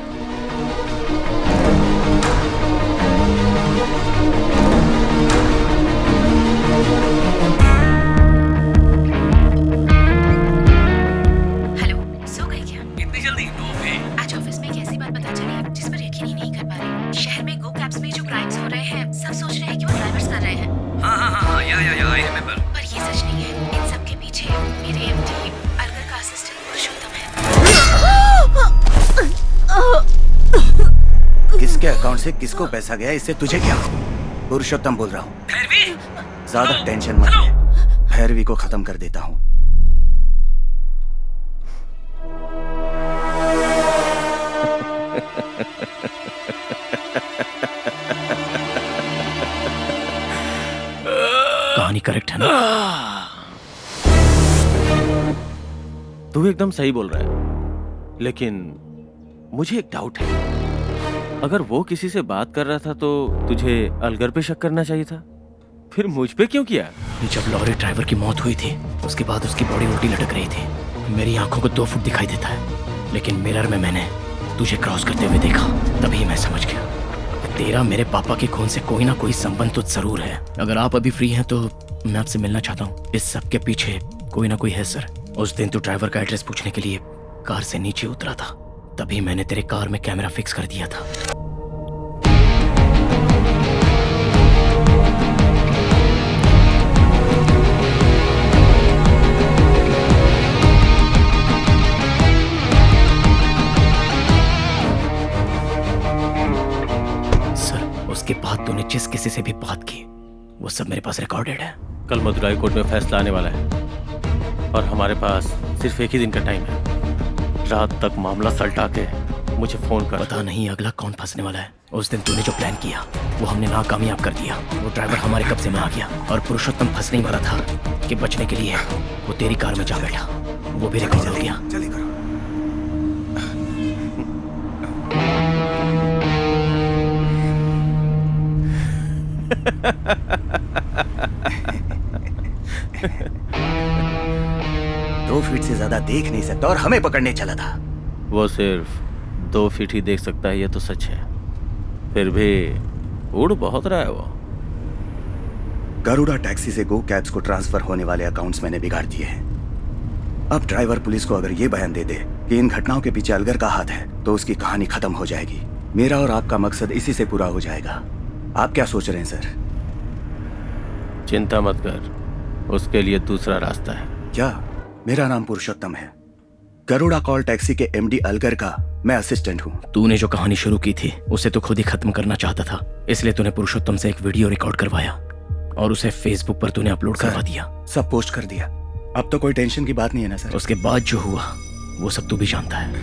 [SPEAKER 17] किसके अकाउंट से किसको पैसा गया, इससे तुझे क्या? पुरुषोत्तम बोल रहा हूँ, ज्यादा टेंशन मत ले, भैरवी को खत्म कर देता हूँ।
[SPEAKER 10] कहानी करेक्ट है ना?
[SPEAKER 2] तू एकदम सही बोल रहा है, लेकिन मुझे एक डाउट है। अगर वो किसी से बात कर रहा था तो तुझे अलगर पे शक करना चाहिए था, फिर मुझ पे क्यों किया?
[SPEAKER 10] जब लॉरी ड्राइवर की मौत हुई थी उसके बाद उसकी बॉडी उल्टी लटक रही थी। मेरी आंखों को 2 फुट दिखाई देता है, लेकिन मिरर में मैंने तुझे क्रॉस करते हुए देखा। तभी मैं समझ गया तेरा मेरे पापा के खून से कोई ना कोई संबंध तो जरूर है। अगर आप अभी फ्री हैं तो मैं आपसे मिलना चाहता हूँ। इस सब के पीछे कोई ना कोई है सर। उस दिन तू ड्राइवर का एड्रेस पूछने के लिए कार से नीचे उतरा था, तभी मैंने तेरे कार में कैमरा फिक्स कर दिया था। उसके बाद तूने जिस किसी से भी बात की वो सब मेरे पास रिकॉर्डेड है।
[SPEAKER 2] कल मदुराई कोर्ट में फैसला आने वाला है और हमारे पास सिर्फ एक ही दिन का टाइम है। रात तक मामला सलटा के मुझे फोन कर।
[SPEAKER 10] पता नहीं अगला कौन फंसने वाला है। उस दिन तूने जो प्लान किया वो हमने नाकामयाब कर दिया। वो ड्राइवर हमारे कब्जे में आ गया और पुरुषोत्तम फंसने ही वाला था कि बचने के लिए वो तेरी कार में जा बैठा। वो भी रिकॉर्ड हो गया।
[SPEAKER 17] दो फीट से ज्यादा देख नहीं सकता और हमें पकड़ने चला था।
[SPEAKER 2] वो सिर्फ 2 फीट ही देख सकता है, ये तो सच है। फिर भी उड़ बहुत रहा है वो।
[SPEAKER 17] गरुड़ा टैक्सी से गो कैब्स को ट्रांसफर होने वाले अकाउंट्स मैंने बिगाड़ दिए हैं। अब ड्राइवर पुलिस को अगर ये बयान दे दे कि इन घटनाओं के पीछे अलगर का हाथ है तो उसकी कहानी खत्म हो जाएगी। मेरा और आपका मकसद इसी से पूरा हो जाएगा। आप क्या सोच रहे हैं सर?
[SPEAKER 2] चिंता मत कर, उसके लिए दूसरा रास्ता है।
[SPEAKER 17] क्या? मेरा नाम पुरुषोत्तम है। गरुड़ा कॉल टैक्सी के एमडी अलगर का मैं असिस्टेंट हूँ।
[SPEAKER 10] तूने जो कहानी शुरू की थी उसे तो खुद ही खत्म करना चाहता था, इसलिए तूने पुरुषोत्तम से एक वीडियो रिकॉर्ड करवाया और उसे फेसबुक पर तूने अपलोड करवा दिया।
[SPEAKER 17] सब पोस्ट कर दिया। अब तो कोई टेंशन की बात नहीं है ना सर?
[SPEAKER 10] उसके बाद जो हुआ वो सब तू भी जानता है।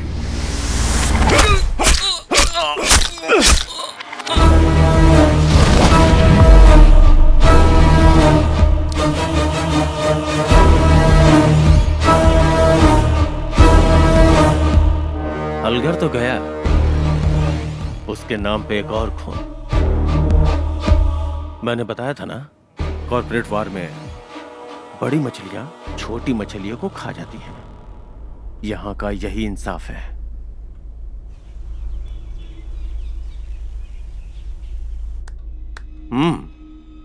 [SPEAKER 2] अलगर तो गया, उसके नाम पे एक और खून। मैंने बताया था ना, कॉर्पोरेट वार में बड़ी मछलियां छोटी मछलियों को खा जाती हैं। यहां का यही इंसाफ है।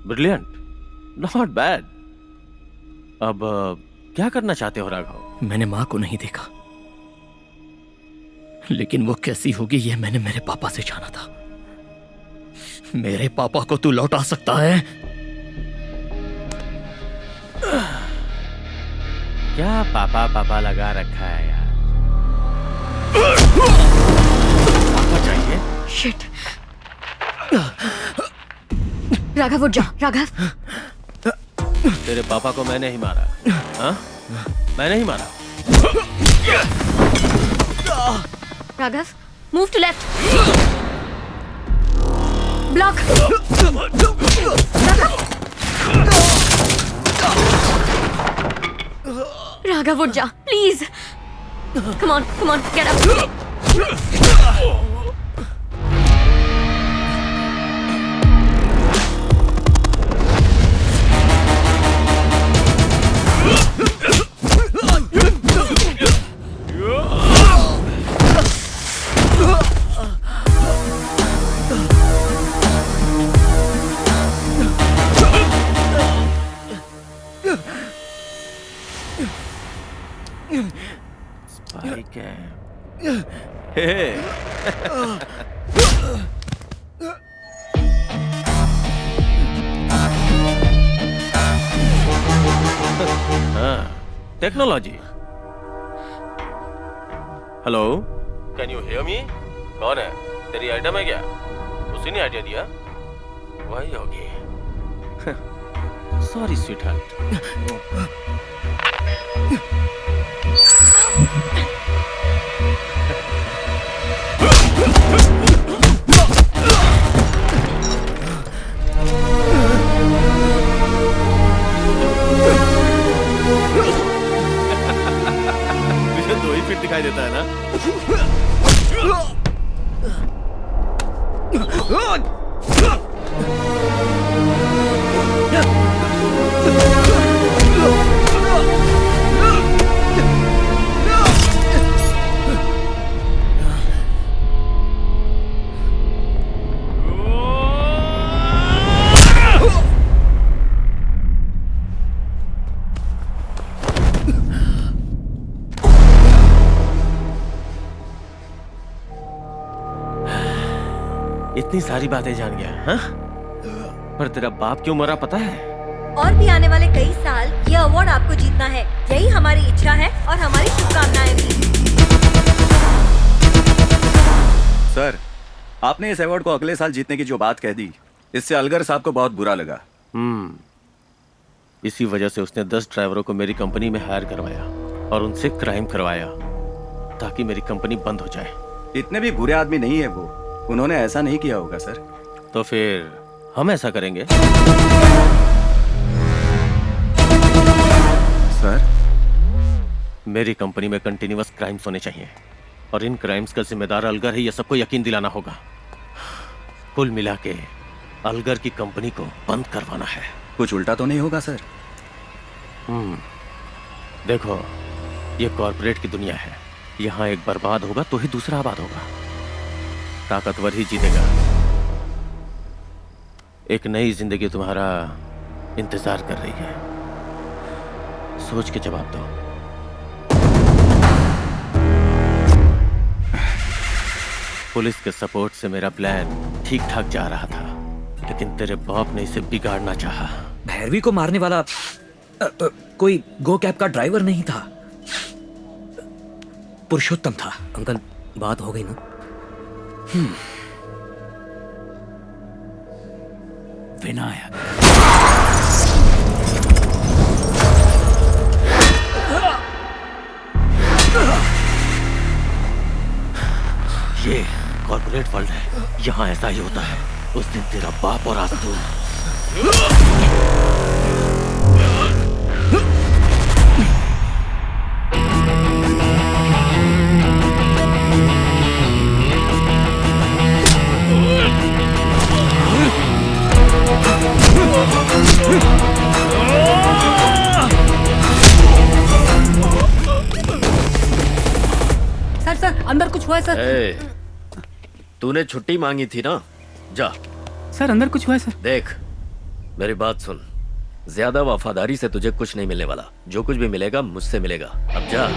[SPEAKER 2] Brilliant, not bad. अब क्या करना चाहते हो राघव?
[SPEAKER 10] मैंने मां को नहीं देखा, लेकिन वो कैसी होगी ये मैंने मेरे पापा से जाना था। मेरे पापा को तू लौटा सकता है?
[SPEAKER 2] क्या पापा पापा लगा रखा है यार? पापा चाहिए?
[SPEAKER 8] शिट। राघव उठ जा। राघव,
[SPEAKER 2] तेरे पापा को मैंने ही मारा। हाँ? मैंने ही मारा।
[SPEAKER 8] Raghav, move to left. Block. Raghav उठ जा please. Come on get up.
[SPEAKER 2] Spike है। हे। हाँ, technology. Hello, can you hear me? कौन है? तेरी आइटम है क्या? उसी ने आइडिया दिया? वही होगी। Sorry sweet heart. मुझे 2 ही फीट दिखाई देता है ना? इतनी सारी बातें जान गया, हाँ? पर तेरा बाप क्यों मरा पता है?
[SPEAKER 3] और भी आने वाले कई साल ये अवार्ड आपको जीतना है, यही हमारी इच्छा है और हमारी शुभकामनाएं भी।
[SPEAKER 13] सर, आपने इस अवार्ड को अगले साल जीतने की जो बात कह दी, इससे अलगर साहब को बहुत बुरा लगा।
[SPEAKER 2] इसी वजह से उसने 10 ड्राइवरों को मेरी कंपनी में हायर करवाया और उनसे क्राइम करवाया ताकि मेरी कंपनी बंद हो जाए।
[SPEAKER 13] इतने भी बुरे आदमी नहीं है वो, उन्होंने ऐसा नहीं किया होगा सर।
[SPEAKER 2] तो फिर हम ऐसा करेंगे?
[SPEAKER 13] सर,
[SPEAKER 2] मेरी कंपनी में कंटिन्यूअस क्राइम्स होने चाहिए और इन क्राइम्स का जिम्मेदार अलगर है, यह सबको यकीन दिलाना होगा। कुल मिला के अलगर की कंपनी को बंद करवाना है।
[SPEAKER 13] कुछ उल्टा तो नहीं होगा सर?
[SPEAKER 2] देखो, ये कॉर्पोरेट की दुनिया है, यहाँ एक बर्बाद होगा तो ही दूसरा आबाद होगा, ताकतवर ही जीतेगा। एक नई जिंदगी तुम्हारा इंतजार कर रही है, सोच के जवाब दो। पुलिस के सपोर्ट से मेरा प्लान ठीक ठाक जा रहा था, लेकिन तेरे बाप ने इसे बिगाड़ना चाहा।
[SPEAKER 11] भैरवी को मारने वाला कोई गो कैब का ड्राइवर नहीं था, पुरुषोत्तम था।
[SPEAKER 12] अंकल, बात हो गई ना?
[SPEAKER 11] विनायक।
[SPEAKER 2] ये कॉर्पोरेट वर्ल्ड है, यहाँ ऐसा ही होता है। उस दिन तेरा बाप और आज तू।
[SPEAKER 16] सर अंदर कुछ हुआ है सर।
[SPEAKER 1] तूने छुट्टी मांगी थी ना, जा।
[SPEAKER 16] सर अंदर कुछ हुआ है सर।
[SPEAKER 1] देख, मेरी बात सुन, ज्यादा वफादारी से तुझे कुछ नहीं मिलने वाला। जो कुछ भी मिलेगा मुझसे मिलेगा। अब जा।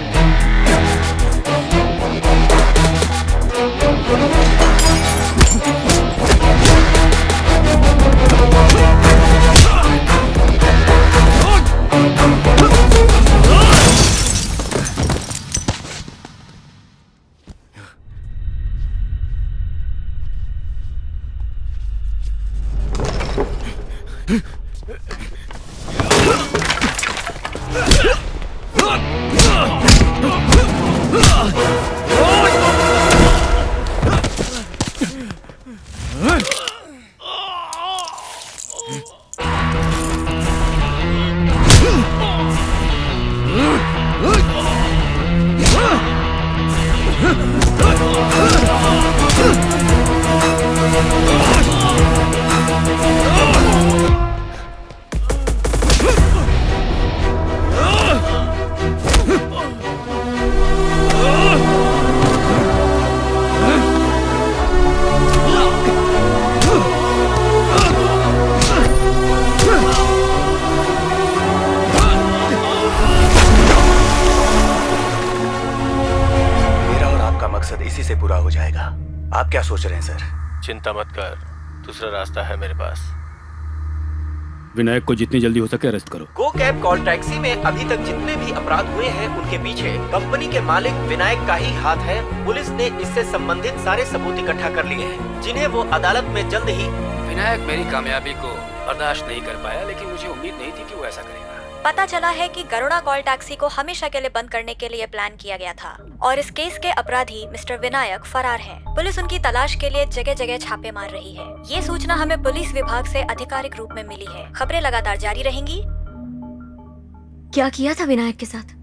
[SPEAKER 17] इसी से पूरा हो जाएगा। आप क्या सोच रहे हैं सर?
[SPEAKER 2] चिंता मत कर, दूसरा रास्ता है मेरे पास।
[SPEAKER 4] विनायक को जितनी जल्दी हो सके अरेस्ट करो।
[SPEAKER 1] गो कैब कॉल टैक्सी में अभी तक जितने भी अपराध हुए हैं उनके पीछे कंपनी के मालिक विनायक का ही हाथ है। पुलिस ने इससे संबंधित सारे सबूत इकट्ठा कर लिए हैं, जिन्हें वो अदालत में जल्द ही।
[SPEAKER 12] विनायक मेरी कामयाबी को बर्दाश्त नहीं कर पाया, लेकिन मुझे उम्मीद नहीं थी कि वो ऐसा करेगा।
[SPEAKER 14] पता चला है कि गरुड़ा कॉल टैक्सी को हमेशा के लिए बंद करने के लिए प्लान किया गया था और इस केस के अपराधी मिस्टर विनायक फरार हैं। पुलिस उनकी तलाश के लिए जगह जगह छापे मार रही है। ये सूचना हमें पुलिस विभाग से आधिकारिक रूप में मिली है। खबरें लगातार जारी रहेंगी।
[SPEAKER 8] क्या किया था विनायक के साथ?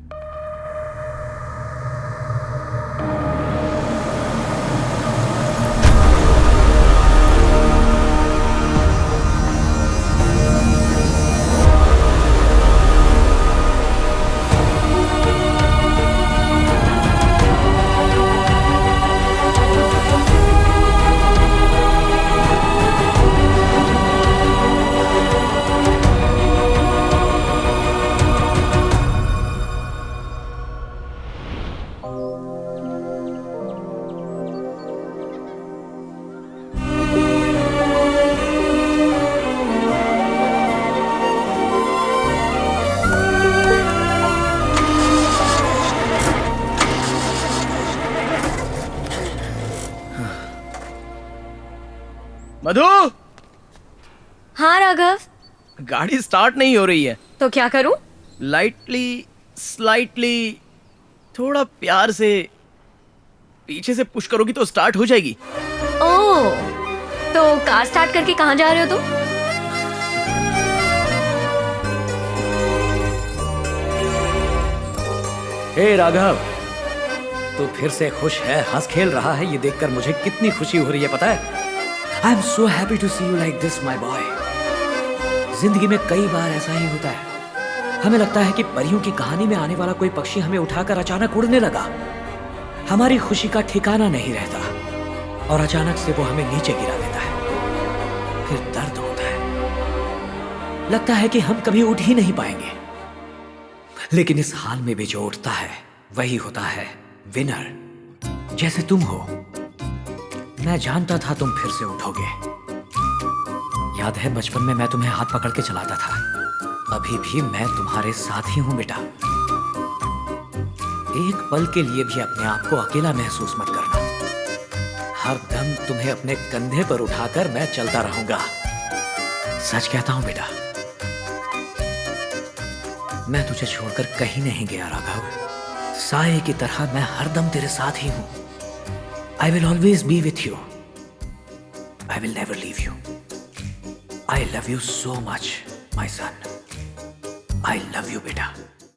[SPEAKER 10] मधु,
[SPEAKER 8] हाँ राघव,
[SPEAKER 10] गाड़ी स्टार्ट नहीं हो रही है।
[SPEAKER 8] तो क्या करूं?
[SPEAKER 10] लाइटली, स्लाइटली, थोड़ा प्यार से पीछे से पुश करोगी तो स्टार्ट हो जाएगी।
[SPEAKER 8] ओह, तो कार स्टार्ट करके कहाँ जा रहे हो तुम?
[SPEAKER 11] हे राघव, तू फिर से खुश है, हंस खेल रहा है, ये देखकर मुझे कितनी खुशी हो रही है पता है। I am so happy to see you like this my boy. जिंदगी में कई बार ऐसा ही होता है, हमें लगता है कि परियों की कहानी में आने वाला कोई पक्षी हमें उठाकर अचानक उड़ने लगा। हमारी खुशी का ठिकाना नहीं रहता और अचानक से वो हमें नीचे गिरा देता है। फिर दर्द होता है, लगता है कि हम कभी उठ ही नहीं पाएंगे। लेकिन इस हाल में भी जो उठता है वही होता है विनर। जैसे तुम हो, मैं जानता था तुम फिर से उठोगे। याद है बचपन में मैं तुम्हें हाथ पकड़ के चलाता था, अभी भी मैं तुम्हारे साथ ही हूं बेटा। एक पल के लिए भी अपने आप को अकेला महसूस मत करना। हर दम तुम्हें अपने कंधे पर उठाकर मैं चलता रहूंगा। सच कहता हूं बेटा, मैं तुझे छोड़कर कहीं नहीं गया राघव। साए की तरह मैं हरदम तेरे साथ ही हूं। I will always be with you. I will never leave you. I love you so much my son. I love you बेटा।